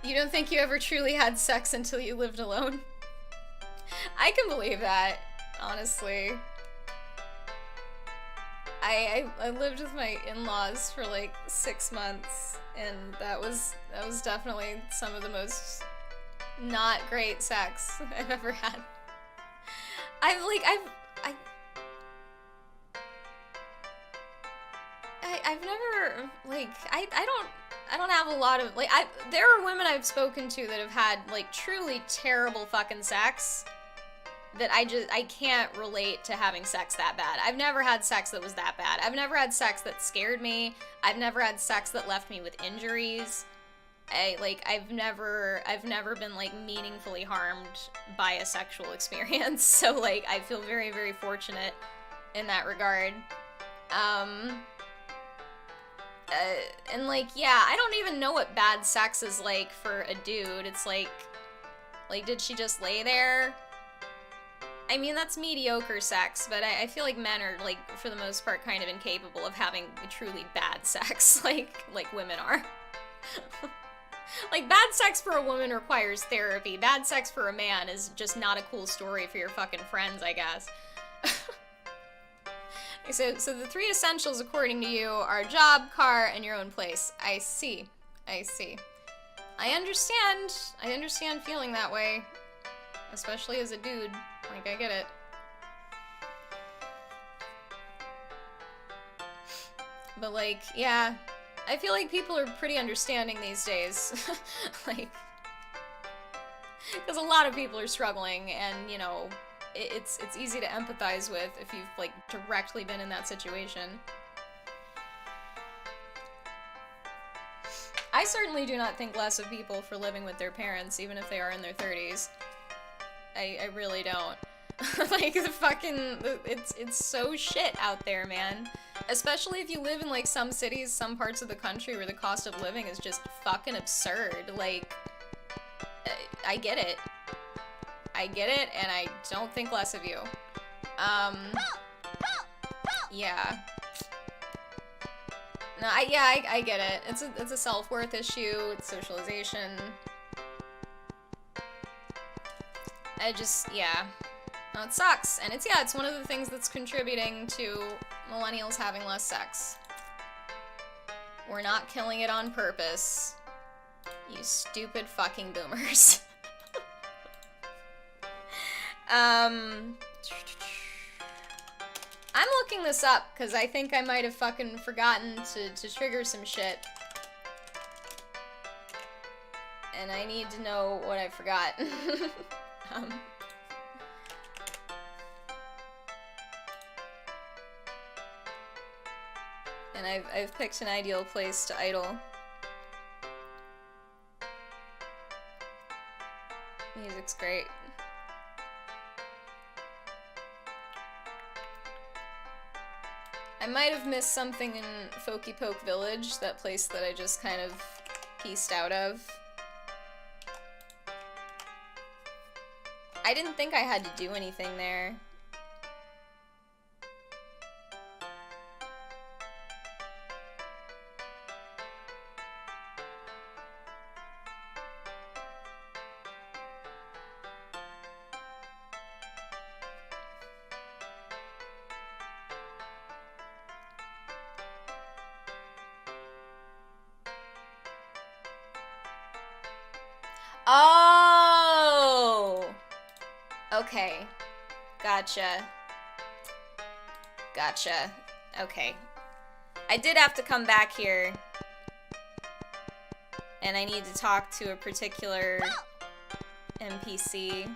Speaker 1: You don't think you ever truly had sex until you lived alone? I can believe that, honestly. I lived with my in-laws for like 6 months, and that was definitely some of the most not great sex I've ever had. I don't have a lot of, like, there are women I've spoken to that have had, like, truly terrible fucking sex that I can't relate to having sex that bad. I've never had sex that was that bad. I've never had sex that scared me. I've never had sex that left me with injuries. I've never been, like, meaningfully harmed by a sexual experience. So, like, I feel very, very fortunate in that regard. And like, yeah, I don't even know what bad sex is like for a dude. It's like, did she just lay there? I mean, that's mediocre sex, but I feel like men are, like, for the most part, kind of incapable of having truly bad sex, like women are. Like, bad sex for a woman requires therapy. Bad sex for a man is just not a cool story for your fucking friends, I guess. So the 3 essentials, according to you, are job, car, and your own place. I see. I understand feeling that way. Especially as a dude. Like, I get it. But, like, yeah. I feel like people are pretty understanding these days. Like, because a lot of people are struggling, and, you know, it's easy to empathize with if you've, like, directly been in that situation. I certainly do not think less of people for living with their parents, even if they are in their 30s. I really don't. Like, it's so shit out there, man. Especially if you live in, like, some cities, some parts of the country where the cost of living is just fucking absurd. Like, I get it. I get it, and I don't think less of you. Yeah. No, I get it. It's a self-worth issue, it's socialization. Yeah. No, it sucks. And it's one of the things that's contributing to millennials having less sex. We're not killing it on purpose. You stupid fucking boomers. I'm looking this up, because I think I might have fucking forgotten to trigger some shit. And I need to know what I forgot. And I've picked an ideal place to idle. Music's great. I might have missed something in Folky Poke Village, that place that I just kind of pieced out of. I didn't think I had to do anything there. Oh! Okay. Gotcha. Gotcha. Okay. I did have to come back here. And I need to talk to a particular NPC.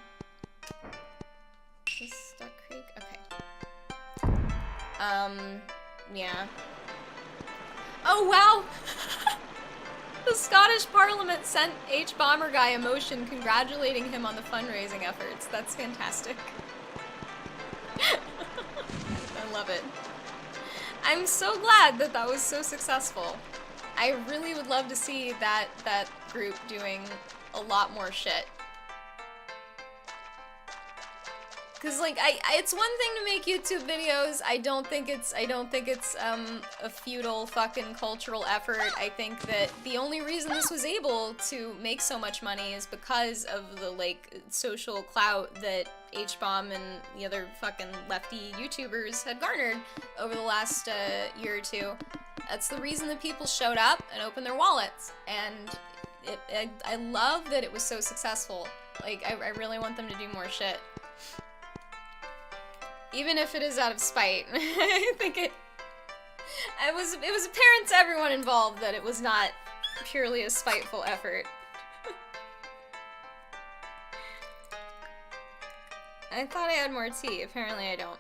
Speaker 1: Is this Duck Creek? Okay. Yeah. Oh, wow! The Scottish Parliament sent H. Bomber Guy a motion congratulating him on the fundraising efforts. That's fantastic. I love it. I'm so glad that that was so successful. I really would love to see that group doing a lot more shit. Cause like it's one thing to make YouTube videos. I don't think it's a futile fucking cultural effort. I think that the only reason this was able to make so much money is because of the like social clout that H-Bomb and the other fucking lefty YouTubers had garnered over the last year or two. That's the reason that people showed up and opened their wallets, and I love that it was so successful. Like I really want them to do more shit. Even if it is out of spite. I think it was apparent to everyone involved that it was not purely a spiteful effort. I thought I had more tea. Apparently I don't.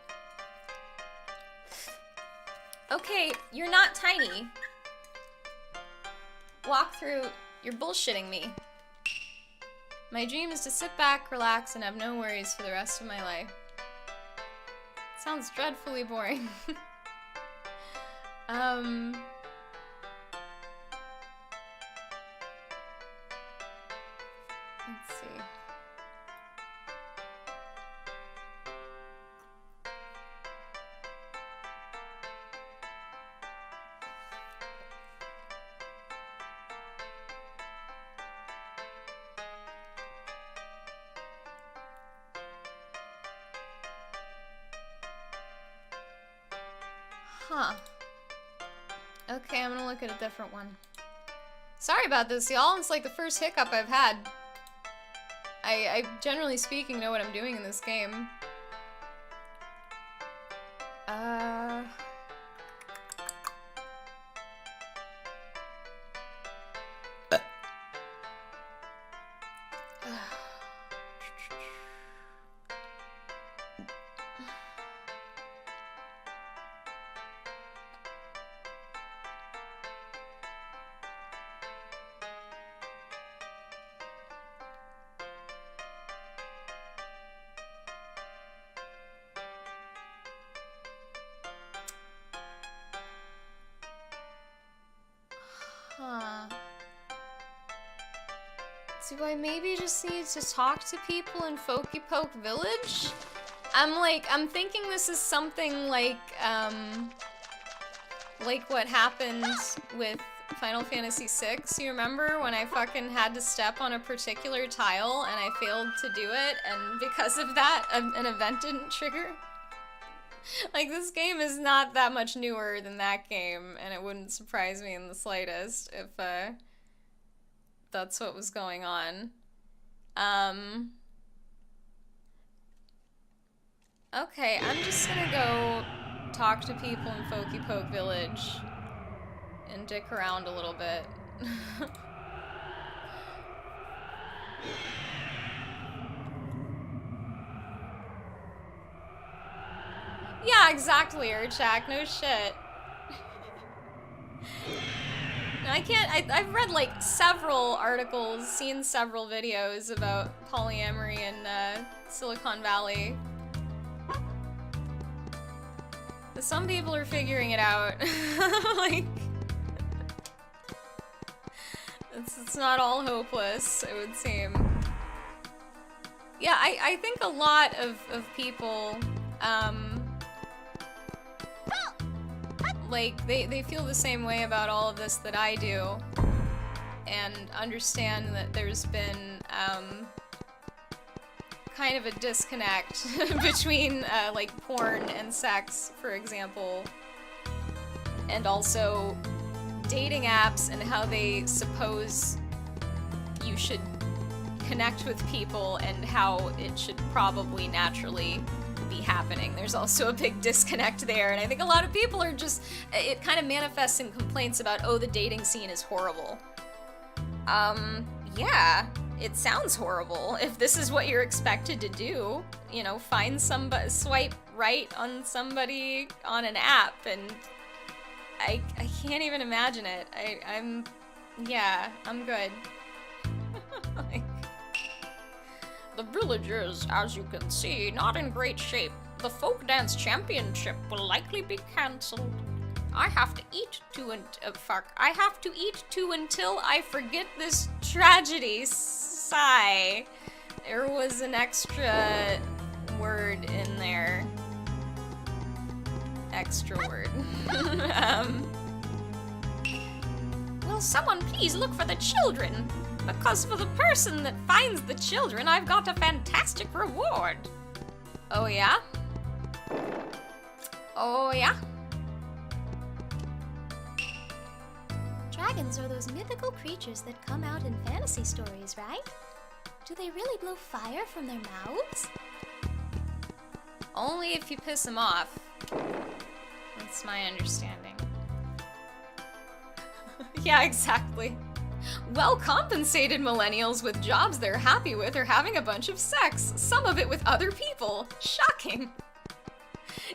Speaker 1: Okay, you're not tiny. Walk through. You're bullshitting me. My dream is to sit back, relax, and have no worries for the rest of my life. Sounds dreadfully boring. Let's see. Huh. Okay, I'm gonna look at a different one. Sorry about this, y'all. It's like the first hiccup I've had. I generally speaking know what I'm doing in this game. Do I maybe just need to talk to people in Folky Poke Village? I'm thinking this is something like what happened with Final Fantasy VI. You remember when I fucking had to step on a particular tile and I failed to do it, and because of that, an event didn't trigger? Like, this game is not that much newer than that game, and it wouldn't surprise me in the slightest if, that's what was going on. Okay, I'm just gonna go talk to people in Folky Poke Village and dick around a little bit. Yeah, exactly, Urchak, no shit. I've read like several articles, seen several videos about polyamory in Silicon Valley. Some people are figuring it out. Like, it's not all hopeless, it would seem. Yeah, I think a lot of people, like, they feel the same way about all of this that I do, and understand that there's been, kind of a disconnect between, like, porn and sex, for example, and also dating apps and how they suppose you should connect with people and how it should probably naturally be happening. There's also a big disconnect there, and I think a lot of people are just, it kind of manifests in complaints about, oh, the dating scene is horrible. Yeah, it sounds horrible. If this is what you're expected to do, you know, find somebody, swipe right on somebody on an app, and I can't even imagine it. I'm good. Like, the villagers, as you can see, not in great shape. The folk dance championship will likely be cancelled. I have to eat to until I forget this tragedy. Sigh. There was an extra word in there. Extra word. Will someone please look for the children? Because for the person that finds the children, I've got a fantastic reward. Oh yeah? Oh yeah?
Speaker 3: Dragons are those mythical creatures that come out in fantasy stories, right? Do they really blow fire from their mouths?
Speaker 1: Only if you piss them off. That's my understanding. Yeah, exactly. Well-compensated millennials with jobs they're happy with are having a bunch of sex, some of it with other people. Shocking.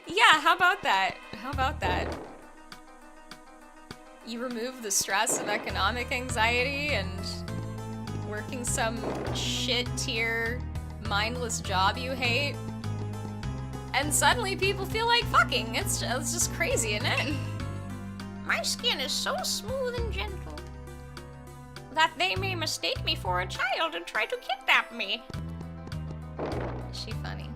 Speaker 1: Yeah, how about that? How about that? You remove the stress of economic anxiety and working some shit-tier, mindless job you hate, and suddenly people feel like fucking. It's just crazy, isn't it? My skin is so smooth and gentle that they may mistake me for a child and try to kidnap me. Is she funny?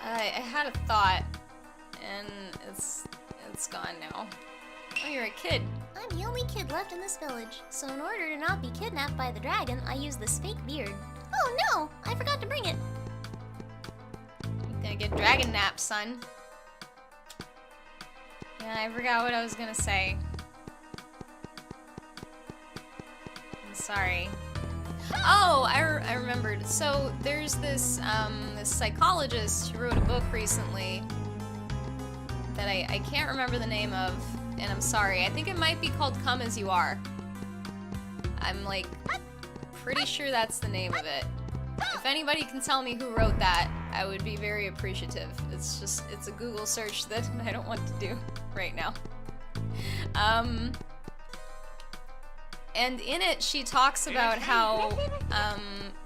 Speaker 1: I had a thought, and it's gone now. Oh, you're a kid.
Speaker 3: I'm the only kid left in this village, so in order to not be kidnapped by the dragon, I use this fake beard. Oh no, I forgot to bring it.
Speaker 1: You're gonna get dragon napped, son. Yeah, I forgot what I was gonna say. I'm sorry. Oh, I remembered. So there's this this psychologist who wrote a book recently that I can't remember the name of, and I'm sorry. I think it might be called Come As You Are. I'm like pretty sure that's the name of it. If anybody can tell me who wrote that, I would be very appreciative. It's a Google search that I don't want to do right now. And in it, she talks about how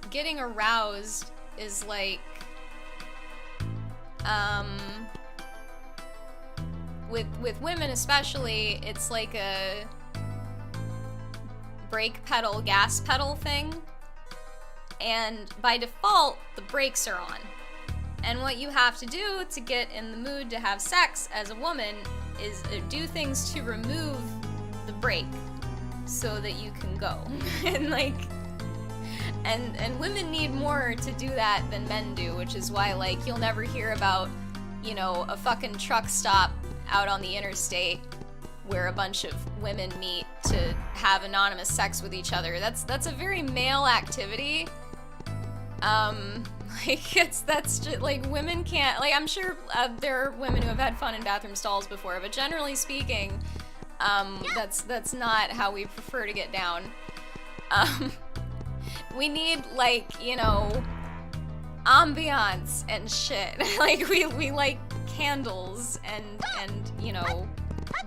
Speaker 1: getting aroused is like with women especially, it's like a brake pedal, gas pedal thing. And by default, the brakes are on. And what you have to do to get in the mood to have sex as a woman is do things to remove the brake so that you can go. And like, and women need more to do that than men do, which is why like you'll never hear about, you know, a fucking truck stop out on the interstate where a bunch of women meet to have anonymous sex with each other. That's a very male activity. Like that's just like women can't, like I'm sure there are women who have had fun in bathroom stalls before, but generally speaking, that's not how we prefer to get down. We need like, you know, ambiance and shit. Like we like candles and you know,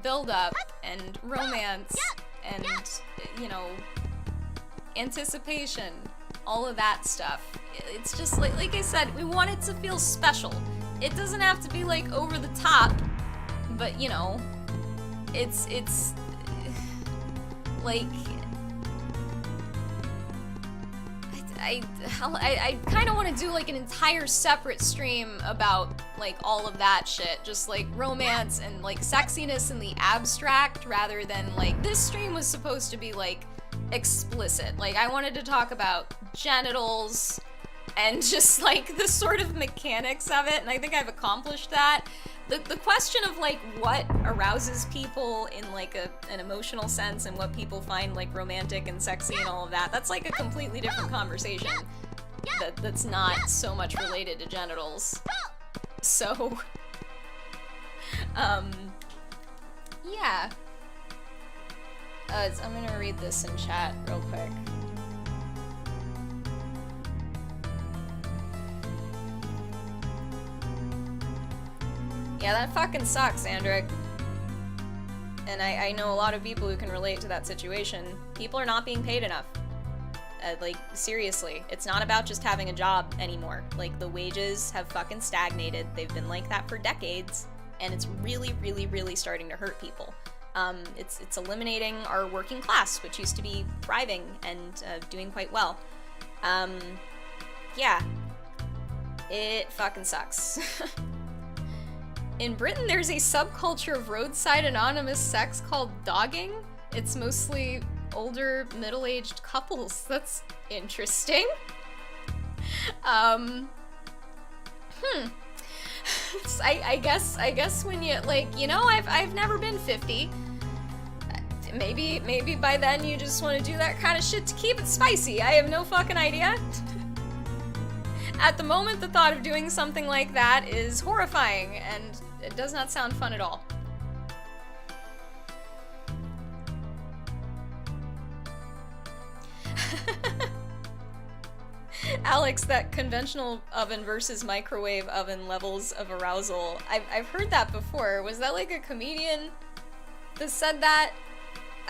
Speaker 1: build up and romance and you know, anticipation, all of that stuff. It's just like I said, we want it to feel special. It doesn't have to be like over the top, but you know, it's like I kind of want to do like an entire separate stream about like all of that shit, just like romance and like sexiness in the abstract, rather than like this stream was supposed to be like explicit. Like I wanted to talk about genitals and just like the sort of mechanics of it, and I think I've accomplished that. The question of like what arouses people in like an emotional sense and what people find like romantic and sexy and all of that, that's like a completely different conversation that's not so much related to genitals. So yeah. I'm gonna read this in chat real quick. Yeah, that fucking sucks, Andric. And I know a lot of people who can relate to that situation. People are not being paid enough. Like, seriously. It's not about just having a job anymore. Like, the wages have fucking stagnated. They've been like that for decades. And it's really, really, really starting to hurt people. It's eliminating our working class, which used to be thriving and doing quite well. Yeah. It fucking sucks. In Britain, there's a subculture of roadside anonymous sex called dogging. It's mostly older, middle-aged couples. That's interesting. I guess when you, like, you know, I've never been 50. Maybe by then you just want to do that kind of shit to keep it spicy. I have no fucking idea. At the moment, the thought of doing something like that is horrifying, and it does not sound fun at all. Alex, that conventional oven versus microwave oven levels of arousal. I've heard that before. Was that like a comedian that said that?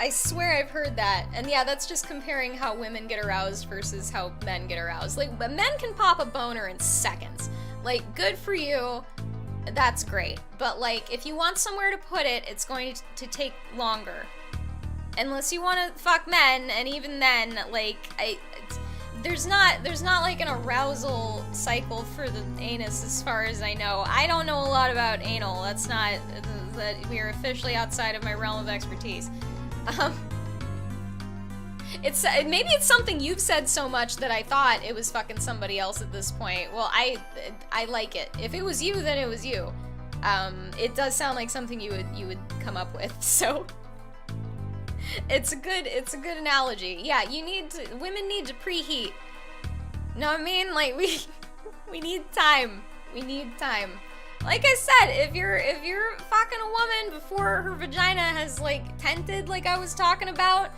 Speaker 1: I swear I've heard that. And yeah, that's just comparing how women get aroused versus how men get aroused. Like, men can pop a boner in seconds. Like, good for you. That's great. But like, if you want somewhere to put it, it's going to take longer. Unless you want to fuck men, and even then, like, there's not like an arousal cycle for the anus as far as I know. I don't know a lot about anal. That's not, that we are officially outside of my realm of expertise. Maybe it's something you've said so much that I thought it was fucking somebody else at this point. Well, I like it. If it was you, then it was you. It does sound like something you would come up with. So it's a good analogy. Yeah, women need to preheat. Know what I mean? Like we need time. We need time. Like I said, if you're fucking a woman before her vagina has like tented, like I was talking about,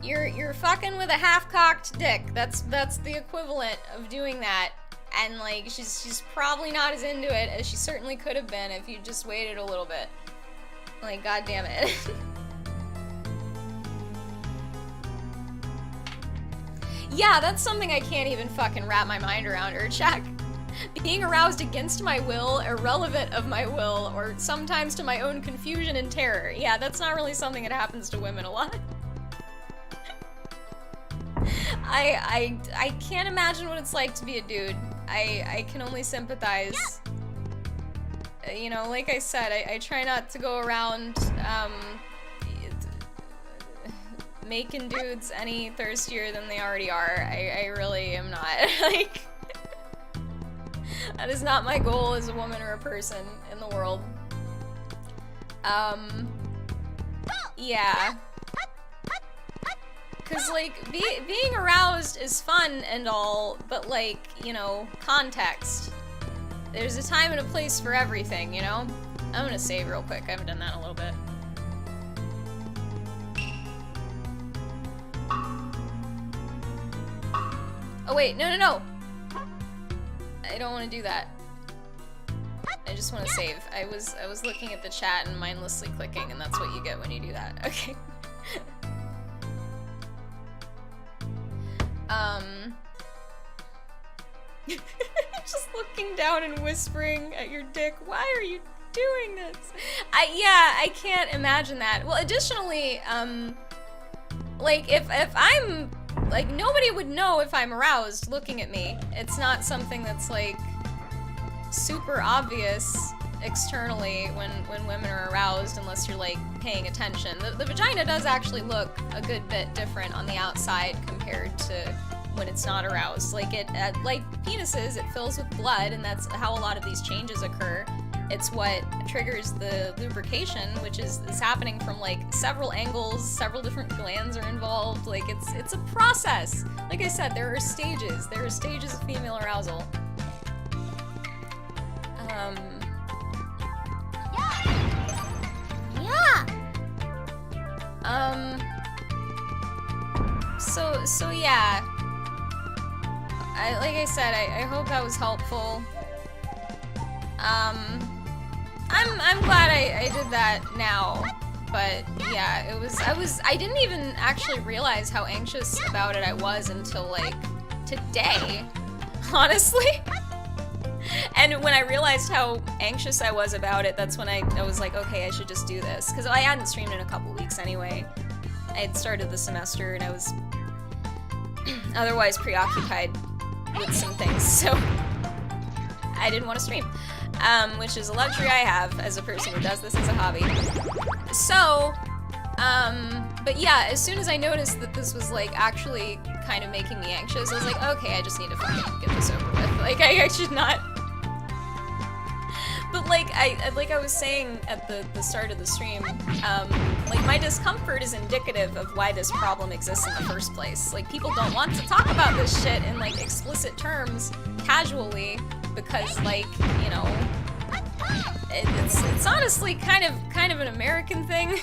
Speaker 1: you're fucking with a half-cocked dick. That's the equivalent of doing that. And like she's probably not as into it as she certainly could have been if you just waited a little bit. Like, god damn it. Yeah, that's something I can't even fucking wrap my mind around, Urchak. being aroused against my will, irrelevant of my will, or sometimes to my own confusion and terror. Yeah, that's not really something that happens to women a lot. I can't imagine what it's like to be a dude. I can only sympathize. You know, like I said, I try not to go around, making dudes any thirstier than they already are. I really am not. Like, that is not my goal as a woman or a person in the world. Yeah. Cause, like, being aroused is fun and all, but, like, you know, context. There's a time and a place for everything, you know? I'm gonna save real quick. I haven't done that in a little bit. Oh wait, no. I don't want to do that. I just want to save. I was looking at the chat and mindlessly clicking, and that's what you get when you do that. Okay. Just looking down and whispering at your dick, why are you doing this? I can't imagine that. Well, additionally, like, if I'm, like, nobody would know if I'm aroused looking at me. It's not something that's, like, super obvious externally when women are aroused unless you're, like, paying attention. The vagina does actually look a good bit different on the outside compared to when it's not aroused. Like, like penises, it fills with blood, and that's how a lot of these changes occur. It's what triggers the lubrication, which is happening from, like, several angles, several different glands are involved. Like, it's a process. Like I said, there are stages. There are stages of female arousal. So yeah. Like I said, I hope that was helpful. I'm glad I did that now, but yeah, I didn't even actually realize how anxious about it I was until, like, today, honestly. And when I realized how anxious I was about it, that's when I was like, okay, I should just do this. Because I hadn't streamed in a couple weeks anyway. I had started the semester and I was otherwise preoccupied with some things, so I didn't want to stream. Which is a luxury I have as a person who does this as a hobby. So, but yeah, as soon as I noticed that this was, like, actually kind of making me anxious, I was like, okay, I just need to fucking get this over with. Like, I should not. But, like I was saying at the start of the stream, like, my discomfort is indicative of why this problem exists in the first place. Like, people don't want to talk about this shit in, like, explicit terms casually because, like, you know, it's honestly kind of an American thing.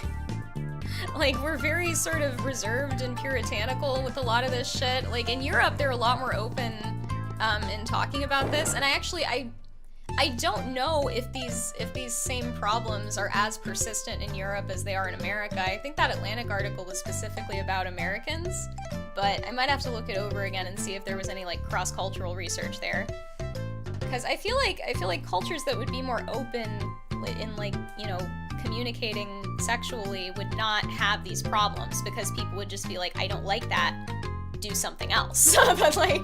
Speaker 1: Like, we're very sort of reserved and puritanical with a lot of this shit. Like, in Europe, they're a lot more open in talking about this, and I don't know if these same problems are as persistent in Europe as they are in America. I think that Atlantic article was specifically about Americans, but I might have to look it over again and see if there was any, like, cross-cultural research there. Because I feel like cultures that would be more open in, like, you know, communicating sexually would not have these problems, because people would just be like, I don't like that, do something else. But, like,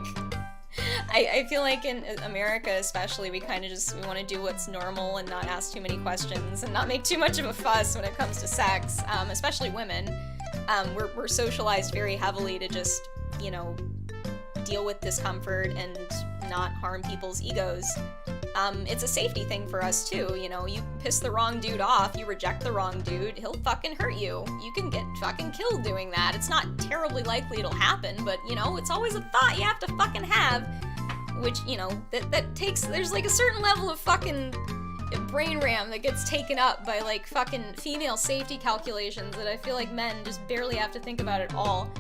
Speaker 1: I feel like in America especially, we kind of just, we want to do what's normal and not ask too many questions and not make too much of a fuss when it comes to sex, especially women. We're socialized very heavily to just, you know, deal with discomfort and not harm people's egos. It's a safety thing for us too, you know, you piss the wrong dude off, you reject the wrong dude, he'll fucking hurt you. You can get fucking killed doing that. It's not terribly likely it'll happen, but, you know, it's always a thought you have to fucking have, which, you know, that takes, there's, like, a certain level of fucking brain RAM that gets taken up by, like, fucking female safety calculations that I feel like men just barely have to think about at all.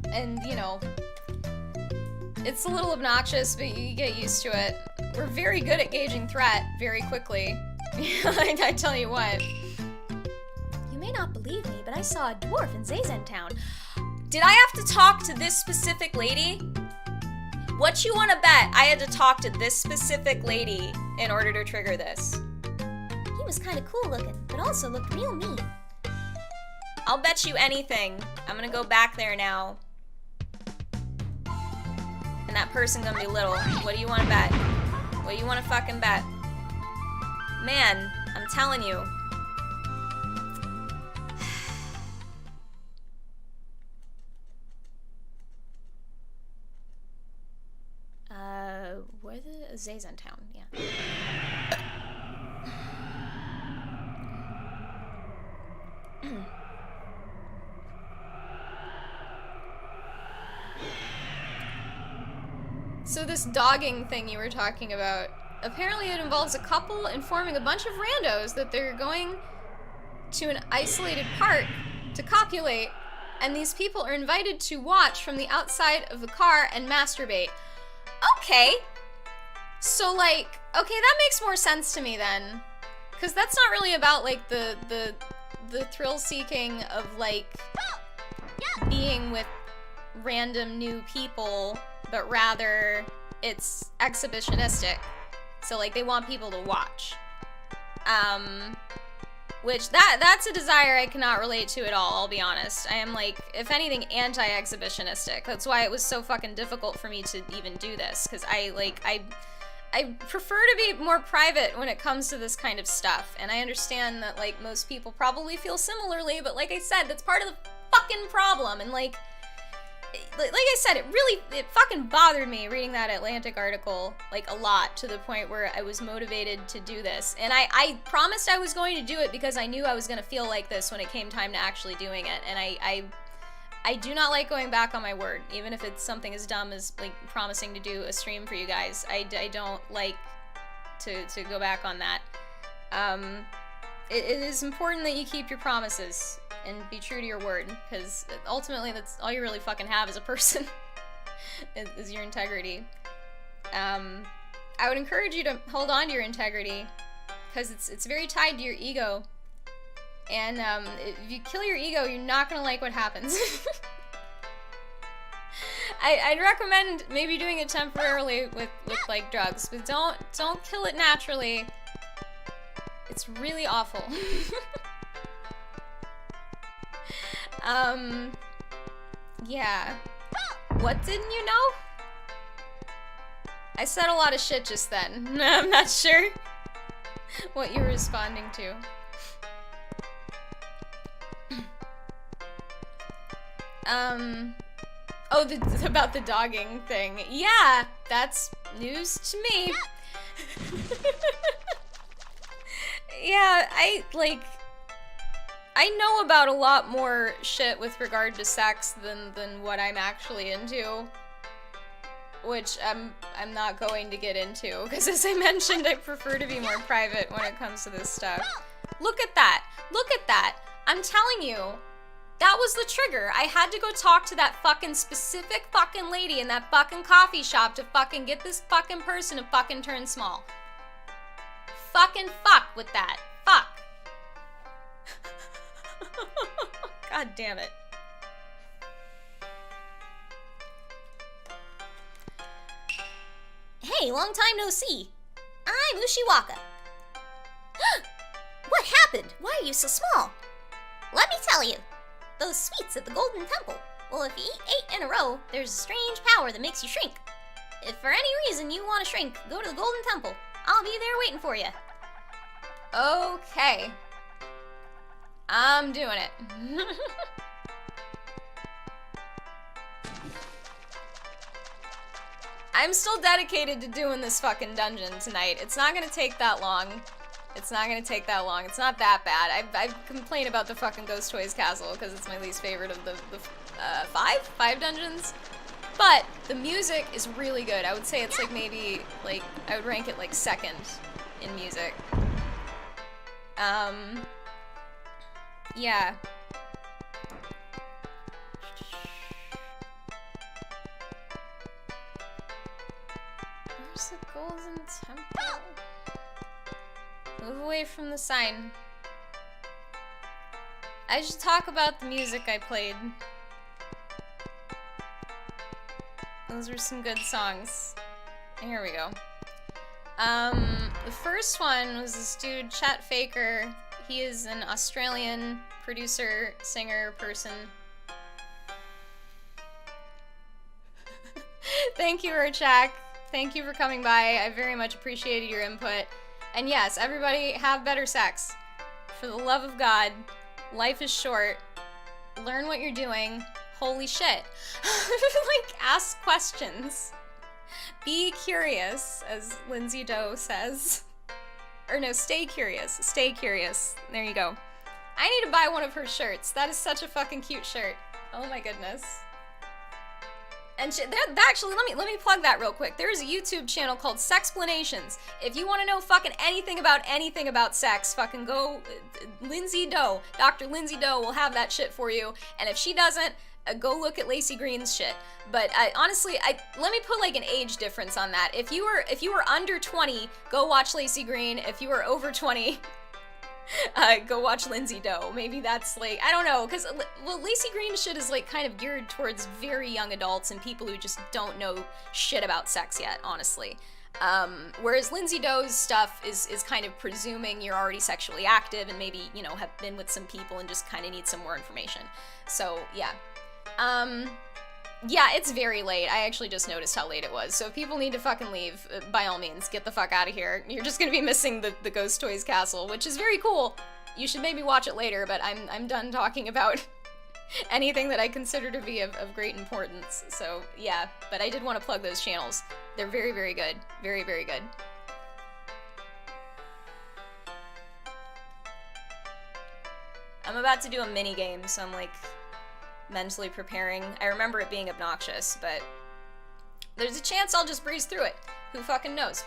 Speaker 1: And, you know, it's a little obnoxious, but you get used to it. We're very good at gauging threat very quickly. I tell you what.
Speaker 3: You may not believe me, but I saw a dwarf in Zazen Town.
Speaker 4: Did I have to talk to this specific lady?
Speaker 1: What you wanna bet I had to talk to this specific lady in order to trigger this?
Speaker 3: He was kind of cool looking, but also looked real mean.
Speaker 1: I'll bet you anything. I'm gonna go back there now. And that person gonna be little. What do you wanna bet? What do you wanna fucking bet? Man, I'm telling you. Where the Zayzan town? Yeah. So this dogging thing you were talking about, apparently it involves a couple informing a bunch of randos that they're going to an isolated park to copulate, and these people are invited to watch from the outside of the car and masturbate. Okay. So, like, okay, that makes more sense to me then. Because that's not really about, like, the thrill-seeking of, like, being with random new people, but rather it's exhibitionistic. So, like, they want people to watch. Which, that's a desire I cannot relate to at all, I'll be honest. I am, like, if anything, anti-exhibitionistic. That's why it was so fucking difficult for me to even do this, because I prefer to be more private when it comes to this kind of stuff, and I understand that, like, most people probably feel similarly, but like I said, that's part of the fucking problem, and, like I said, it fucking bothered me reading that Atlantic article, like, a lot, to the point where I was motivated to do this. And I promised I was going to do it because I knew I was going to feel like this when it came time to actually doing it. And I do not like going back on my word, even if it's something as dumb as, like, promising to do a stream for you guys. I don't like to go back on that. It is important that you keep your promises and be true to your word, because ultimately that's all you really fucking have as a person, is your integrity. I would encourage you to hold on to your integrity, because it's very tied to your ego, and if you kill your ego, you're not gonna like what happens. I'd recommend maybe doing it temporarily with like drugs, but don't kill it naturally. It's really awful. Yeah. What didn't you know? I said a lot of shit just then. I'm not sure what you were responding to. Oh, about the dogging thing. Yeah, that's news to me. Yeah, I know about a lot more shit with regard to sex than what I'm actually into, which I'm not going to get into, because as I mentioned, I prefer to be more private when it comes to this stuff. Look at that! Look at that! I'm telling you, that was the trigger. I had to go talk to that fucking specific fucking lady in that fucking coffee shop to fucking get this fucking person to fucking turn small. Fucking fuck with that. Fuck. God damn it.
Speaker 5: Hey, long time no see. I'm Ushiwaka. What happened? Why are you so small? Let me tell you. Those sweets at the Golden Temple. Well, if you eat 8 in a row, there's a strange power that makes you shrink. If for any reason you want to shrink, go to the Golden Temple. I'll be there waiting for you.
Speaker 1: Okay. I'm doing it. I'm still dedicated to doing this fucking dungeon tonight. It's not gonna take that long. It's not gonna take that long. It's not that bad. I complain about the fucking Ghost Toys Castle because it's my least favorite of the five dungeons. But the music is really good. I would say it's like maybe, like, I would rank it like second in music. Yeah. Where's the Golden Temple? Move away from the sign. I should talk about the music I played. Those are some good songs. Here we go. The first one was this dude, Chet Faker. He is an Australian producer, singer, person. Thank you, Urchak. Thank you for coming by. I very much appreciated your input. And yes, everybody have better sex. For the love of God, life is short. Learn what you're doing. Holy shit. Like, ask questions. Be curious, as Lindsay Doe says. Or no, stay curious. Stay curious. There you go. I need to buy one of her shirts. That is such a fucking cute shirt. Oh my goodness. And actually, let me plug that real quick. There's a YouTube channel called Sexplanations. If you want to know fucking anything about sex, fucking go, Lindsay Doe, Dr. Lindsay Doe will have that shit for you. And if she doesn't, go look at Lacey Green's shit. But honestly, let me put like an age difference on that. If you were under 20, go watch Lacey Green. If you were over 20, go watch Lindsay Doe. Maybe that's like, I don't know, because Lacey Green's shit is like kind of geared towards very young adults and people who just don't know shit about sex yet, honestly. Whereas Lindsay Doe's stuff is kind of presuming you're already sexually active and maybe, you know, have been with some people and just kind of need some more information. So, yeah. Yeah, it's very late. I actually just noticed how late it was. So if people need to fucking leave, by all means, get the fuck out of here. You're just gonna be missing the Ghost Toys Castle, which is very cool. You should maybe watch it later, but I'm done talking about anything that I consider to be of great importance. So, yeah. But I did want to plug those channels. They're very, very good. Very, very good. I'm about to do a mini game, so I'm like mentally preparing. I remember it being obnoxious, but there's a chance I'll just breeze through it. Who fucking knows?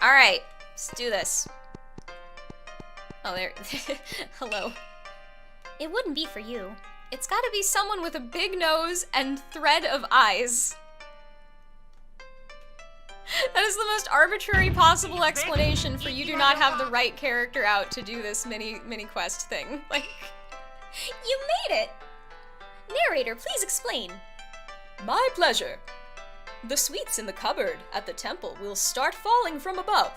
Speaker 1: Alright, let's do this. Oh, there. Hello.
Speaker 3: It wouldn't be for you.
Speaker 1: It's gotta be someone with a big nose and thread of eyes. That is the most arbitrary possible explanation for you do not have the right character out to do this mini quest thing. Like,
Speaker 3: You made it! Narrator, please explain.
Speaker 4: My pleasure. The sweets in the cupboard at the temple will start falling from above.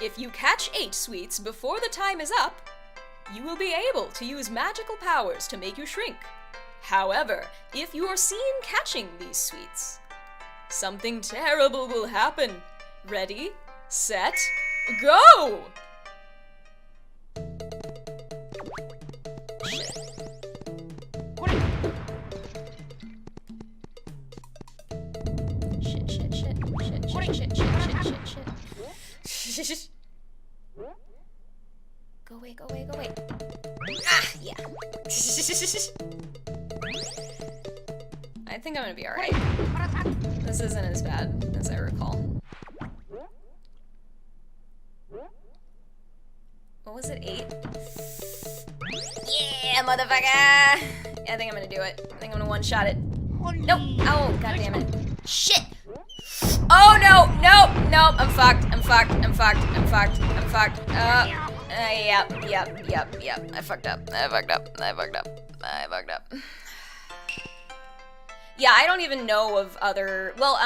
Speaker 4: If you catch 8 sweets before the time is up, you will be able to use magical powers to make you shrink. However, if you are seen catching these sweets, something terrible will happen. Ready, set, go!
Speaker 1: shit. Go away, go away, go away.
Speaker 3: Ah, yeah.
Speaker 1: I think I'm gonna be alright. This isn't as bad as I recall. What was it, 8? Yeah, motherfucker! Yeah, I think I'm gonna do it. I think I'm gonna one-shot it. Nope! Oh, god damn it. Shit! Oh no! Nope! Nope! I'm fucked. I'm fucked. I'm fucked. I'm fucked. I'm fucked. Yep. I fucked up. I fucked up. I fucked up. I fucked up. Yeah, I don't even know of other. Well,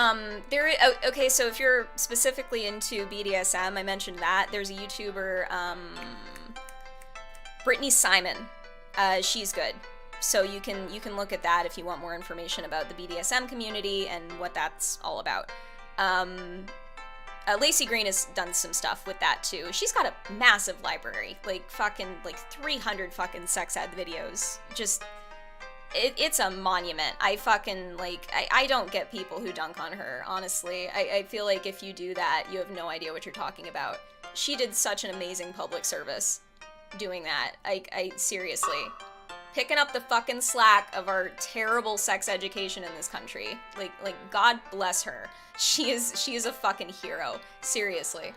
Speaker 1: okay, so if you're specifically into BDSM, I mentioned that there's a YouTuber, Brittany Simon. She's good. So you can look at that if you want more information about the BDSM community and what that's all about. Lacey Green has done some stuff with that too. She's got a massive library, like 300 fucking sex ed videos. Just, it's a monument. I don't get people who dunk on her, honestly. I feel like if you do that, you have no idea what you're talking about. She did such an amazing public service doing that. I seriously. Picking up the fucking slack of our terrible sex education in this country. Like, God bless her. She is a fucking hero. Seriously.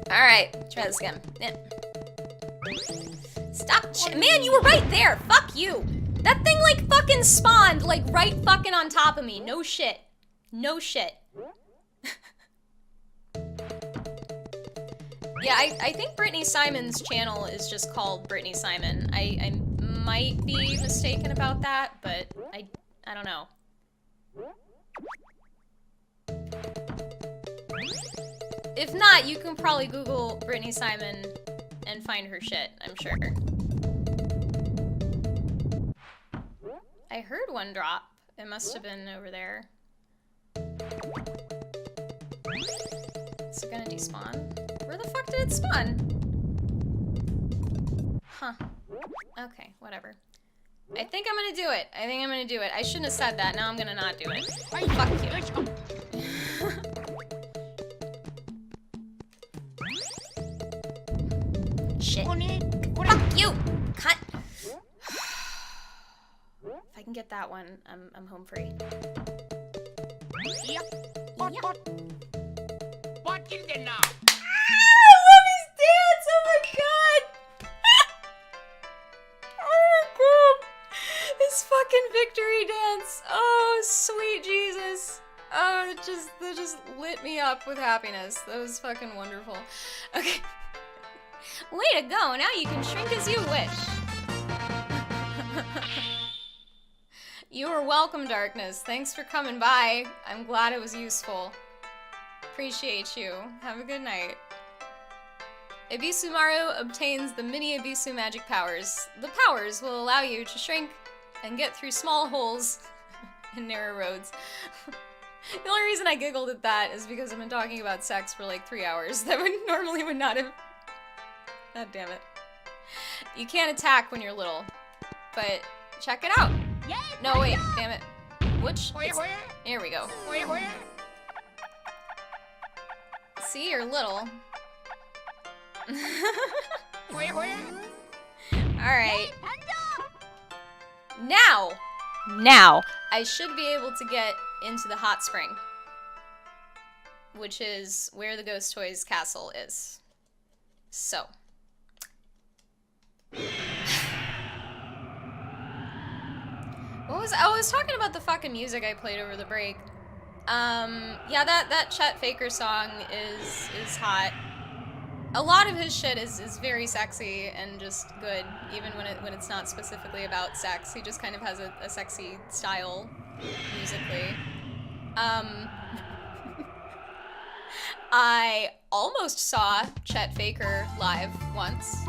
Speaker 1: Alright, try this again. Yeah. Stop. Man, you were right there. Fuck you. That thing, fucking spawned, right fucking on top of me. No shit. No shit. Yeah, I think Brittany Simon's channel is just called Brittany Simon. I might be mistaken about that, but I don't know. If not, you can probably Google Brittany Simon and find her shit, I'm sure. I heard one drop. It must have been over there. Is it gonna despawn? Where the fuck did it spawn? Huh. Okay, whatever. I think I'm gonna do it. I think I'm gonna do it. I shouldn't have said that. Now I'm gonna not do it. Fuck you. Shit. Fuck you! Cut! If I can get that one, I'm home free.
Speaker 6: Yep. What is it now?
Speaker 1: I love his dance! Oh my god! Oh my god! His fucking victory dance! Oh, sweet Jesus! Oh, it just lit me up with happiness. That was fucking wonderful. Okay. Way to go! Now you can shrink as you wish. You are welcome, Darkness. Thanks for coming by. I'm glad it was useful. Appreciate you. Have a good night. Ibisumaru obtains the mini Ibisu magic powers. The powers will allow you to shrink and get through small holes and narrow roads. The only reason I giggled at that is because I've been talking about sex for like 3 hours. That would not have. God damn it. You can't attack when you're little, but check it out. No, wait, damn it. Which? Here we go. See, you're little. Alright. Now, I should be able to get into the hot spring, which is where the Ghost Toys castle is. So. I was talking about the fucking music I played over the break. Yeah, that Chet Faker song is hot. A lot of his shit is very sexy and just good, even when it's not specifically about sex. He just kind of has a sexy style musically. I almost saw Chet Faker live once.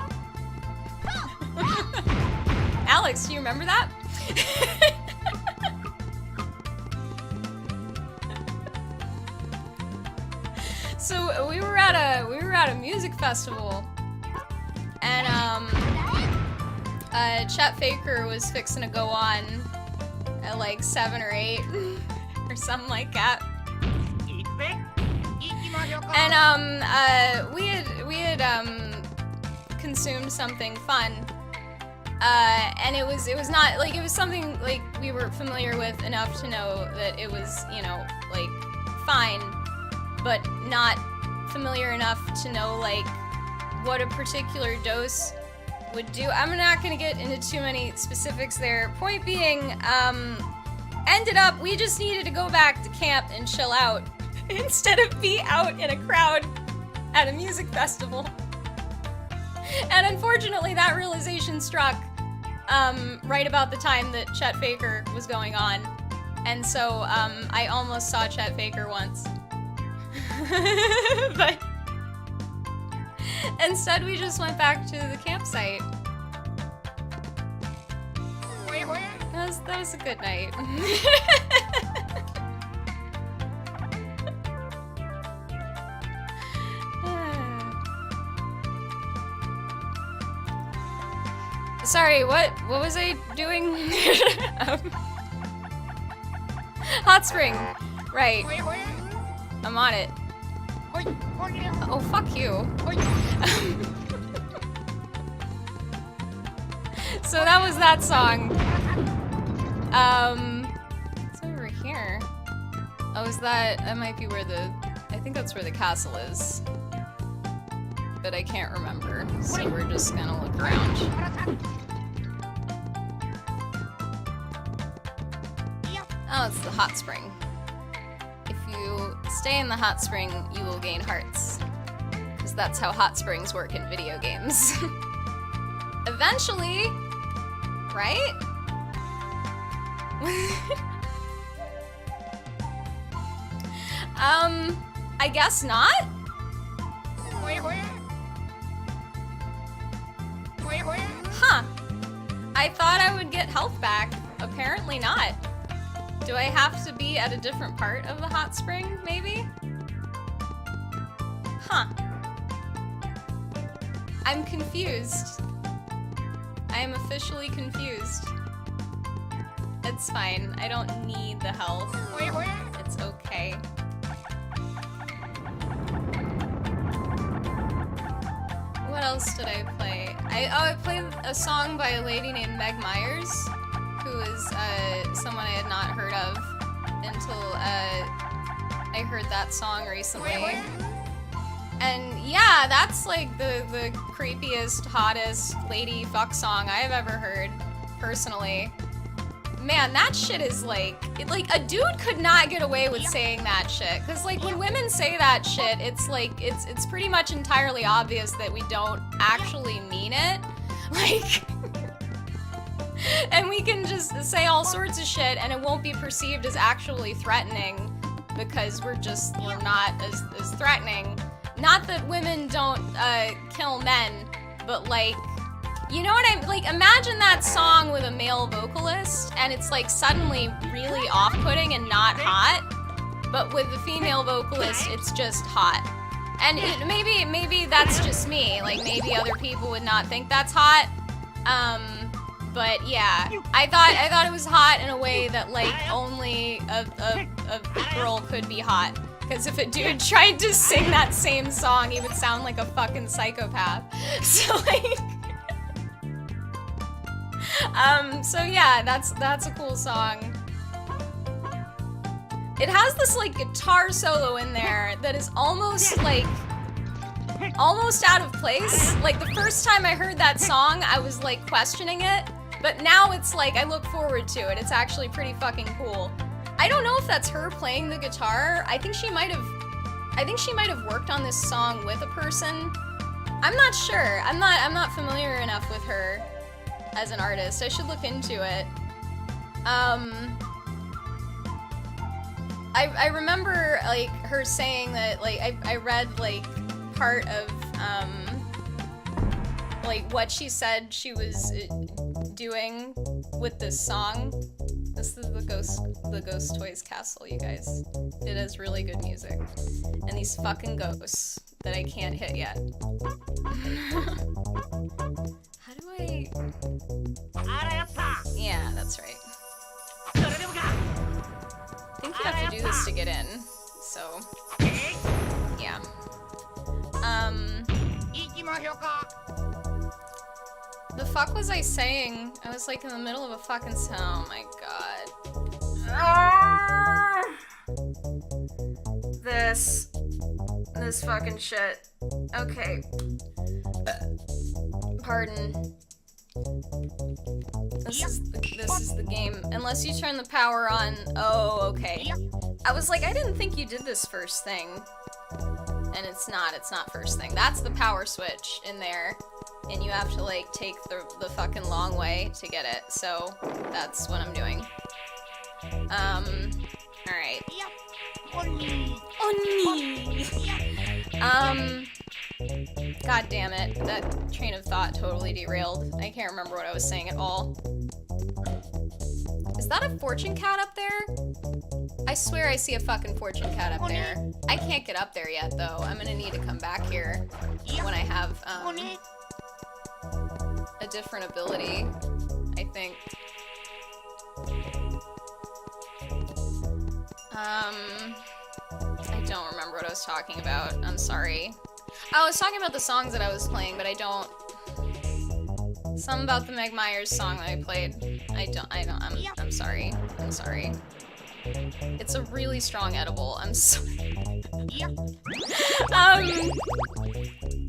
Speaker 1: Alex, do you remember that? So we were at a music festival, and Chet Faker was fixing to go on at like 7 or 8 or something like that. And we had consumed something fun. And it was not like, it was something like we were familiar with enough to know that it was, you know, like fine, but not familiar enough to know like what a particular dose would do. I'm not gonna get into too many specifics there. Point being, ended up we just needed to go back to camp and chill out instead of be out in a crowd at a music festival. And unfortunately that realization struck right about the time that Chet Faker was going on. And so I almost saw Chet Faker once. But instead we just went back to the campsite. That was a good night. Sorry, what was I doing? Hot spring. Right. I'm on it. Oh, fuck you. So that was that song. It's over here. Oh, is that might be where I think that's where the castle is. But I can't remember, so we're just gonna look around. Oh, it's the hot spring. If you stay in the hot spring, you will gain hearts. Because because that's how hot springs work in video games. Eventually, right? I guess not? Huh. I thought I would get health back. Apparently not. Do I have to be at a different part of the hot spring, maybe? Huh. I'm confused. I am officially confused. It's fine. I don't need the health. It's okay. What else did I play? I played a song by a lady named Meg Myers, who is someone I had not heard of until I heard that song recently. And yeah, that's like the creepiest, hottest lady fuck song I've ever heard, personally. Man, that shit is like a dude could not get away with saying that shit. Cause like when women say that shit, it's like, it's pretty much entirely obvious that we don't actually mean it. Like, and we can just say all sorts of shit and it won't be perceived as actually threatening because we're not as threatening. Not that women don't kill men, but like, you know what like imagine that song with a male vocalist and it's like suddenly really off-putting and not hot, but with the female vocalist it's just hot. And maybe that's just me, like maybe other people would not think that's hot. But yeah, I thought it was hot in a way that like only a girl could be hot. Because if a dude tried to sing that same song, he would sound like a fucking psychopath. So like, so yeah, that's a cool song. It has this like guitar solo in there that is almost out of place. Like the first time I heard that song, I was like questioning it, but now it's like I look forward to it. It's actually pretty fucking cool. I don't know if that's her playing the guitar. I think she might have worked on this song with a person. I'm not sure. I'm not familiar enough with her as an artist. I should look into it. I remember like her saying that like I read like part of like what she said she was doing with this song. This is the Ghost Toys Castle, you guys. It has really good music. And these fucking ghosts that I can't hit yet. How do I... Yeah, that's right. I think you have to do this to get in, so... Yeah. The fuck was I saying? I was like in the middle of a fucking oh my god. This fucking shit. Okay. Pardon. This is the game. Unless you turn the power on. Oh, okay. I was like, I didn't think you did this first thing. And it's not first thing. That's the power switch in there. And you have to like take the fucking long way to get it. So that's what I'm doing. Alright. God damn it. That train of thought totally derailed. I can't remember what I was saying at all. Is that a fortune cat up there? I swear I see a fucking fortune cat up there. I can't get up there yet though. I'm gonna need to come back here when I have a different ability, I think. I don't remember what I was talking about. I'm sorry. I was talking about the songs that I was playing, but I don't. Something about the Meg Myers song that I played. I'm sorry. I'm sorry. It's a really strong edible. I'm sorry.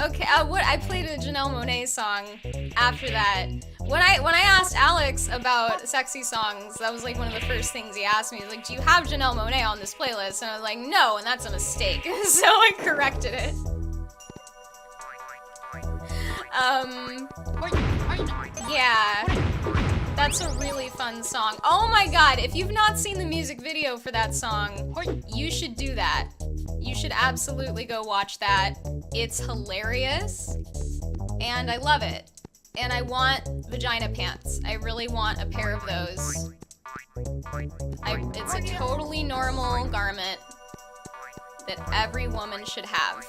Speaker 1: Okay, I played a Janelle Monáe song after that. When I asked Alex about sexy songs, that was like one of the first things he asked me. He was like, do you have Janelle Monáe on this playlist? And I was like, no, and that's a mistake. So I corrected it. Yeah. That's a really fun song. Oh my god, if you've not seen the music video for that song, you should do that. You should absolutely go watch that. It's hilarious, and I love it. And I want vagina pants. I really want a pair of those. It's a totally normal garment that every woman should have.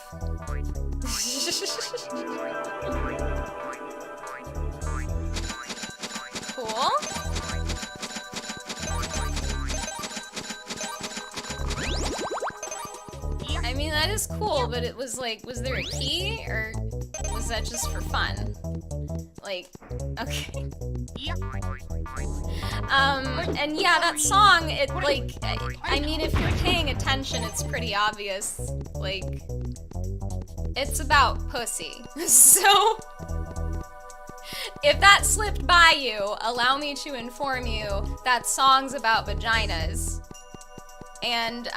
Speaker 1: Cool. I mean, that is cool, but it was like, was there a key, or was that just for fun? Like, okay. And yeah, that song, it, like, I mean, if you're paying attention, it's pretty obvious, like, it's about pussy. So, if that slipped by you, allow me to inform you that song's about vaginas. And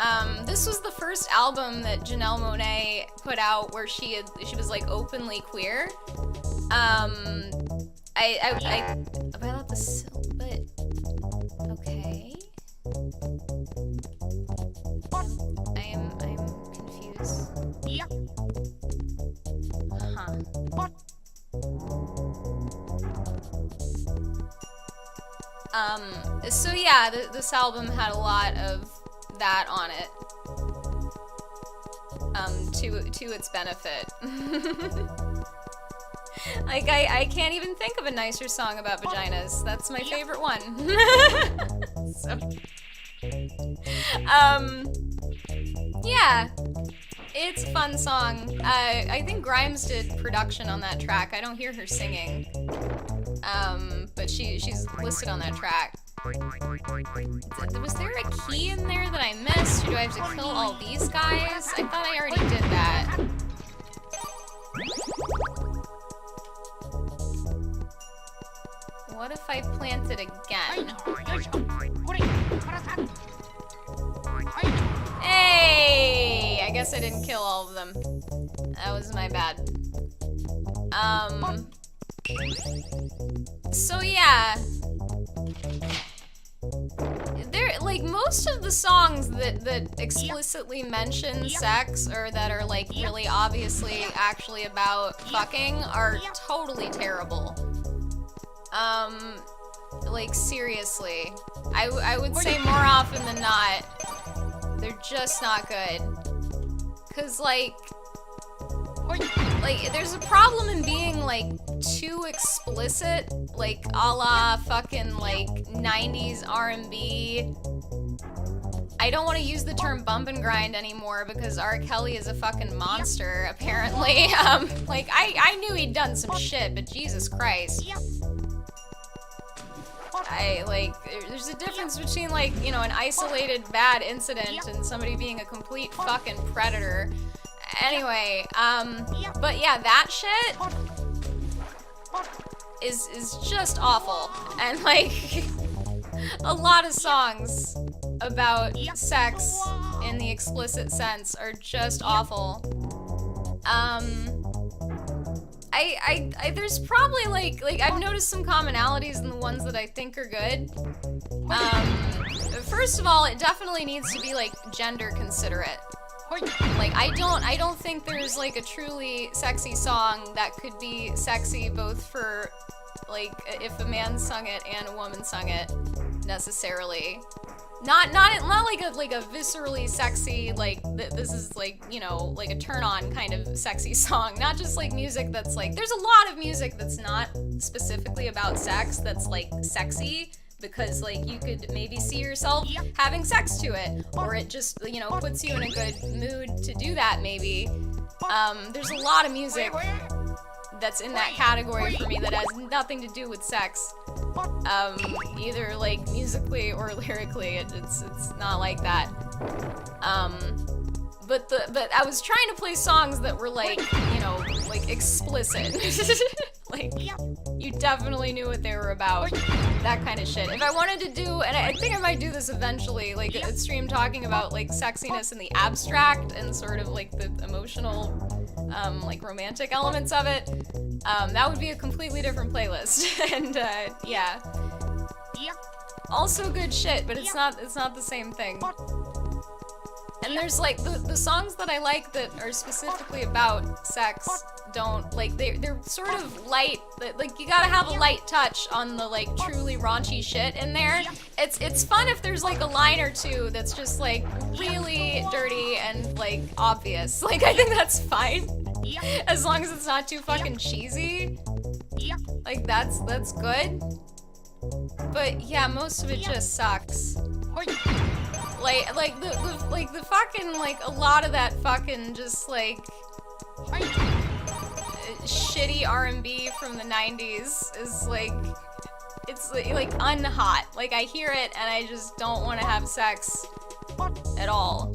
Speaker 1: this was the first album that Janelle Monáe put out where she was like openly queer. About the but okay. I'm confused. Huh. So yeah, this album had a lot of that on it. To its benefit. Like, I can't even think of a nicer song about vaginas. That's my favorite one. So, yeah. It's a fun song. I think Grimes did production on that track. I don't hear her singing. But she's listed on that track. Was there a key in there that I missed? Or do I have to kill all these guys? I thought I already did that. What if I plant it again? Hey! I guess I didn't kill all of them. That was my bad. So yeah. Like, most of the songs that explicitly mention sex or that are, like, really obviously actually about fucking are totally terrible. Like, seriously. I would say more often than not, they're just not good. 'Cause, like, there's a problem in being, like, too explicit, like, a la fucking, like, 90s R&B. I don't want to use the term bump and grind anymore because R. Kelly is a fucking monster, apparently. Like, I knew he'd done some shit, but Jesus Christ. There's a difference between, like, you know, an isolated bad incident and somebody being a complete fucking predator. Anyway, but yeah, that shit is just awful. And, like, a lot of songs about sex in the explicit sense are just awful. There's probably, like, I've noticed some commonalities in the ones that I think are good. First of all, it definitely needs to be, like, gender considerate. Like, I don't think there's, like, a truly sexy song that could be sexy both for, like, if a man sung it and a woman sung it, necessarily. Not like a viscerally sexy, like, this is, like, you know, like a turn-on kind of sexy song. Not just, like, music that's, like, there's a lot of music that's not specifically about sex that's, like, sexy, because, like, you could maybe see yourself having sex to it, or it just, you know, puts you in a good mood to do that, maybe. There's a lot of music that's in that category for me that has nothing to do with sex. Either, like, musically or lyrically, it's not like that. But I was trying to play songs that were, like, you know, like, explicit. Like, you definitely knew what they were about. That kind of shit. If I wanted to do, and I think I might do this eventually, like, a stream talking about, like, sexiness in the abstract and sort of, like, the emotional, like, romantic elements of it. That would be a completely different playlist. And, yeah. Also good shit, but it's not the same thing. And there's like the songs that I like that are specifically about sex don't like they're sort of light, like you gotta have a light touch on the like truly raunchy shit in there. It's fun if there's like a line or two that's just like really dirty and like obvious. Like I think that's fine. As long as it's not too fucking cheesy. Like that's good. But yeah, most of it just sucks. Like the fucking like a lot of that fucking just like shitty R&B from the 90s is like it's like unhot. Like I hear it and I just don't want to have sex at all.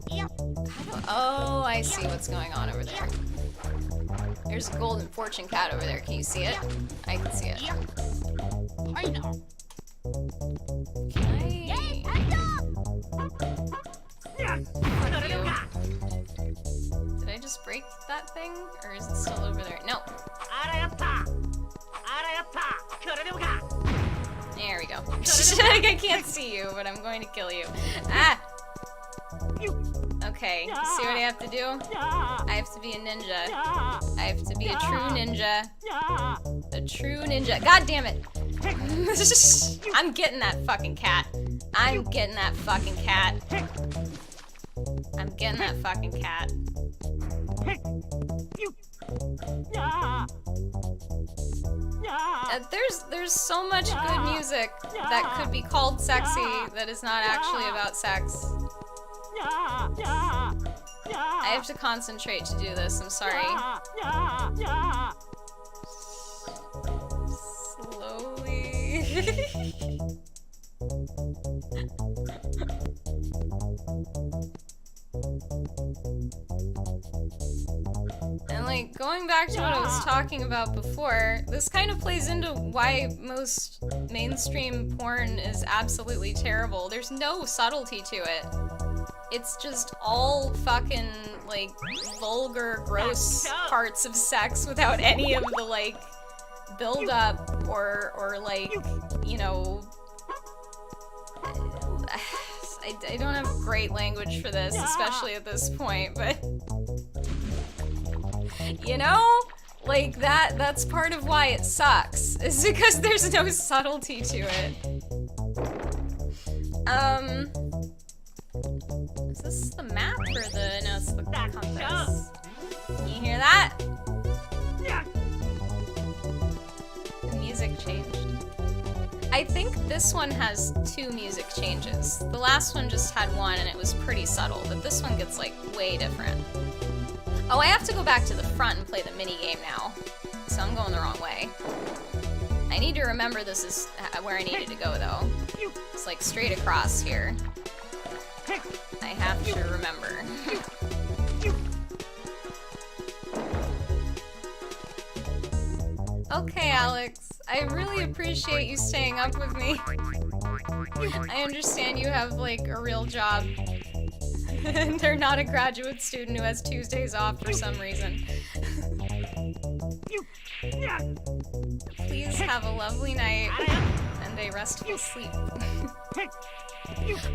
Speaker 1: Oh, I see what's going on over there. There's a golden fortune cat over there. Can you see it? I can see it.
Speaker 6: I know.
Speaker 1: Can I? Fuck you. Did I just break that thing? Or is it still over there? No. There we go. I can't see you, but I'm going to kill you. Ah! Okay, you see what I have to do? I have to be a ninja. I have to be a true ninja. A true ninja. God damn it! I'm getting that fucking cat. I'm getting that fucking cat. I'm getting that fucking cat. There's so much good music that could be called sexy that is not actually about sex. I have to concentrate to do this, I'm sorry. Slowly. And like, going back to what I was talking about before, this kind of plays into why most mainstream porn is absolutely terrible. There's no subtlety to it. It's just all fucking, like, vulgar, gross parts of sex without any of the, like, build-up or like, you know... I don't have great language for this, especially at this point, but... You know? Like, that's part of why it sucks, is because there's no subtlety to it. Is this the map or the... No, it's the compass. You hear that? The music changed. I think this one has 2 music changes. The last one just had one and it was pretty subtle, but this one gets like way different. Oh, I have to go back to the front and play the mini game now. So I'm going the wrong way. I need to remember this is where I needed to go though. It's like straight across here. I have to remember. Okay, Alex. I really appreciate you staying up with me. I understand you have, like, a real job. And they're not a graduate student who has Tuesdays off for some reason. Please have a lovely night and a restful sleep.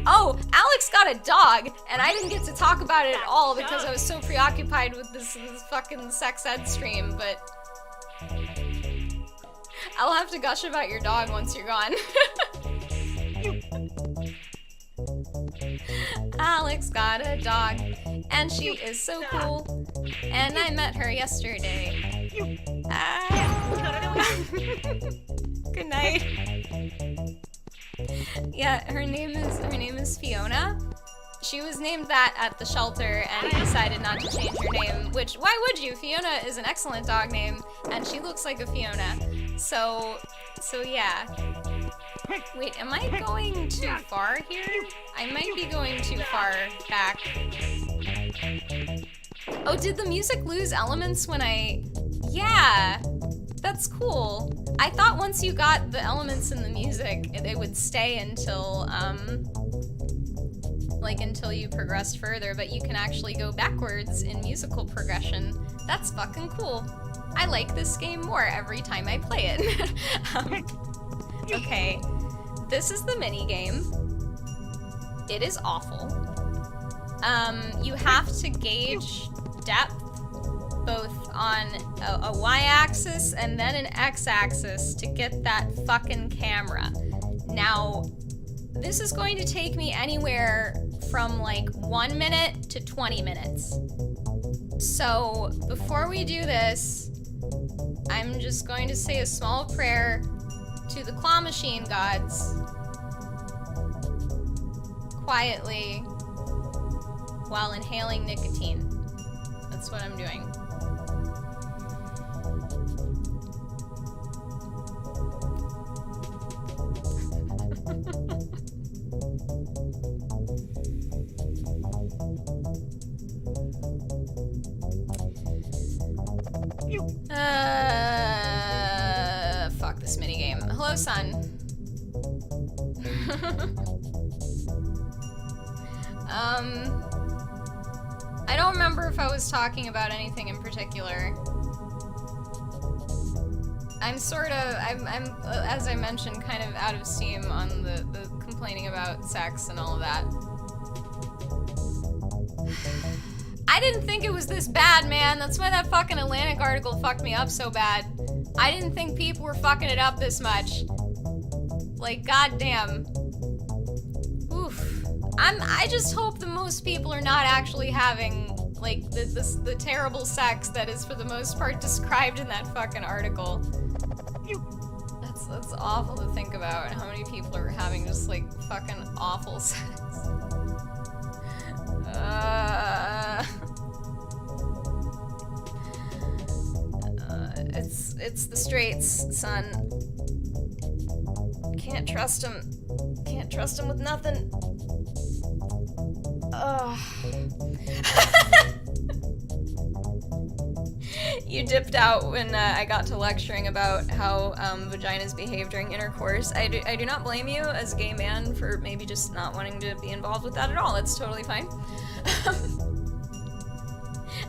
Speaker 1: Oh, Alex got a dog, and I didn't get to talk about it at all because I was so preoccupied with this fucking sex ed stream, but... I'll have to gush about your dog once you're gone. Alex got a dog, and she is so cool, and I met her yesterday. Good night. Yeah, her name is Fiona. She was named that at the shelter and decided not to change her name, which, why would you? Fiona is an excellent dog name, and she looks like a Fiona. So yeah. Wait, am I going too far here? I might be going too far back. Oh, did the music lose elements when I... Yeah, that's cool. I thought once you got the elements in the music, it would stay until, until you progressed further, but you can actually go backwards in musical progression. That's fucking cool. I like this game more every time I play it. Okay, this is the mini game. It is awful. You have to gauge depth both on a y-axis and then an x-axis to get that fucking camera. Now, this is going to take me anywhere from like 1 minute to 20 minutes. So, before we do this, I'm just going to say a small prayer to the claw machine gods quietly while inhaling nicotine. That's what I'm doing. Fuck this minigame. Hello, son. I don't remember if I was talking about anything in particular. I'm as I mentioned, kind of out of steam on the complaining about sex and all of that. I didn't think it was this bad, man. That's why that fucking Atlantic article fucked me up so bad. I didn't think people were fucking it up this much. Like, goddamn. Oof. I just hope that most people are not actually having, like, the terrible sex that is for the most part described in that fucking article. That's awful to think about, how many people are having just, like, fucking awful sex. It's the straights, son. Can't trust him. Can't trust him with nothing. You dipped out when I got to lecturing about how vaginas behave during intercourse. I do not blame you as a gay man for maybe just not wanting to be involved with that at all. It's totally fine.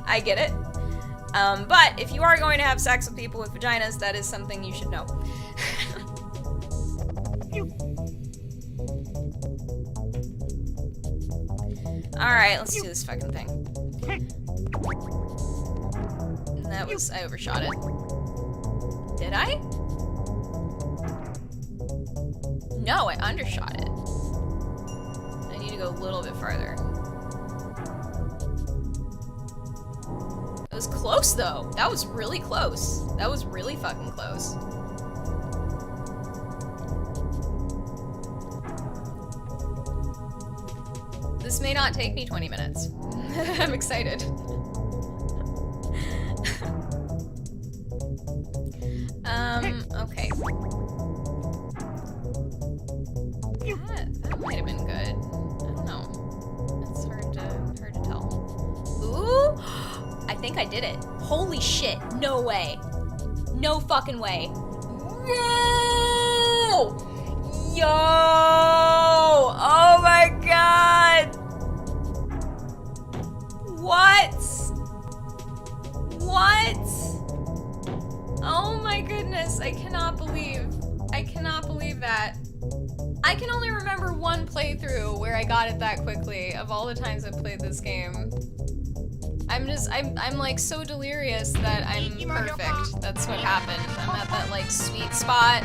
Speaker 1: I get it. But if you are going to have sex with people with vaginas, that is something you should know. Alright, let's do this fucking thing. That was, I overshot it. Did I? No, I undershot it. I need to go a little bit farther. It was close though. That was really close. That was really fucking close. This may not take me 20 minutes. I'm excited. Okay. That might have been good. I don't know. It's hard to tell. Ooh! I think I did it. Holy shit. No way. No fucking way. No! Yo! Oh my god! What? What? Oh my goodness, I cannot believe that. I can only remember one playthrough where I got it that quickly of all the times I've played this game. I'm like so delirious that I'm perfect. That's what happened. I'm at that like sweet spot.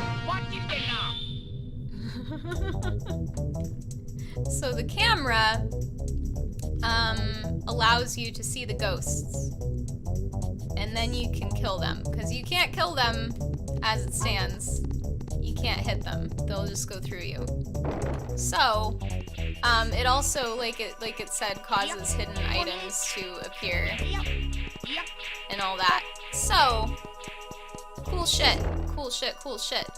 Speaker 1: So the camera allows you to see the ghosts. And then you can kill them. Because you can't kill them as it stands. You can't hit them. They'll just go through you. So, it also, like it said, causes hidden items to appear. And all that. So, cool shit. Cool shit, cool shit.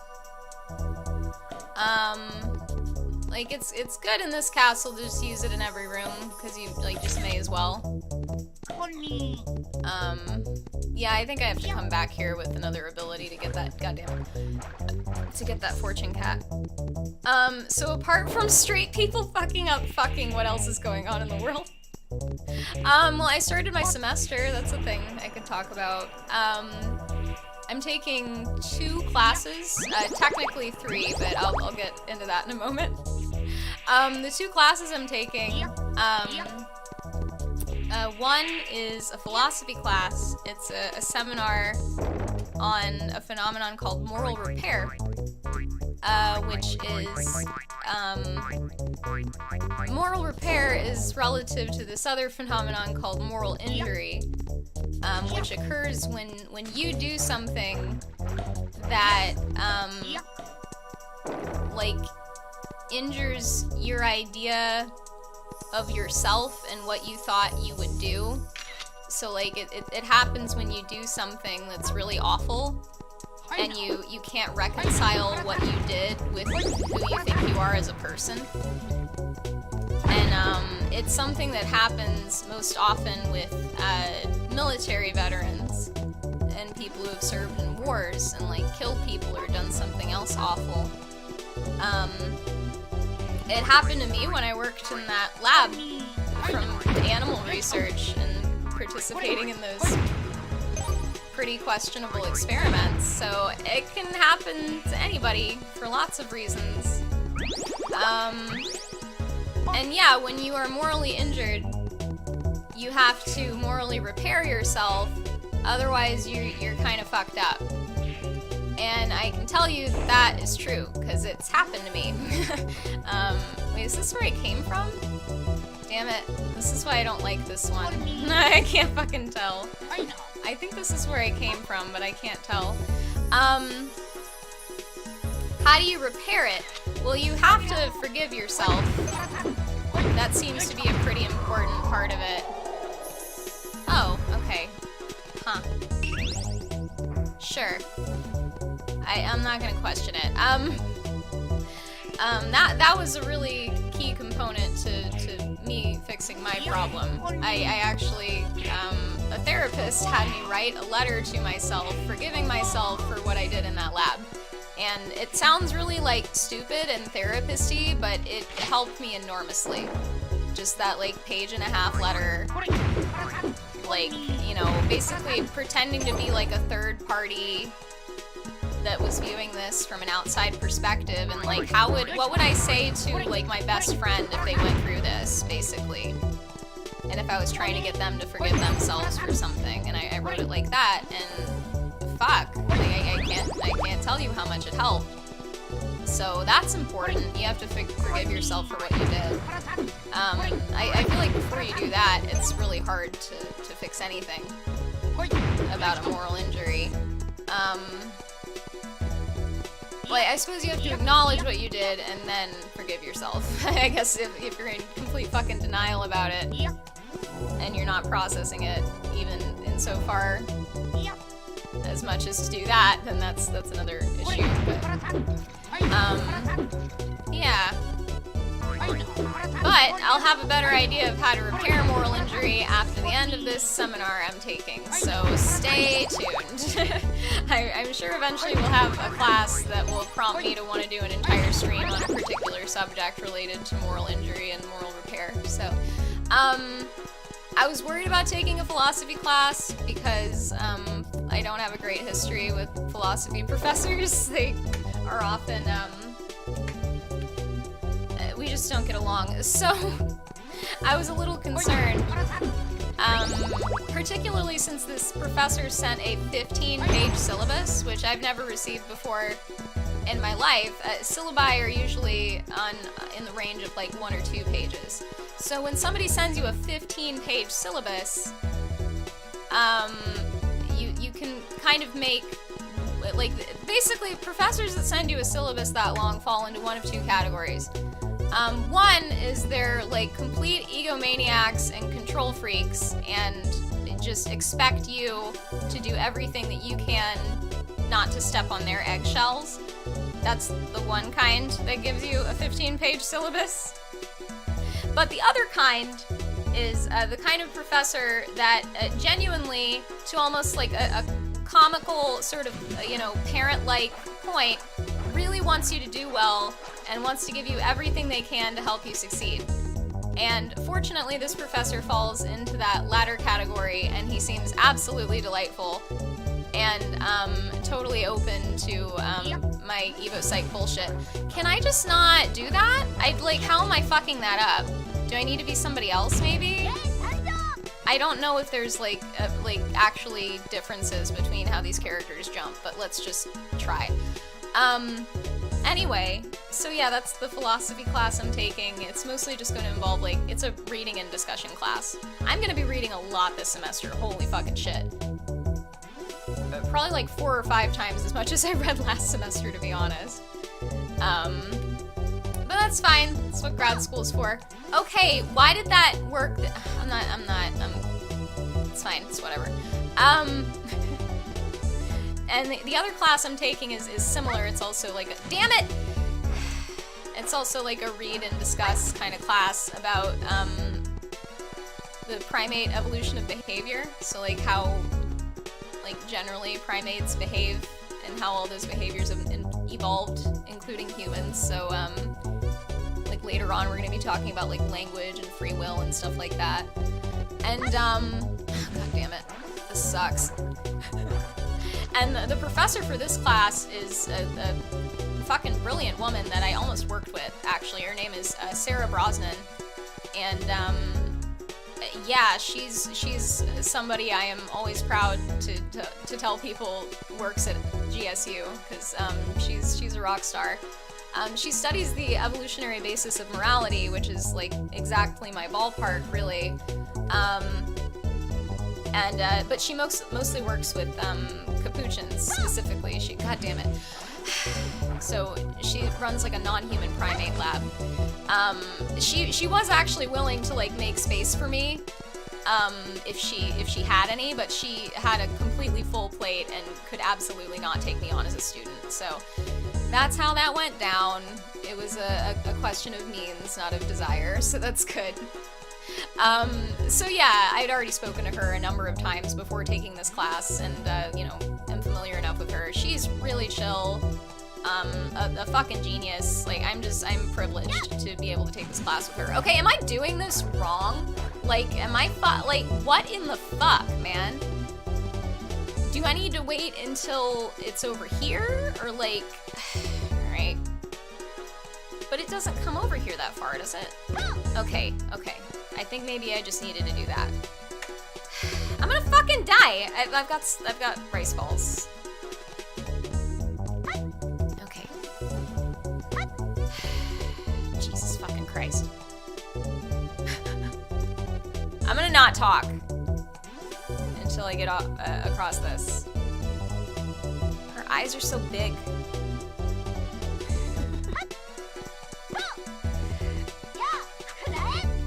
Speaker 1: Like, it's good in this castle to just use it in every room, because you, like, just may as well. Yeah, I think I have to come back here with another ability to get that, to get that fortune cat. So apart from straight people fucking up fucking, what else is going on in the world? Well, I started my semester. That's a thing I could talk about. I'm taking 2 classes, technically 3, but I'll get into that in a moment. The 2 classes I'm taking, one is a philosophy class. It's a seminar on a phenomenon called moral repair, which is, moral repair is relative to this other phenomenon called moral injury, which occurs when you do something that, like, injures your idea of yourself and what you thought you would do. So, like, it happens when you do something that's really awful, and you can't reconcile what you did with who you think you are as a person. And it's something that happens most often with military veterans and people who have served in wars and, like, killed people or done something else awful. It happened to me when I worked in that lab from animal research and participating in those pretty questionable experiments. So it can happen to anybody for lots of reasons. And yeah, when you are morally injured, you have to morally repair yourself, otherwise you're kind of fucked up. And I can tell you that is true, because it's happened to me. Wait, is this where I came from? Damn it. This is why I don't like this one. I can't fucking tell. I think this is where I came from, but I can't tell. How do you repair it? Well, you have to forgive yourself. That seems to be a pretty important part of it. Oh, okay. Huh. Sure. I'm not gonna question it. That was a really key component to me fixing my problem. I actually, a therapist had me write a letter to myself, forgiving myself for what I did in that lab. And it sounds really, like, stupid and therapist-y, but it helped me enormously. Just that, like, page-and-a-half letter, like, you know, basically pretending to be, like, a third party that was viewing this from an outside perspective, and, like, what would I say to, like, my best friend if they went through this, basically? And if I was trying to get them to forgive themselves for something, and I wrote it like that, and fuck, like, I can't tell you how much it helped. So that's important. You have to forgive yourself for what you did. I feel like before you do that, it's really hard to fix anything about a moral injury. Well, I suppose you have to acknowledge what you did and then forgive yourself. I guess if you're in complete fucking denial about it and you're not processing it even insofar as much as to do that, then that's another issue. But, yeah. But I'll have a better idea of how to repair moral injury after the end of this seminar I'm taking, so stay tuned. I'm sure eventually we'll have a class that will prompt me to want to do an entire stream on a particular subject related to moral injury and moral repair. So, I was worried about taking a philosophy class because I don't have a great history with philosophy professors. They are often, we just don't get along. So I was a little concerned, particularly since this professor sent a 15-page syllabus, which I've never received before in my life. Syllabi are usually in the range of like 1 or 2 pages. So when somebody sends you a 15-page syllabus, you can kind of make, like, basically professors that send you a syllabus that long fall into one of 2 categories. One is they're like complete egomaniacs and control freaks and just expect you to do everything that you can not to step on their eggshells. That's the one kind that gives you a 15-page syllabus. But the other kind is the kind of professor that genuinely, to almost like a comical sort of, parent-like point, really wants you to do well and wants to give you everything they can to help you succeed. And fortunately, this professor falls into that latter category, and he seems absolutely delightful and totally open to my Evo Psych bullshit. Can I just not do that? How am I fucking that up? Do I need to be somebody else, maybe? I don't know if there's actually differences between how these characters jump, but let's just try. Anyway, so yeah, that's the philosophy class I'm taking. It's mostly just going to involve, it's a reading and discussion class. I'm going to be reading a lot this semester, holy fucking shit. Probably 4 or 5 times as much as I read last semester, to be honest. But that's fine, that's what grad school's for. Okay, why did that work? It's fine, it's whatever. And the other class I'm taking is similar. It's also damn it! It's also a read and discuss kind of class about the primate evolution of behavior. So how generally primates behave and how all those behaviors have evolved, including humans. So later on we're going to be talking about language and free will and stuff like that. And god damn it, this sucks. And the professor for this class is a fucking brilliant woman that I almost worked with, actually. Her name is Sarah Brosnan. And, yeah, she's somebody I am always proud to tell people works at GSU, because she's a rock star. She studies the evolutionary basis of morality, which is, exactly my ballpark, really. But she mostly works with capuchins specifically. God damn it. So she runs a non-human primate lab. She was actually willing to make space for me if she had any, but she had a completely full plate and could absolutely not take me on as a student. So that's how that went down. It was a question of means, not of desire, so that's good. So yeah, I'd already spoken to her a number of times before taking this class, and, I'm familiar enough with her. She's really chill, a fucking genius. I'm privileged to be able to take this class with her. Okay, am I doing this wrong? What in the fuck, man? Do I need to wait until it's over here, or alright. But it doesn't come over here that far, does it? Okay. I think maybe I just needed to do that. I'm gonna fucking die. I've got rice balls. Okay. Jesus fucking Christ. I'm gonna not talk until I get across this. Her eyes are so big.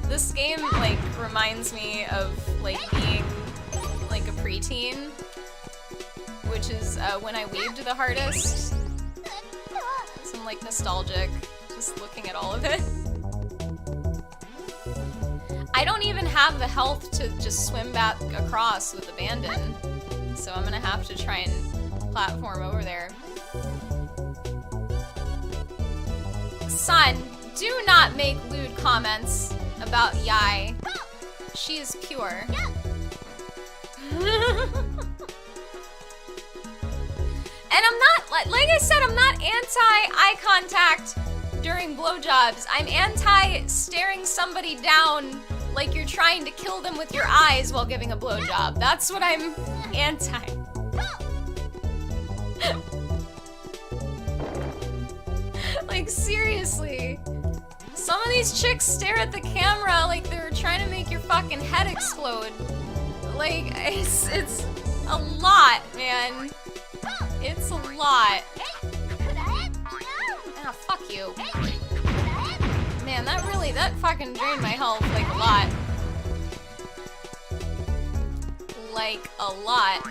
Speaker 1: This game, reminds me of, being, a preteen, which is, when I weaved the hardest. So I'm, nostalgic, just looking at all of it. I don't even have the health to just swim back across with abandon, so I'm gonna have to try and platform over there. Son, do not make lewd comments about Yai. She is pure. And I'm not, like I said, I'm not anti-eye contact during blowjobs. I'm anti-staring somebody down like you're trying to kill them with your eyes while giving a blowjob. That's what I'm anti. Like, seriously. Some of these chicks stare at the camera like they're trying to make your fucking head explode. Like, it's a lot, man. It's a lot. Ah, fuck you. Man, that fucking drained my health, like, a lot. Like, a lot.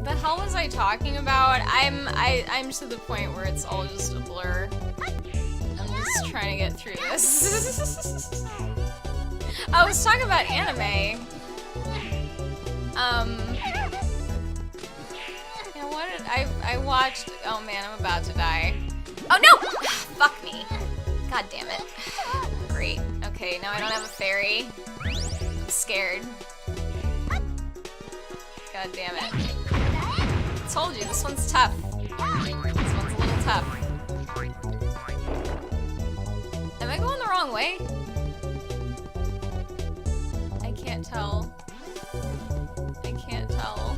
Speaker 1: The hell was I talking about? I'm to the point where it's all just a blur. I'm just trying to get through this. I was talking about anime. Yeah, what did I watched? Oh man, I'm about to die. Oh no! Fuck me. God damn it. Great. Okay, now I don't have a fairy. I'm scared. God damn it. I told you, this one's tough. This one's a little tough. Am I going the wrong way? I can't tell. I can't tell.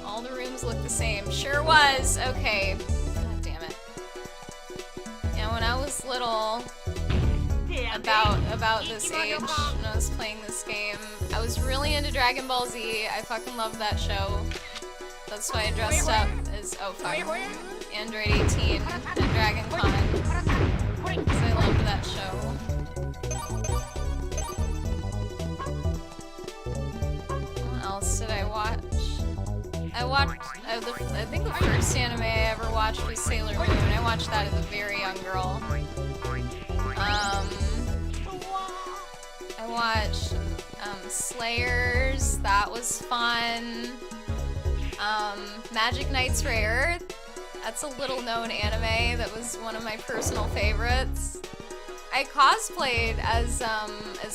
Speaker 1: All the rooms look the same. Sure was. Okay. God damn it. Yeah, when I was little, about this age, when I was playing this game, I was really into Dragon Ball Z. I fucking loved that show. That's why I dressed up as, oh fuck, Android 18 at Dragon Con. Because I loved that show. What else did I watch? I think the first anime I ever watched was Sailor Moon. I watched that as a very young girl. I watched Slayers, that was fun. Magic Knights Rare, that's a little known anime that was one of my personal favorites. I cosplayed as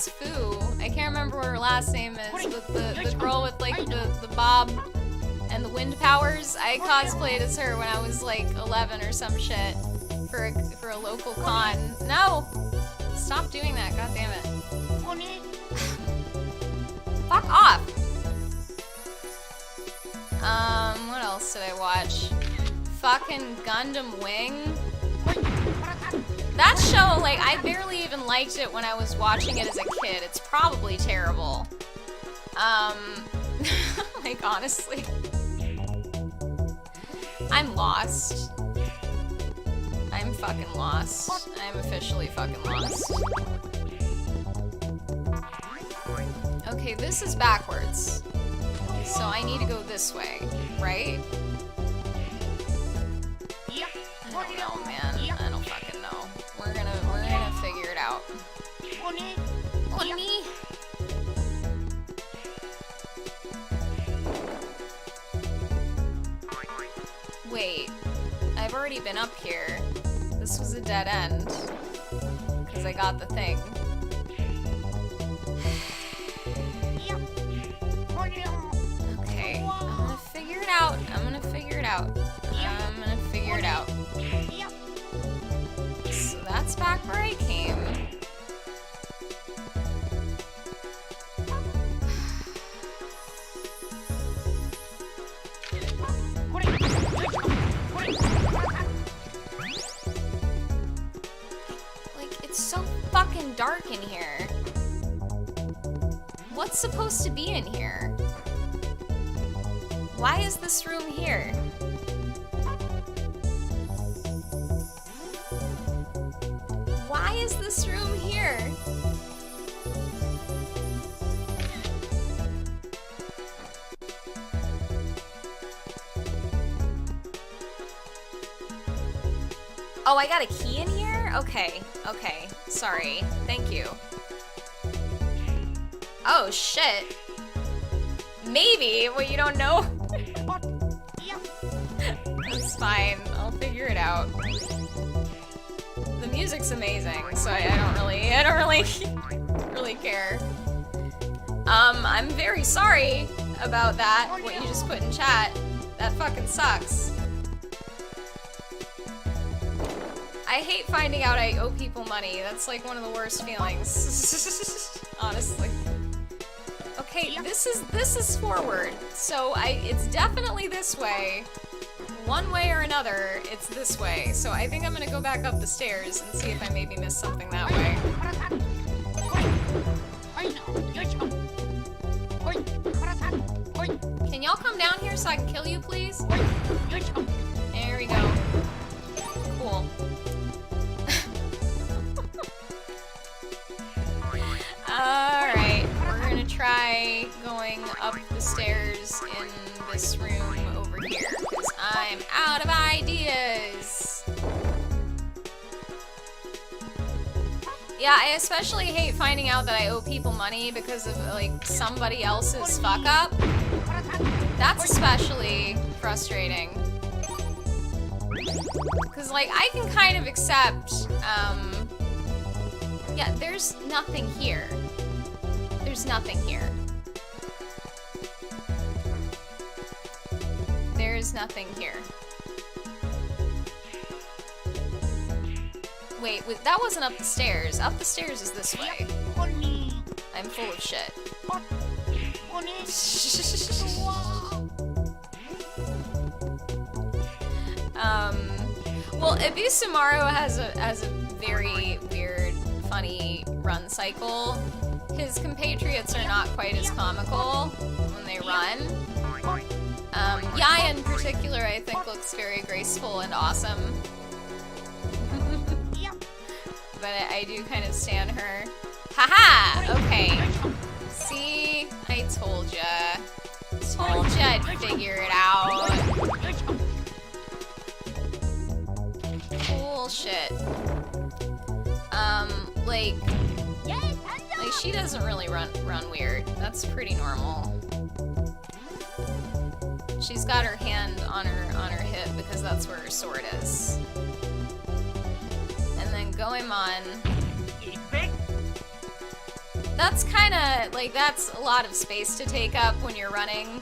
Speaker 1: Fu. I can't remember what her last name is, but the girl with like the bob and the wind powers. I cosplayed as her when I was like 11 or some shit for a local con. No! Stop doing that, god damn it. Fuck off! What else did I watch? Fucking Gundam Wing. That show, like, I barely even liked it when I was watching it as a kid. It's probably terrible. Like, honestly. I'm lost. I'm fucking lost. I'm officially fucking lost. Okay, this is backwards. So I need to go this way, right? I don't know, man. I don't fucking know. We're gonna figure it out. Oni. Wait, I've already been up here. This was a dead end. Because I got the thing. Okay, I'm gonna figure it out. I'm gonna figure it out. I'm gonna figure it out. So that's back where I came. Like, it's so fucking dark in here. What's supposed to be in here? Why is this room here? Why is this room here? Oh, I got a key in here? Okay, okay. Sorry. Thank you. Oh, shit. Maybe, well, you don't know. It's fine. I'll figure it out. The music's amazing, so I don't really care. I'm very sorry about that, what you just put in chat. That fucking sucks. I hate finding out I owe people money. That's like one of the worst feelings. Honestly. Okay, this is forward. So it's definitely this way. One way or another, it's this way. So I think I'm gonna go back up the stairs and see if I maybe missed something that way. Can y'all come down here so I can kill you, please? There we go. Cool. Alright, we're gonna try going up the stairs in this room over here, because I'm out of ideas! Yeah, I especially hate finding out that I owe people money because of, like, somebody else's fuck-up. That's especially frustrating. Because, like, I can kind of accept, yeah, there's nothing here. There's nothing here. There's nothing here. Wait, that wasn't up the stairs. Up the stairs is this way. I'm full of shit. Well, Ibisumaru has a very weird, funny run cycle. His compatriots are not quite as comical when they run. Yaya in particular, I think, looks very graceful and awesome. But I do kind of stan her. Haha! Okay. See? I told ya. Told ya I'd figure it out. Bullshit. Like she doesn't really run weird. That's pretty normal. She's got her hand on her hip because that's where her sword is. And then Goemon. That's kinda like that's a lot of space to take up when you're running.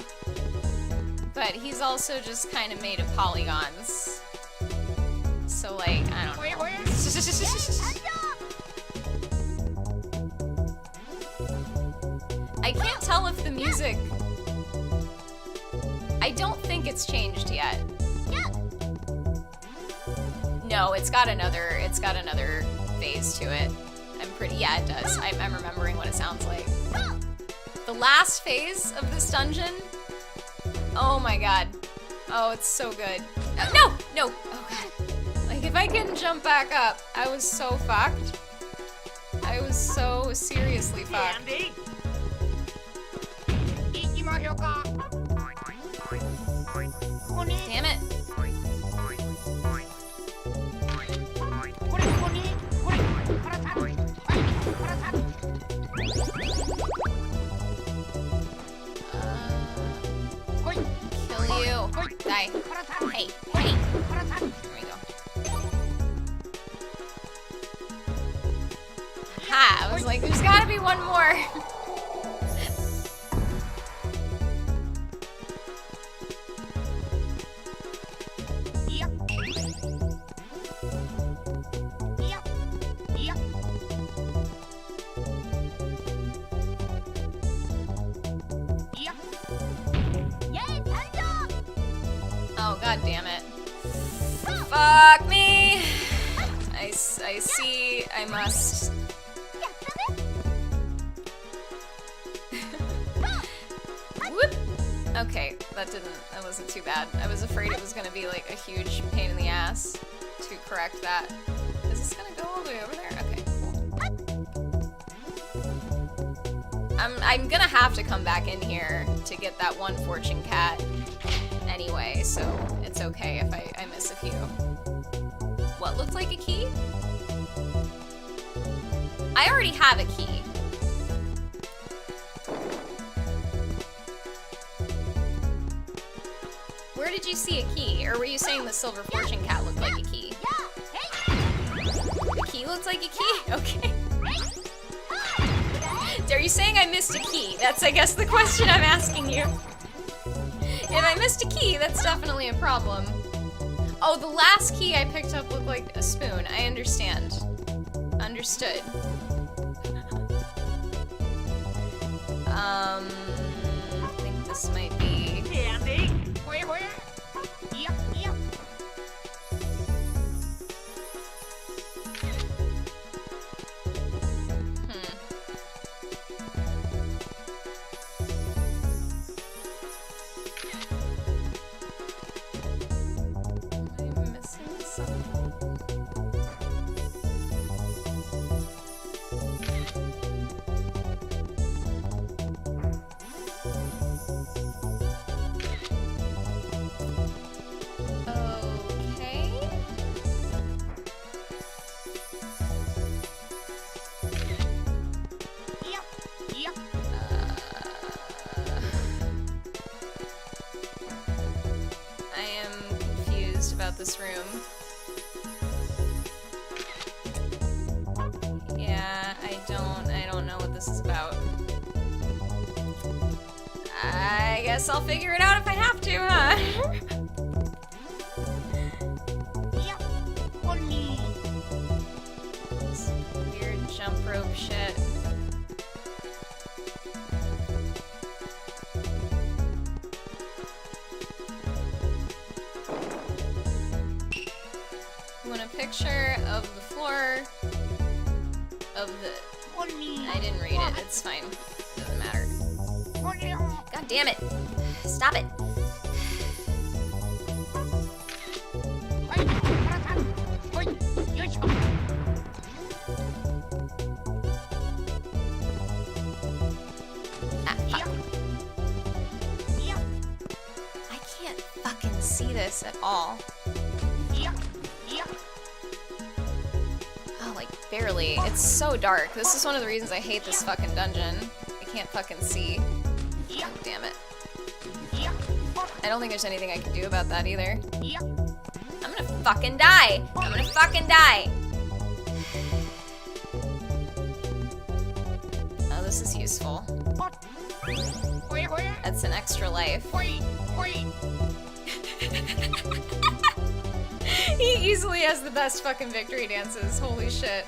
Speaker 1: But he's also just kinda made of polygons. So like, I don't know. I can't tell if the music... I don't think it's changed yet. No, it's got another phase to it. Yeah, it does. I'm remembering what it sounds like. The last phase of this dungeon? Oh my god. Oh, it's so good. No! No! Oh god. Like, if I couldn't jump back up, I was so fucked. I was so seriously fucked. Damn it. Kill you. Die. Hey, hey. There we go. Ha! I was like, there's gotta be one more. Oh, god damn it. Fuck me! I see I must... Whoop! Okay, that wasn't too bad. I was afraid it was gonna be like a huge pain in the ass to correct that. Is this gonna go all the way over there? Okay, cool. I'm gonna have to come back in here to get that one fortune cat anyway, so it's okay if I miss a few. What looked like a key? I already have a key. Where did you see a key? Or were you saying the silver fortune cat looked like a key? The key looks like a key? Okay. Are you saying I missed a key? That's, I guess, the question I'm asking you. If I missed a key, that's definitely a problem. Oh, the last key I picked up looked like a spoon. I understand. Understood. I think this might be...
Speaker 6: Candy.
Speaker 1: Guess I'll figure it out if I have to, huh? This weird jump rope shit. You want a picture of the floor of the... I didn't read it, it's fine. Doesn't matter. God damn it. Stop it. Ah, fuck. I can't fucking see this at all. Oh, like, barely. It's so dark. This is one of the reasons I hate this fucking dungeon. I can't fucking see. God damn it. I don't think there's anything I can do about that either. I'm gonna fucking die! I'm gonna fucking die! Oh, this is useful. That's an extra life. He easily has the best fucking victory dances. Holy shit.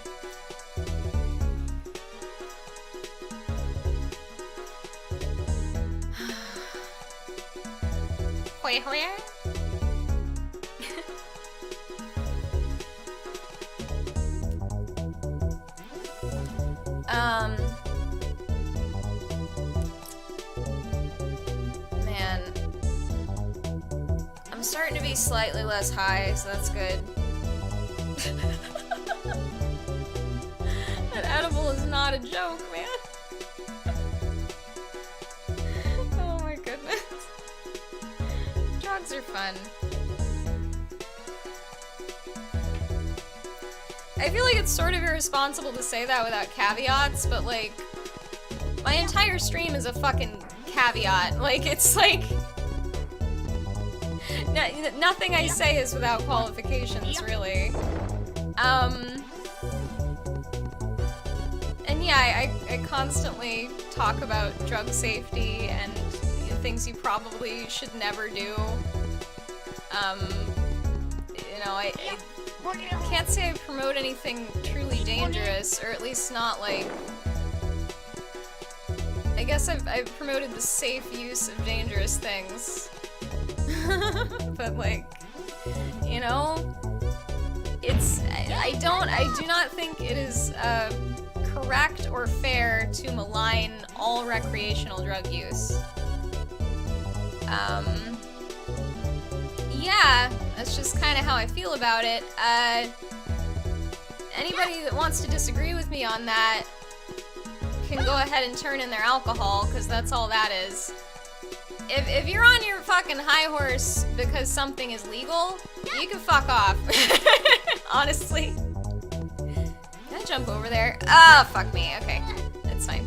Speaker 1: Man. I'm starting to be slightly less high, so that's good. That edible is not a joke, man. Oh my goodness. Drugs are fun. I feel like it's sort of irresponsible to say that without caveats, but like, my entire stream is a fucking caveat. Like, it's like, nothing I say is without qualifications, really. And yeah, I constantly talk about drug safety and things you probably should never do. You know, I can't say I promote anything truly dangerous, or at least not like... I guess I've promoted the safe use of dangerous things. But like, you know, it's... I do not think it is correct or fair to malign all recreational drug use. Yeah, that's just kind of how I feel about it. Anybody that wants to disagree with me on that can go ahead and turn in their alcohol, because that's all that is. If you're on your fucking high horse because something is legal, you can fuck off. Honestly. Can I jump over there? Ah, fuck me. Okay, that's fine.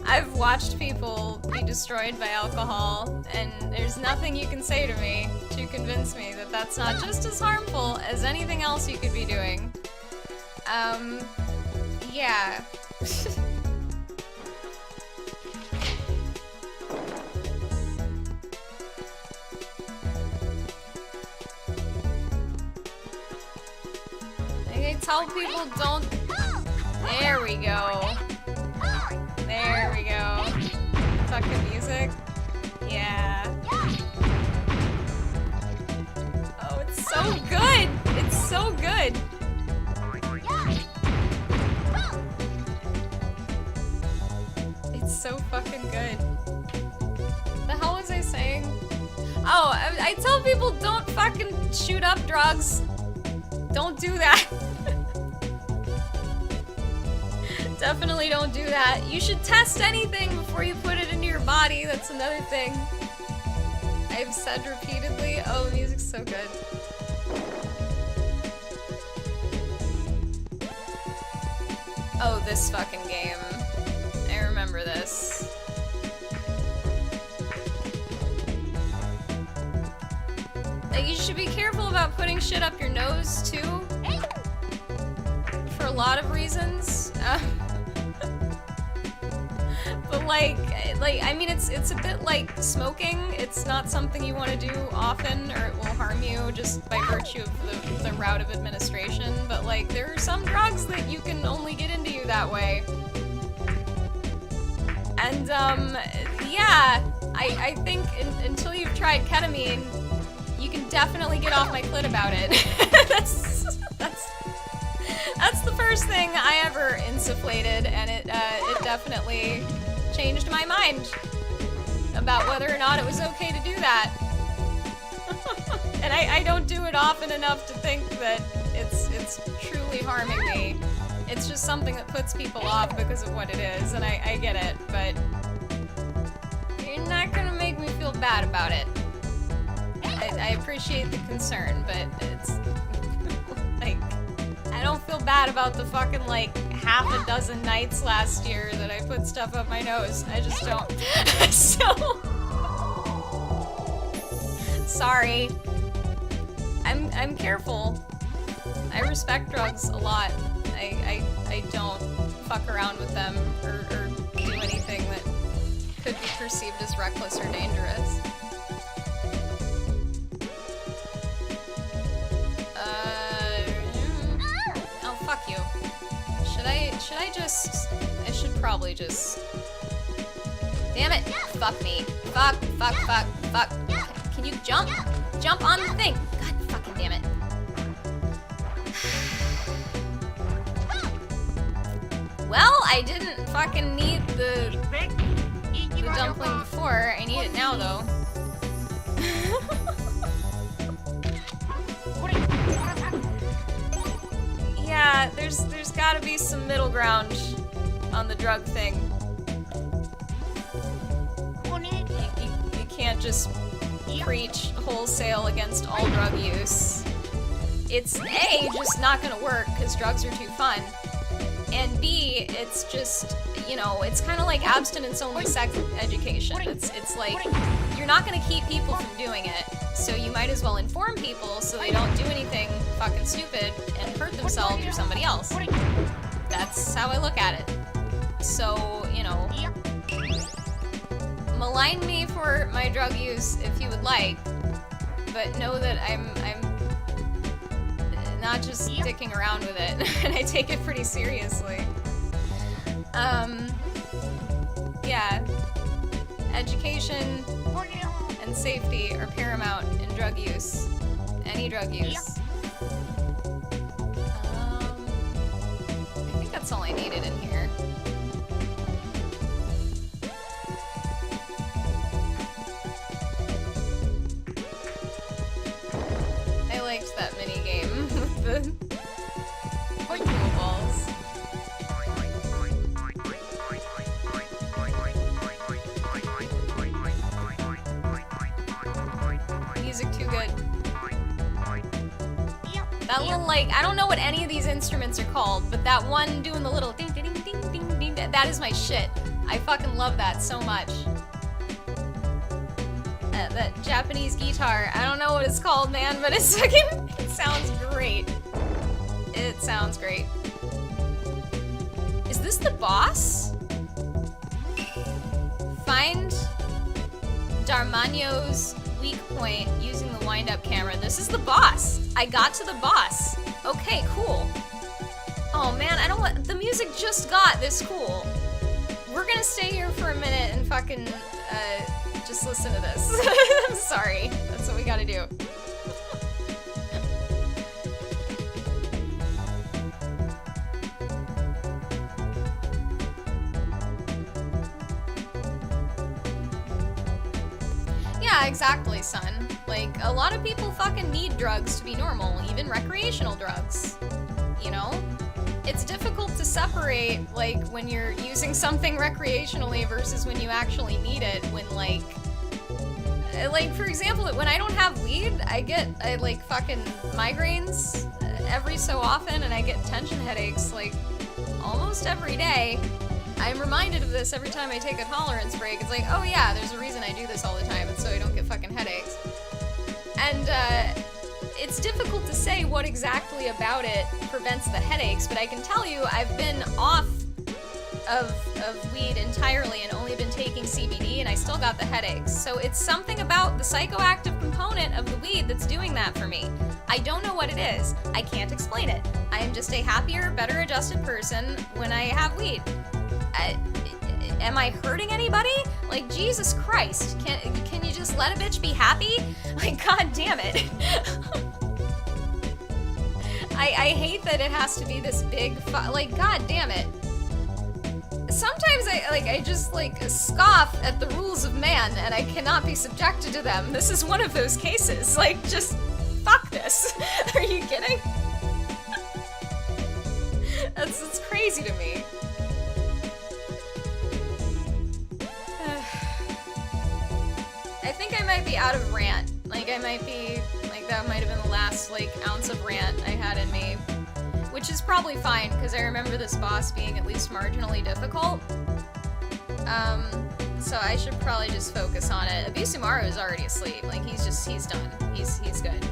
Speaker 1: I've watched people be destroyed by alcohol, and there's nothing you can say to me to convince me that that's not just as harmful as anything else you could be doing. Yeah. I tell people don't... There we go. There we go. Fucking music. Yeah. Oh, it's so good! It's so good! It's so fucking good. The hell was I saying? Oh, I tell people don't fucking shoot up drugs. Don't do that. Definitely don't do that. You should test anything before you put it into your body. That's another thing I've said repeatedly. Oh, the music's so good. Oh, this fucking game. I remember this. Like, you should be careful about putting shit up your nose, too. For a lot of reasons. But I mean, it's a bit like smoking. It's not something you want to do often, or it will harm you just by virtue of the route of administration. But like, there are some drugs that you can only get into you that way. And yeah, I think until you've tried ketamine, you can definitely get off my clit about it. That's the first thing I ever insufflated, and it definitely changed my mind about whether or not it was okay to do that. And I don't do it often enough to think that it's truly harming me. It's just something that puts people off because of what it is, and I get it, but you're not gonna make me feel bad about it. I appreciate the concern, but it's like, I don't feel bad about the fucking like half a dozen nights last year that I put stuff up my nose. I just don't. So sorry. I'm careful. I respect drugs a lot. I don't fuck around with them or do anything that could be perceived as reckless or dangerous. Oh, fuck you. Should I just... I should probably just... Damn it! Fuck me. Fuck. Can you jump? Jump on the thing! God fucking damn it. Well, I didn't fucking need the dumpling before. I need it now, though. Yeah, there's gotta be some middle ground on the drug thing. You can't just preach wholesale against all drug use. It's A, just not gonna work because drugs are too fun. And B, it's just, you know, it's kind of like abstinence-only sex education. It's like, you're not gonna keep people from doing it, so you might as well inform people so they don't do anything fucking stupid and hurt themselves or somebody else. That's how I look at it. So, you know, malign me for my drug use if you would like, but know that I'm not just dicking around with it, and I take it pretty seriously. Yeah. Education and safety are paramount in drug use. Any drug use. I think that's all I needed in here. I liked that minigame with the pool balls. Music too good. That little, like, I don't know what any of these instruments are called, but that one doing the little ding ding ding ding ding ding, that is my shit. I fucking love that so much. That Japanese guitar, I don't know what it's called, man, but it's fucking, it sounds great. It sounds great. Is this the boss? Find Darmanio's weak point using the wind-up camera. This is the boss. I got to the boss. Okay, cool. Oh man, I don't want, the music just got this cool. We're gonna stay here for a minute and fucking, just listen to this. I'm sorry. That's what we gotta do. Yeah, exactly, son. Like, a lot of people fucking need drugs to be normal, even recreational drugs. You know? It's difficult to separate, like, when you're using something recreationally versus when you actually need it, when, like, for example, when I don't have weed, I like, fucking migraines every so often, and I get tension headaches, like, almost every day. I'm reminded of this every time I take a tolerance break. It's like, oh yeah, there's a reason I do this all the time, and so I don't get fucking headaches. And, it's difficult to say what exactly about it prevents the headaches, but I can tell you I've been off of weed entirely and only been taking CBD, and I still got the headaches. So it's something about the psychoactive component of the weed that's doing that for me. I don't know what it is. I can't explain it. I am just a happier, better adjusted person when I have weed. Am I hurting anybody? Like, Jesus Christ. Can you just let a bitch be happy? Like, god damn it. I hate that it has to be this big like, god damn it. Sometimes I just scoff at the rules of man and I cannot be subjected to them. This is one of those cases. Like, just fuck this. Are you kidding? That's crazy to me. I think I might be out of rant. Like, I might be, like, that might have been the last, ounce of rant I had in me. Which is probably fine, because I remember this boss being at least marginally difficult. So I should probably just focus on it. Abisumaru is already asleep. Like, he's done. He's good.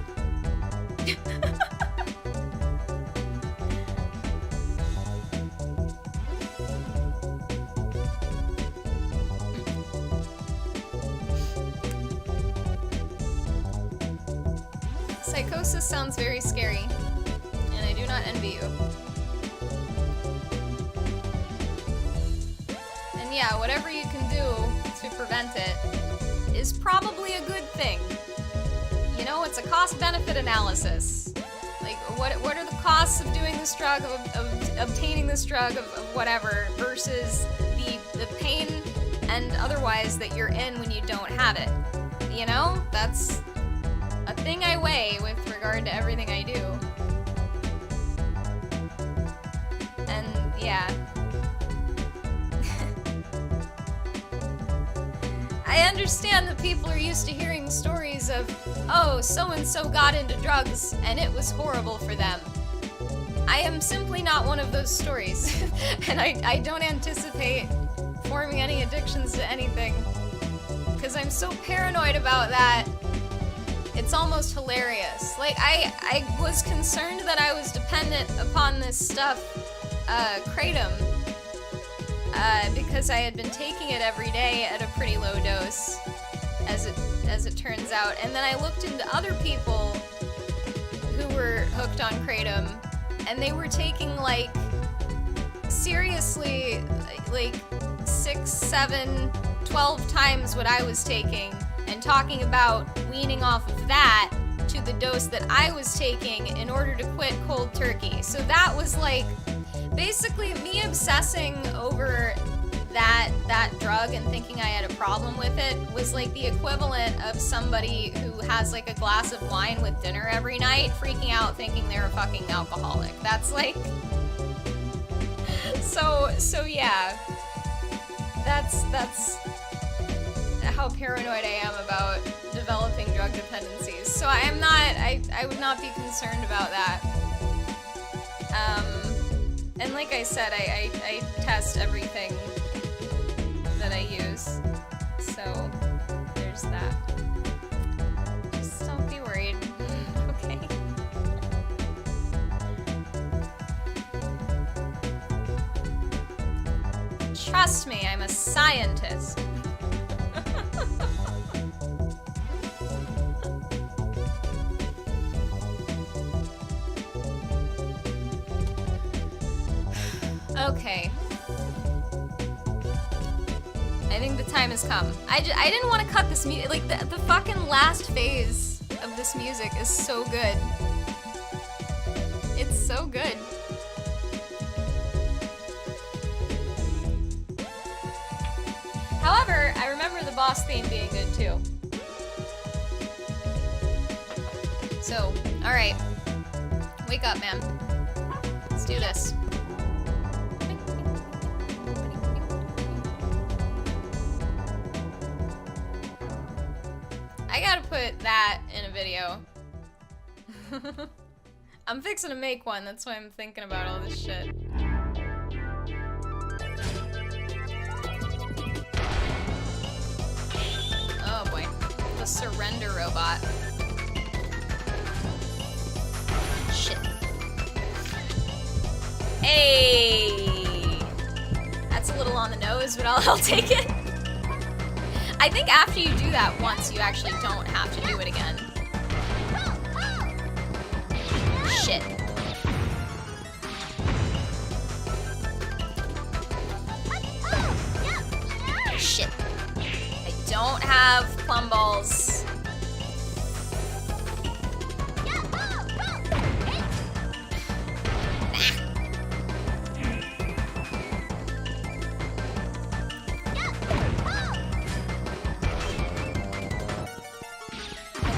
Speaker 1: Psychosis sounds very scary, and I do not envy you. And yeah, whatever you can do to prevent it is probably a good thing. You know, it's a cost-benefit analysis. Like, what are the costs of doing this drug, of obtaining this drug, of whatever, versus the pain and otherwise that you're in when you don't have it. You know? That's a thing I weigh with regard to everything I do. And yeah. I understand that people are used to hearing stories of, oh, so-and-so got into drugs and it was horrible for them. I am simply not one of those stories. And I don't anticipate forming any addictions to anything. Because I'm so paranoid about that. It's almost hilarious. Like, I was concerned that I was dependent upon this stuff, kratom, because I had been taking it every day at a pretty low dose, as it turns out. And then I looked into other people who were hooked on kratom, and they were taking, like, seriously, like, 6, 7, 12 times what I was taking, and talking about weaning off of that to the dose that I was taking in order to quit cold turkey. So that was like, basically me obsessing over that drug and thinking I had a problem with it was like the equivalent of somebody who has like a glass of wine with dinner every night freaking out thinking they're a fucking alcoholic. That's like, so yeah, that's how paranoid I am about developing drug dependencies. So I would not be concerned about that. And like I said, I test everything that I use. So there's that. Just don't be worried, okay? Trust me, I'm a scientist. Okay. I think the time has come. I didn't want to cut this music. Like, the fucking last phase of this music is so good. It's so good. However, I remember the boss theme being good too. So, alright. Wake up, man. Let's do this. I gotta put that in a video. I'm fixing to make one, that's why I'm thinking about all this shit. Oh boy. The surrender robot. Shit. Hey! That's a was, but I'll take it. I think after you do that once, you actually don't have to do it again. Shit. Shit. I don't have plum balls.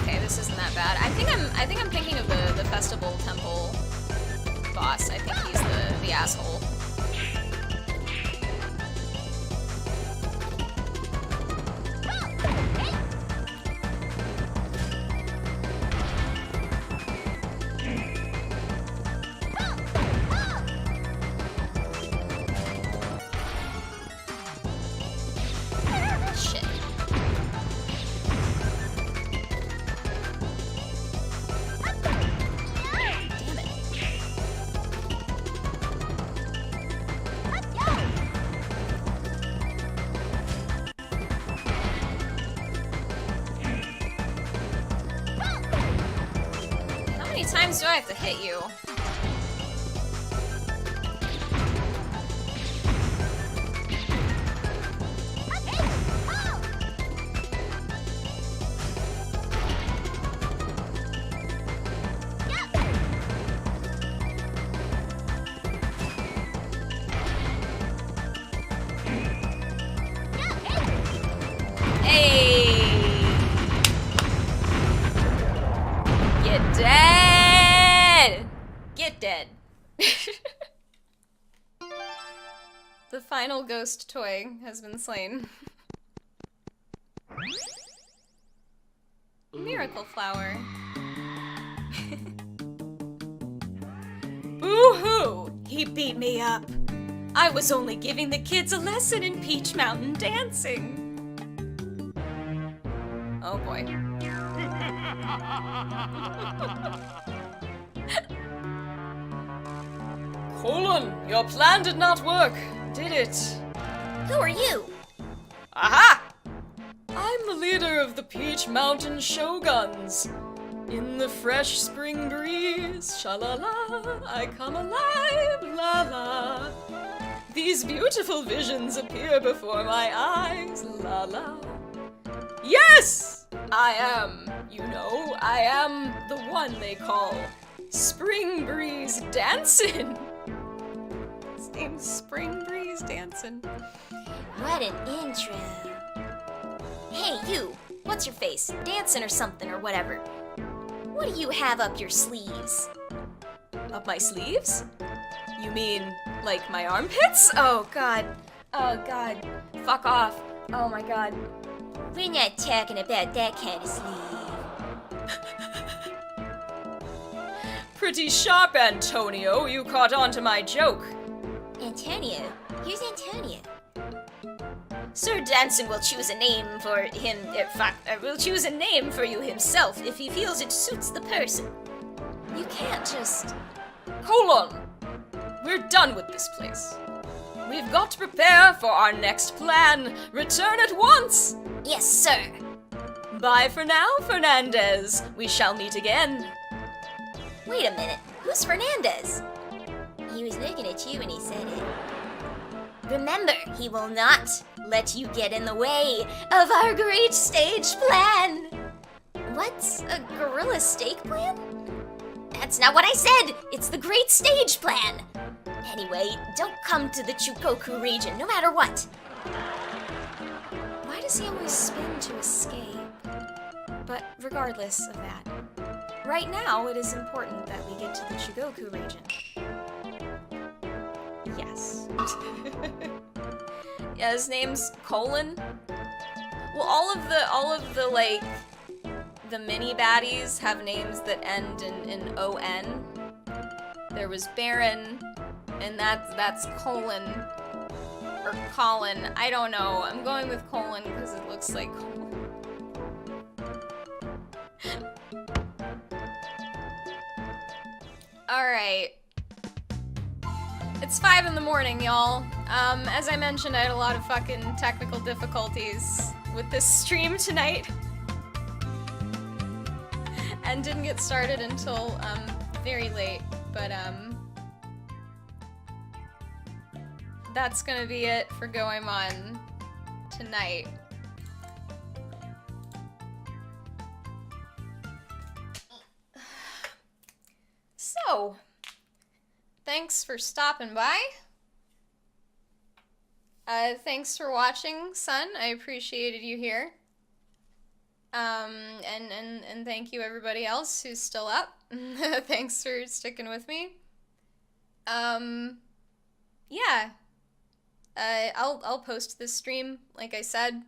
Speaker 1: Okay, this isn't that bad. I think I'm thinking of the festival temple boss. I think he's the asshole. Shit. Damn it. How many times do I have to hit you? Hey! Get dead! Get dead. The final ghost toy has been slain. Miracle flower.
Speaker 4: Boo-hoo! He beat me up. I was only giving the kids a lesson in Peach Mountain dancing.
Speaker 1: Oh boy.
Speaker 4: Colon, your plan did not work, did it?
Speaker 5: Who are you?
Speaker 4: Aha! I'm the leader of the Peach Mountain Shoguns. In the fresh spring breeze, sha-la-la, I come alive, la-la. These beautiful visions appear before my eyes, la-la. Yes! I am, I am the one they call Spring Breeze Dancin'. His name's Spring Breeze Dancin'.
Speaker 5: What an intro. Hey, you. What's your face? Dancing or something or whatever. What do you have up your sleeves?
Speaker 4: Up my sleeves? You mean, like my armpits? Oh god. Oh god. Fuck off. Oh my god.
Speaker 5: We're not talking about that kind of sleeve.
Speaker 4: Pretty sharp, Antonio. You caught on to my joke.
Speaker 5: Antonio? Here's Antonio. Sir Dancing will choose a name for him. Will choose a name for you himself if he feels it suits the person.
Speaker 1: You can't just...
Speaker 4: Colon! We're done with this place. We've got to prepare for our next plan. Return at once!
Speaker 5: Yes, sir.
Speaker 4: Bye for now, Fernandez. We shall meet again.
Speaker 5: Wait a minute. Who's Fernandez? He was looking at you when he said it. Remember, he will not let you get in the way of our great stage plan. What's a gorilla steak plan? That's not what I said. It's the great stage plan. Anyway, don't come to the Chukoku region, no matter what.
Speaker 1: Why does he always spin to escape? But regardless of that, right now it is important that we get to the Chugoku region. Yes. Yeah, his name's Colon. Well, all of the like the mini baddies have names that end in O-N. There was Baron, and that's Colon or Colin. I don't know. I'm going with Colon because it looks like Colon. All right. It's 5 in the morning, y'all. As I mentioned, I had a lot of fucking technical difficulties with this stream tonight. And didn't get started until, very late, but, that's gonna be it for Goemon tonight. So, thanks for stopping by. Thanks for watching, son. I appreciated you here. And thank you everybody else who's still up. Thanks for sticking with me. Yeah. I'll post this stream, like I said.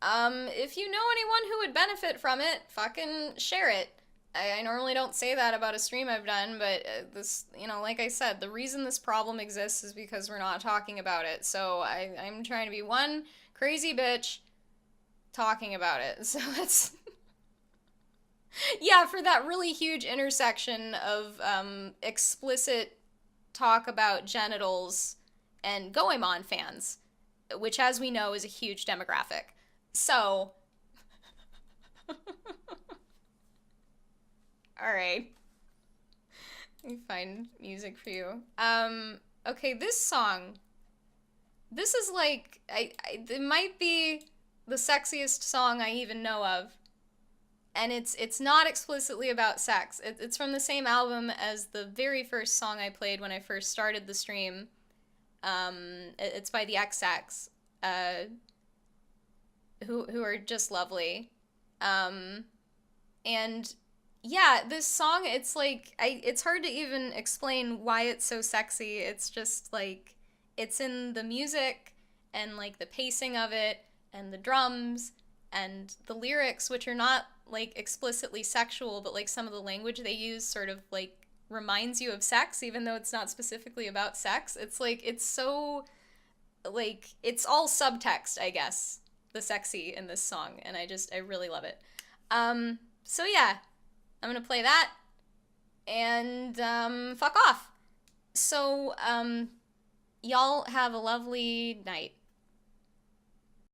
Speaker 1: If you know anyone who would benefit from it, fucking share it. I normally don't say that about a stream I've done, but this, you know, like I said, the reason this problem exists is because we're not talking about it. So I'm trying to be one crazy bitch talking about it. So that's... yeah, for that really huge intersection of explicit talk about genitals and Goemon fans, which, as we know, is a huge demographic. So... Alright. Let me find music for you. Okay, this song. This is like, it might be the sexiest song I even know of. And it's not explicitly about sex. It's from the same album as the very first song I played when I first started the stream. It's by the XX, who are just lovely. And yeah, this song, it's like, it's hard to even explain why it's so sexy. It's just like, it's in the music and like the pacing of it and the drums and the lyrics, which are not like explicitly sexual, but like some of the language they use sort of like reminds you of sex, even though it's not specifically about sex. It's like, it's so, like, it's all subtext, I guess, the sexy in this song, and I really love it. So yeah, I'm gonna play that, and, fuck off. So, y'all have a lovely night.